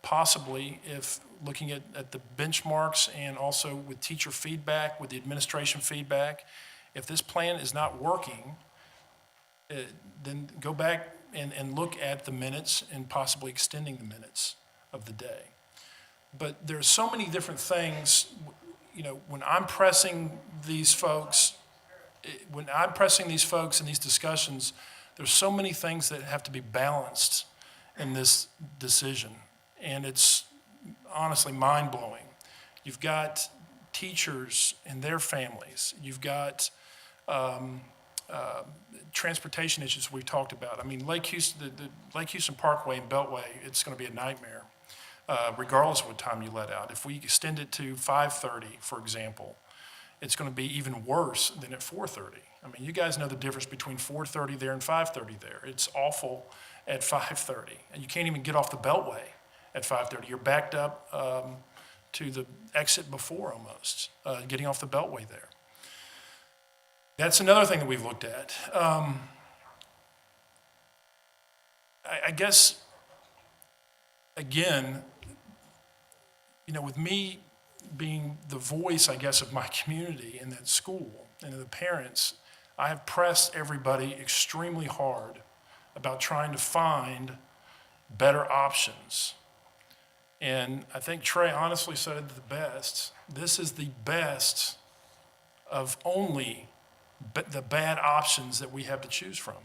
possibly looking at the benchmarks and also with teacher feedback, with the administration feedback. If this plan is not working, then go back and look at the minutes and possibly extending the minutes of the day. But there's so many different things, when I'm pressing these folks, in these discussions, there's so many things that have to be balanced in this decision. And it's honestly mind-blowing. You've got teachers and their families. You've got transportation issues we've talked about. I mean, Lake Houston, the Lake Houston Parkway and Beltway, it's going to be a nightmare, regardless of what time you let out. If we extend it to 5:30, for example, it's going to be even worse than at 4:30. I mean, you guys know the difference between 4:30 there and 5:30 there. It's awful at 5:30, and you can't even get off the Beltway at 5:30. You're backed up to the exit before almost, getting off the Beltway there. That's another thing that we've looked at. I guess, again, you know, with me being the voice, I guess, of my community in that school and the parents, I have pressed everybody extremely hard about trying to find better options. And I think Trey honestly said it the best. This is the best of only the bad options that we have to choose from.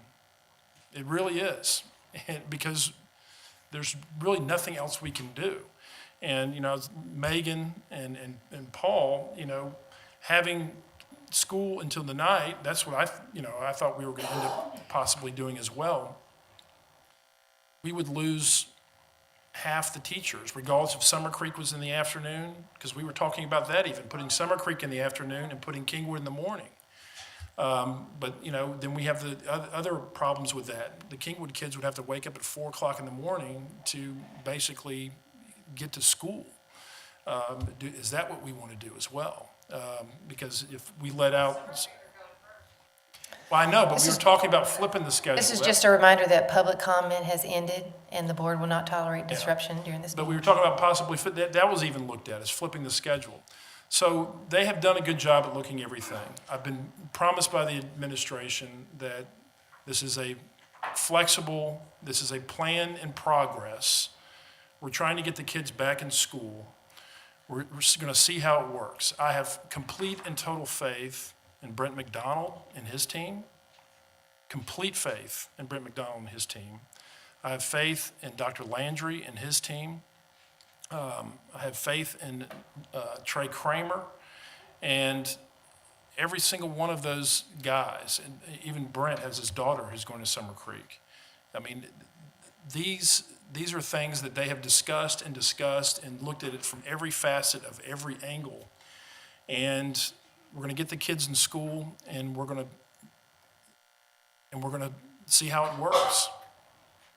It really is, because there's really nothing else we can do. And, you know, Megan and Paul, you know, having school until the night, that's what I thought we were going to end up possibly doing as well. We would lose half the teachers, regardless if Summer Creek was in the afternoon, because we were talking about that even, putting Summer Creek in the afternoon and putting Kingwood in the morning. But, you know, then we have the other problems with that. The Kingwood kids would have to wake up at 4 o'clock in the morning to basically get to school. Is that what we want to do as well? Because if we let out... Well, I know, but we were talking about flipping the schedule. This is just a reminder that public comment has ended, and the board will not tolerate disruption during this But meeting. we were talking about possibly, that was even looked at, as flipping the schedule. So they have done a good job at looking at everything. I've been promised by the administration that this is a flexible, this is a plan in progress. We're trying to get the kids back in school. We're going to see how it works. I have complete and total faith in Brent McDonald and his team. Complete faith in Brent McDonald and his team. I have faith in Dr. Landry and his team. I have faith in Trey Kramer and every single one of those guys. And even Brent has his daughter who's going to Summer Creek. I mean, these are things that they have discussed and looked at it from every facet of every angle. And we're going to get the kids in school, and we're going to see how it works.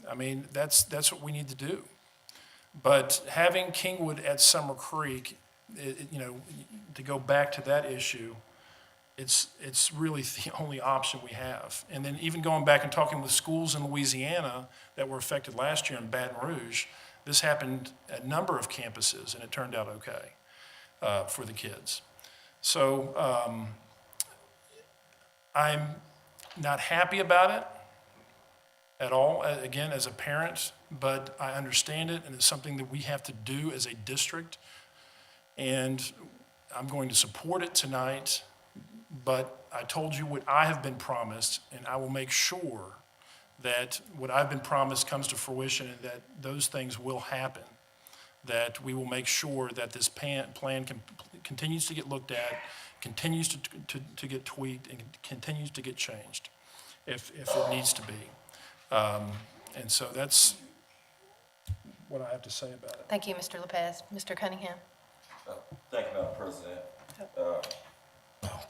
I mean, that's what we need to do. But having Kingwood at Summer Creek, you know, to go back to that issue, it's really the only option we have. And then even going back and talking with schools in Louisiana that were affected last year in Baton Rouge, this happened at a number of campuses, and it turned out okay for the kids. So I'm not happy about it at all, again, as a parent, but I understand it, and it's something that we have to do as a district. And I'm going to support it tonight, but I told you what I have been promised, and I will make sure that what I've been promised comes to fruition and that those things will happen, that we will make sure that this plan continues to get looked at, continues to get tweaked, and continues to get changed if it needs to be. And so that's what I have to say about it. Thank you, Mr. Lopez. Mr. Cunningham? Thank you, Madam President.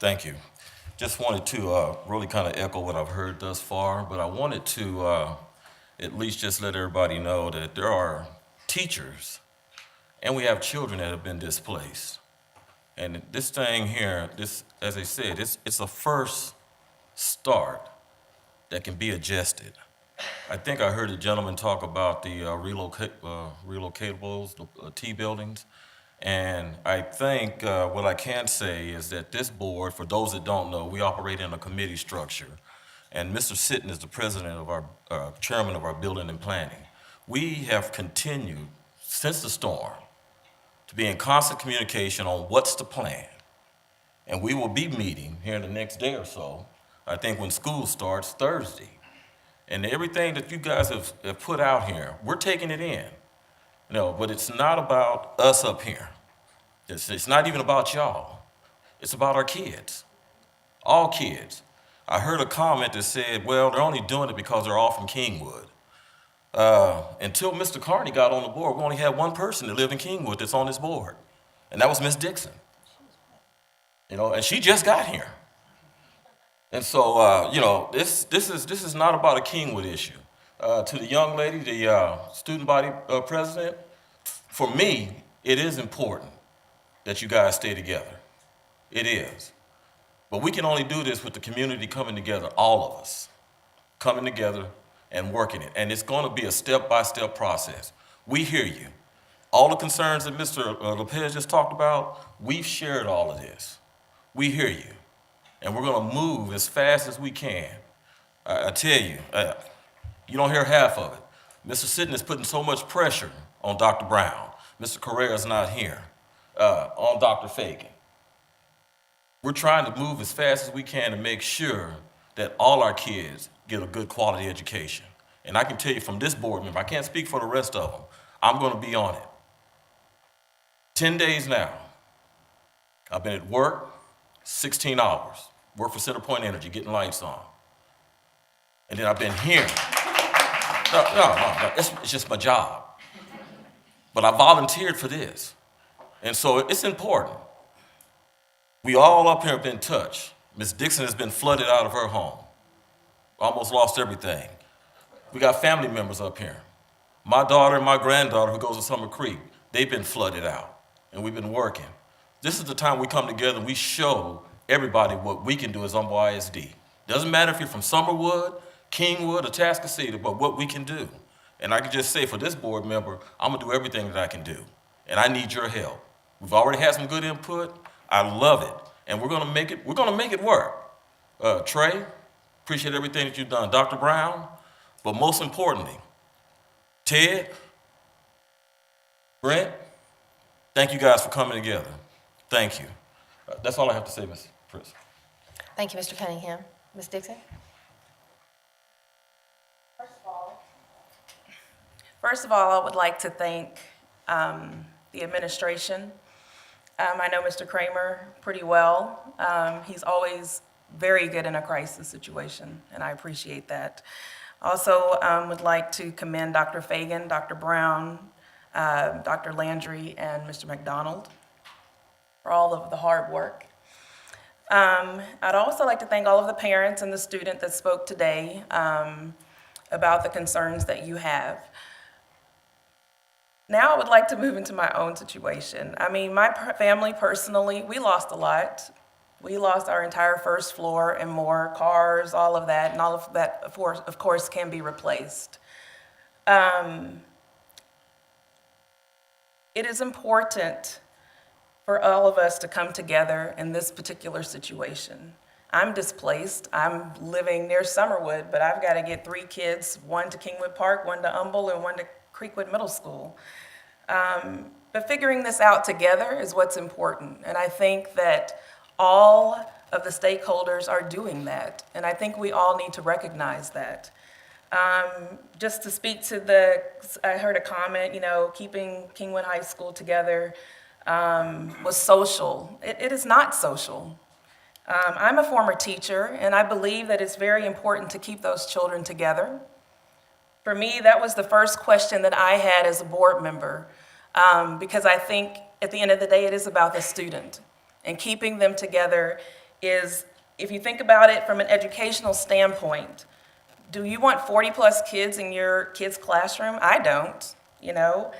Thank you. Just wanted to really kind of echo what I've heard thus far, but I wanted to at least just let everybody know that there are teachers and we have children that have been displaced. And this thing here, as I said, it's a first start that can be adjusted. I think I heard a gentleman talk about the relocatables, the T buildings. And I think what I can say is that this board, for those that don't know, we operate in a committee structure. And Mr. Sitton is the president of our, chairman of our building and planning. We have continued since the storm to be in constant communication on what's the plan. And we will be meeting here in the next day or so, I think when school starts Thursday. And everything that you guys have put out here, we're taking it in. No, but it's not about us up here. It's not even about y'all. It's about our kids, all kids. I heard a comment that said, well, they're only doing it because they're all from Kingwood. Until Mr. Carney got on the board, we only had one person that lived in Kingwood that's on this board, and that was Ms. Dixon. You know, and she just got here. And so, you know, this is not about a Kingwood issue. To the young lady, the student body president, for me, it is important that you guys stay together. It is. But we can only do this with the community coming together, all of us, coming together and working it. And it's going to be a step-by-step process. We hear you. All the concerns that Mr. Lopez just talked about, we've shared all of this. We hear you. And we're going to move as fast as we can. I tell you, you don't hear half of it. Mr. Sitton is putting so much pressure on Dr. Brown. Mr. Carrera's not here, on Dr. Fagan. We're trying to move as fast as we can to make sure that all our kids get a good quality education. And I can tell you from this board member, I can't speak for the rest of them, I'm going to be on it. 10 days now. I've been at work 16 hours, work for CenterPoint Energy, getting lights on. And then I've been here. No, it's just my job. But I volunteered for this. And so it's important. We all up here have been touched. Ms. Dixon has been flooded out of her home. Almost lost everything. We got family members up here. My daughter and my granddaughter who goes to Summer Creek, they've been flooded out, and we've been working. This is the time we come together and we show everybody what we can do as Humble ISD. Doesn't matter if you're from Summerwood, Kingwood, or Tascasita, but what we can do. And I can just say for this board member, I'm gonna do everything that I can do, and I need your help. We've already had some good input. I love it, and we're gonna make it work. Trey, appreciate everything that you've done. Dr. Brown, but most importantly, Ted, Brent, thank you guys for coming together. Thank you. That's all I have to say, Ms. Prince. Thank you, Mr. Cunningham. Ms. Dixon? First of all, I would like to thank the administration. I know Mr. Kramer pretty well. He's always very good in a crisis situation, and I appreciate that. Also, would like to commend Dr. Fagan, Dr. Brown, Dr. Landry, and Mr. McDonald for all of the hard work. I'd also like to thank all of the parents and the student that spoke today about the concerns that you have. Now I would like to move into my own situation. I mean, my family personally, we lost a lot. We lost our entire first floor and more, cars, all of that, and all of that, of course, can be replaced. It is important for all of us to come together in this particular situation. I'm displaced. I'm living near Summerwood, but I've got to get 3 kids, one to Kingwood Park, one to Humble, and one to Creekwood Middle School. But figuring this out together is what's important. And I think that all of the stakeholders are doing that. And I think we all need to recognize that. Just to speak to I heard a comment, you know, keeping Kingwood High School together was social. It is not social. I'm a former teacher, and I believe that it's very important to keep those children together. For me, that was the first question that I had as a board member, because I think at the end of the day, it is about the student. And keeping them together is, if you think about it from an educational standpoint, do you want 40-plus kids in your kid's classroom? I don't, you know.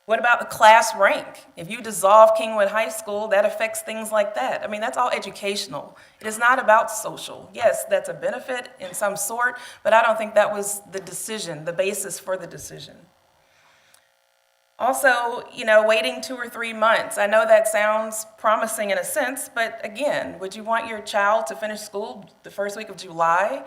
What about the class rank? If you dissolve Kingwood High School, that affects things like that. I mean, that's all educational. It is not about social. Yes, that's a benefit in some sort, but I don't think that was the decision, the basis for the decision. Also, you know, waiting 2 or 3 months. I know that sounds promising in a sense, but again, would you want your child to finish school the first week of July?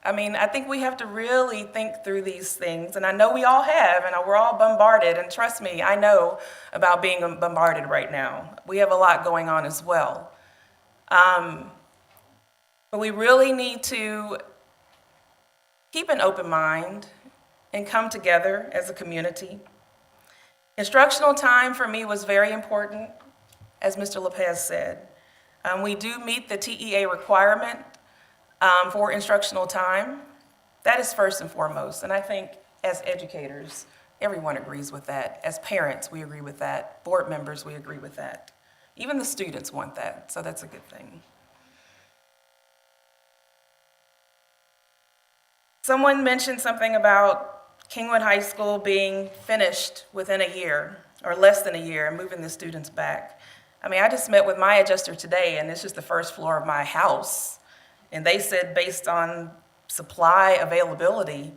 I mean, I think we have to really think through these things, and I know we all have, and we're all bombarded, and trust me, I know about being bombarded right now. We have a lot going on as well. But we really need to keep an open mind and come together as a community. Instructional time for me was very important, as Mr. Lopez said. We do meet the TEA requirement for instructional time. That is first and foremost. And I think as educators, everyone agrees with that. As parents, we agree with that. Board members, we agree with that. Even the students want that, so that's a good thing. Someone mentioned something about Kingwood High School being finished within a year or less than a year and moving the students back. I mean, I just met with my adjuster today, and this is the first floor of my house. And they said based on supply availability,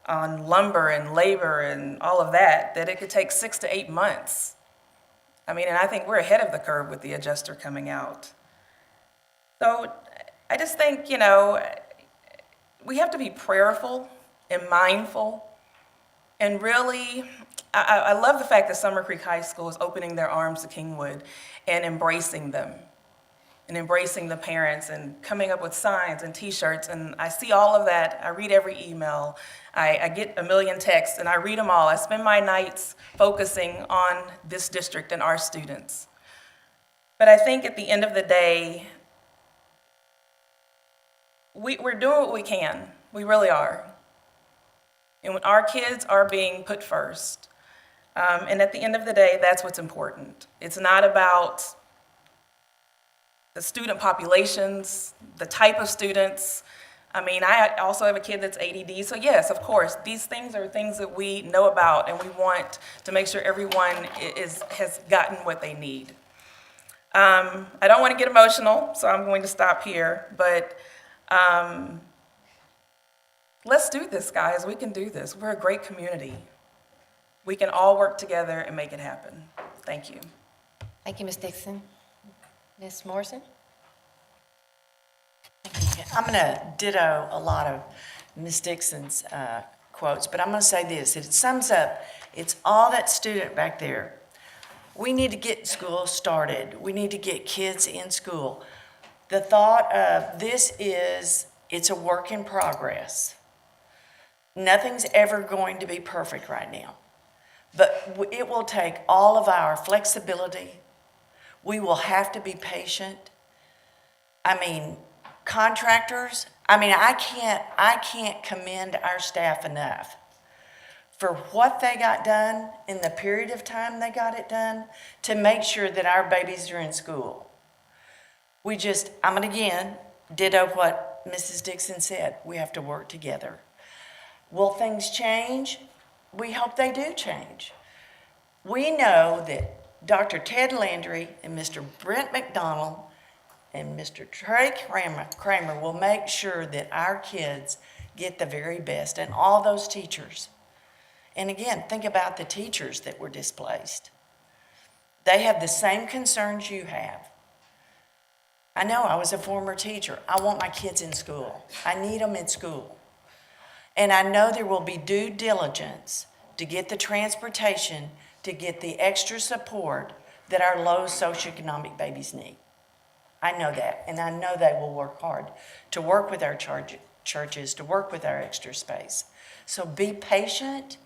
on lumber and labor and all of that, that it could take 6 to 8 months. I mean, and I think we're ahead of the curve with the adjuster coming out. So I just think, you know, we have to be prayerful and mindful. And really, I love the fact that Summer Creek High School is opening their arms to Kingwood and embracing them and embracing the parents and coming up with signs and T-shirts. And I see all of that. I read every email. I get a million texts, and I read them all. I spend my nights focusing on this district and our students. But I think at the end of the day, we're doing what we can. We really are. And when our kids are being put first. And at the end of the day, that's what's important. It's not about the student populations, the type of students. I mean, I also have a kid that's ADD, so yes, of course, these things are things that we know about, and we want to make sure everyone has gotten what they need. I don't want to get emotional, so I'm going to stop here, but let's do this, guys. We can do this. We're a great community. We can all work together and make it happen. Thank you. Thank you, Ms. Dixon. Ms. Morrison? I'm going to ditto a lot of Ms. Dixon's quotes, but I'm going to say this. It sums up, it's all that student back there. We need to get school started. We need to get kids in school. The thought of this is, it's a work in progress. Nothing's ever going to be perfect right now, but it will take all of our flexibility. We will have to be patient. I mean, contractors, I can't commend our staff enough for what they got done in the period of time they got it done to make sure that our babies are in school. I'm gonna again ditto what Mrs. Dixon said. We have to work together. Will things change? We hope they do change. We know that Dr. Ted Landry and Mr. Brent McDonald and Mr. Trey Kramer will make sure that our kids get the very best, and all those teachers. And again, think about the teachers that were displaced. They have the same concerns you have. I know, I was a former teacher. I want my kids in school. I need them in school. And I know there will be due diligence to get the transportation, to get the extra support that our low socioeconomic babies need. I know that, and I know they will work hard to work with our churches, to work with our extra space. So be patient,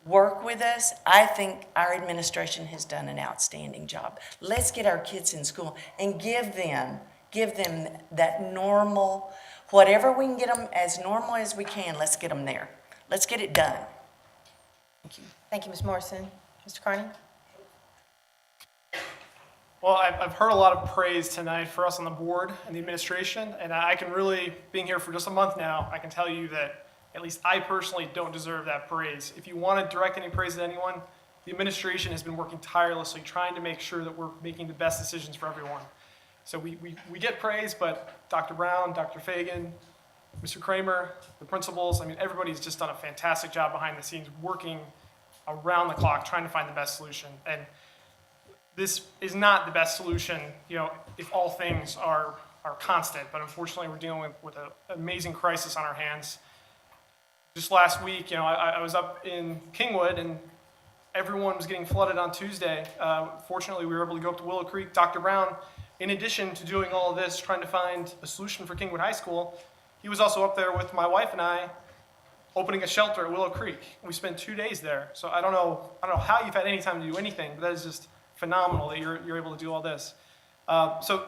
work with us. I think our administration has done an outstanding job. Let's get our kids in school and give them that normal, whatever we can get them as normal as we can, let's get them there. Let's get it done. Thank you. Thank you, Ms. Morrison. Mr. Carney? Well, I've heard a lot of praise tonight for us on the board and the administration, and I can really, being here for just a month now, I can tell you that at least I personally don't deserve that praise. If you want to direct any praise at anyone, the administration has been working tirelessly trying to make sure that we're making the best decisions for everyone. So we get praise, but Dr. Brown, Dr. Fagan, Mr. Kramer, the principals, everybody's just done a fantastic job behind the scenes, working around the clock, trying to find the best solution. And this is not the best solution, if all things are constant, but unfortunately we're dealing with an amazing crisis on our hands. Just last week, I was up in Kingwood and everyone was getting flooded on Tuesday. Fortunately, we were able to go up to Willow Creek. Dr. Brown, in addition to doing all of this, trying to find a solution for Kingwood High School, he was also up there with my wife and I, opening a shelter at Willow Creek. We spent 2 days there. So I don't know how you've had any time to do anything, but that is just phenomenal that you're able to do all this. So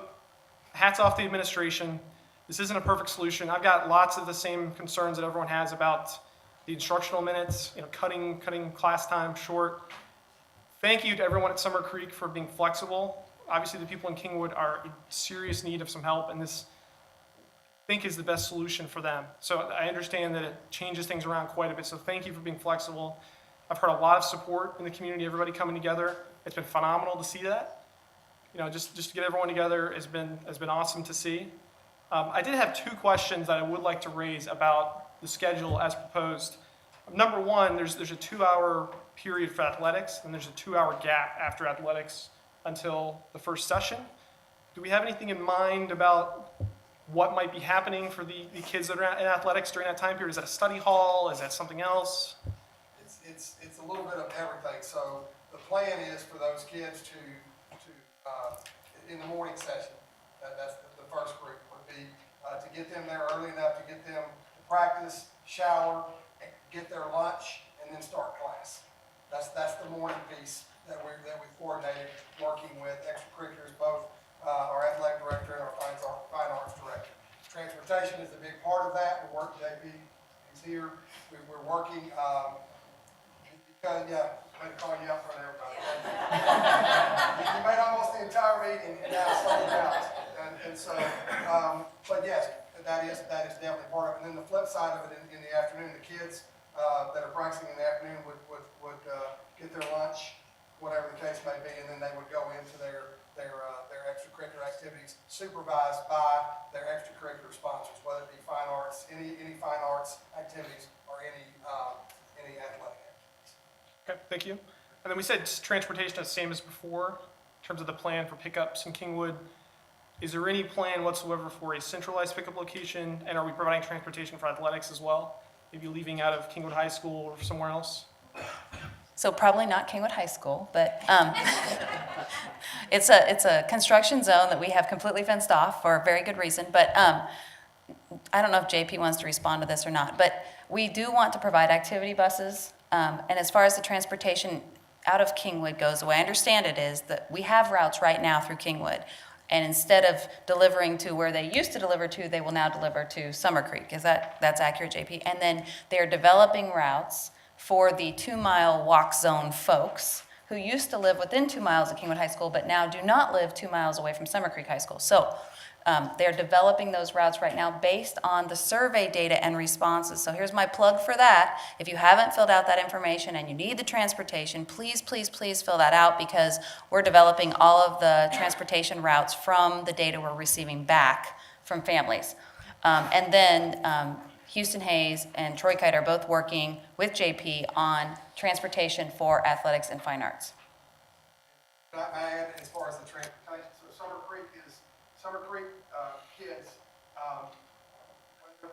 hats off to the administration. this isn't a perfect solution. I've got lots of the same concerns that everyone has about the instructional minutes, cutting class time short. Thank you to everyone at Summer Creek for being flexible. Obviously, the people in Kingwood are in serious need of some help, and this, I think, is the best solution for them. So I understand that it changes things around quite a bit, so thank you for being flexible. I've heard a lot of support in the community, everybody coming together. It's been phenomenal to see that. Just to get everyone together has been awesome to see. I did have two questions that I would like to raise about the schedule as proposed. Number one, there's a 2-hour period for athletics, and there's a 2-hour gap after athletics until the first session. Do we have anything in mind about what might be happening for the kids that are in athletics during that time period? Is that a study hall? Is that something else? It's a little bit of everything. So the plan is for those kids to in the morning session, that's the first group, would be to get them there early enough to get them to practice, shower, get their lunch, and then start class. That's the morning piece that we coordinated, working with extracurriculars, both our athletic director and our fine arts director. Transportation is a big part of that. We work, JP is here. We're working because, I'm going to call you out in front of everybody. You made almost the entire meeting and now sold out. And so, but yes, that is definitely part of it. And then the flip side of it in the afternoon, the kids that are practicing in the afternoon would get their lunch, whatever the case may be, and then they would go into their extracurricular activities supervised by their extracurricular sponsors, whether it be fine arts, any fine arts activities or any athletic activities. Okay, thank you. And then we said transportation is the same as before in terms of the plan for pickups in Kingwood. Is there any plan whatsoever for a centralized pickup location? And are we providing transportation for athletics as well? Maybe leaving out of Kingwood High School or somewhere else? So probably not Kingwood High School, but it's a construction zone that we have completely fenced off for a very good reason. But I don't know if JP wants to respond to this or not, but we do want to provide activity buses. And as far as the transportation out of Kingwood goes, the way I understand it is that we have routes right now through Kingwood. And instead of delivering to where they used to deliver to, they will now deliver to Summer Creek. That's accurate, JP? And then they're developing routes for the 2-mile walk zone folks who used to live within 2 miles of Kingwood High School, but now do not live 2 miles away from Summer Creek High School. So they're developing those routes right now based on the survey data and responses. So here's my plug for that. If you haven't filled out that information and you need the transportation, please, please, please fill that out, because we're developing all of the transportation routes from the data we're receiving back from families. And then Houston Hayes and Troy Kite are both working with JP on transportation for athletics and fine arts. Can I add, as far as the transportation, so Summer Creek kids,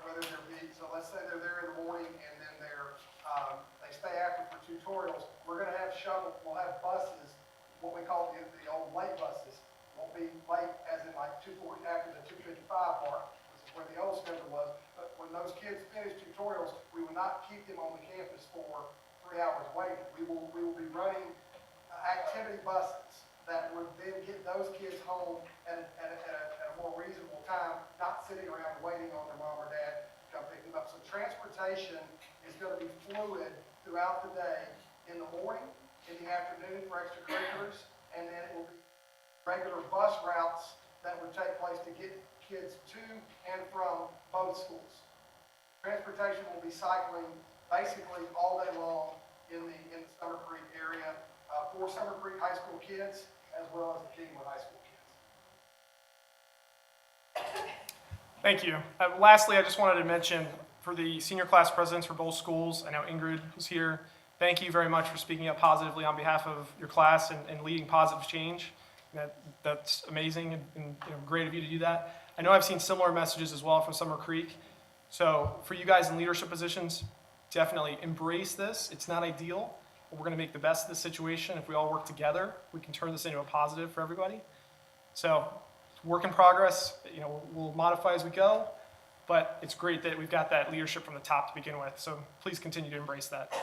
whether they're so let's say they're there in the morning and then they stay after for tutorials, we're going to have we'll have buses, what we call the old late buses. Won't be late as in like 2:40 after the 2:55 mark, which is where the old schedule was. But when those kids finish tutorials, we will not keep them on the campus for 3 hours waiting. We will be running activity buses that would then get those kids home at a more reasonable time, not sitting around waiting on their mom or dad to come pick them up. So transportation is going to be fluid throughout the day, in the morning, in the afternoon for extracurriculars, and then it will be regular bus routes that would take place to get kids to and from both schools. Transportation will be cycling basically all day long in the Summer Creek area for Summer Creek High School kids, as well as the Kingwood High School kids. Thank you. Lastly, I just wanted to mention for the senior class presidents for both schools, I know Ingrid was here. Thank you very much for speaking up positively on behalf of your class and leading positive change. That's amazing and great of you to do that. I know I've seen similar messages as well from Summer Creek. So for you guys in leadership positions, definitely embrace this. It's not ideal, but we're going to make the best of the situation. If we all work together, we can turn this into a positive for everybody. So work in progress. We'll modify as we go, but it's great that we've got that leadership from the top to begin with. So please continue to embrace that.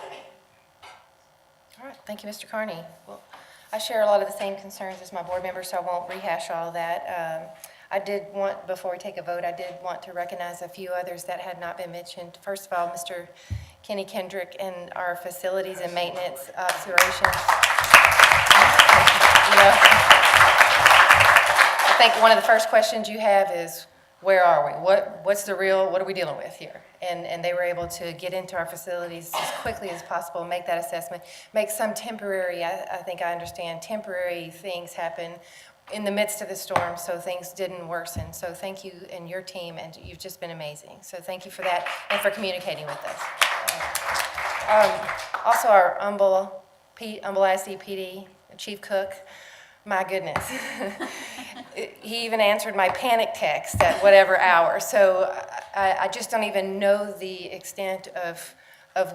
All right, thank you, Mr. Carney. Well, I share a lot of the same concerns as my board members, so I won't rehash all of that. I did want, before we take a vote, I did want to recognize a few others that had not been mentioned. First of all, Mr. Kenny Kendrick in our facilities and maintenance observations. You know, I think one of the first questions you have is, where are we? What's the real, what are we dealing with here? And they were able to get into our facilities as quickly as possible, make that assessment, make some temporary, I think I understand, temporary things happen in the midst of the storm, so things didn't worsen. So thank you and your team, and you've just been amazing. So thank you for that and for communicating with us. Also, our Humble ISD PD, Chief Cook, my goodness. He even answered my panic text at whatever hour. So I just don't even know the extent of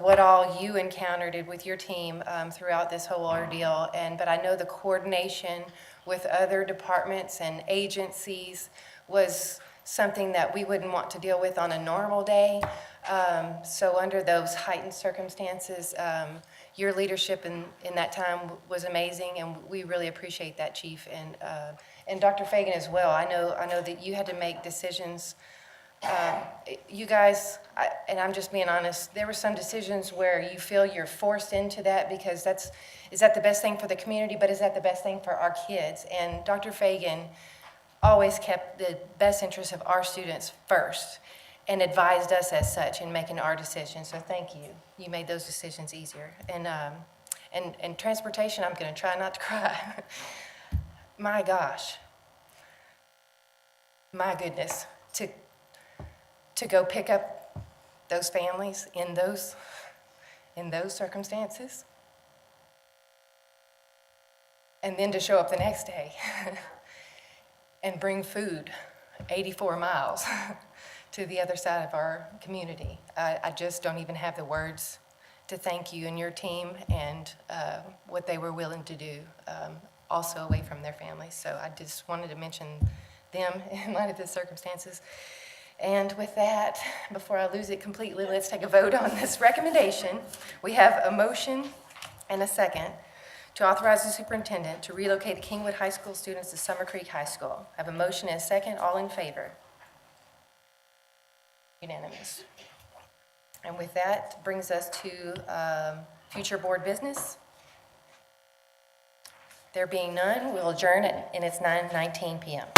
what all you encountered with your team throughout this whole ordeal. But I know the coordination with other departments and agencies was something that we wouldn't want to deal with on a normal day. So under those heightened circumstances, your leadership in that time was amazing, and we really appreciate that, Chief, and Dr. Fagan as well. I know that you had to make decisions. You guys, and I'm just being honest, there were some decisions where you feel you're forced into that because is that the best thing for the community, but is that the best thing for our kids? And Dr. Fagan always kept the best interests of our students first and advised us as such in making our decisions. So thank you. You made those decisions easier. And transportation, I'm going to try not to cry. My gosh. My goodness. To go pick up those families in those circumstances, and then to show up the next day and bring food 84 miles to the other side of our community. I just don't even have the words to thank you and your team and what they were willing to do, also away from their families. So I just wanted to mention them in light of the circumstances. And with that, before I lose it completely, let's take a vote on this recommendation. We have a motion and a second to authorize the superintendent to relocate the Kingwood High School students to Summer Creek High School. I have a motion and a second. All in favor? Unanimous. And with that, brings us to future board business. There being none, we'll adjourn and it's 9:19 p.m.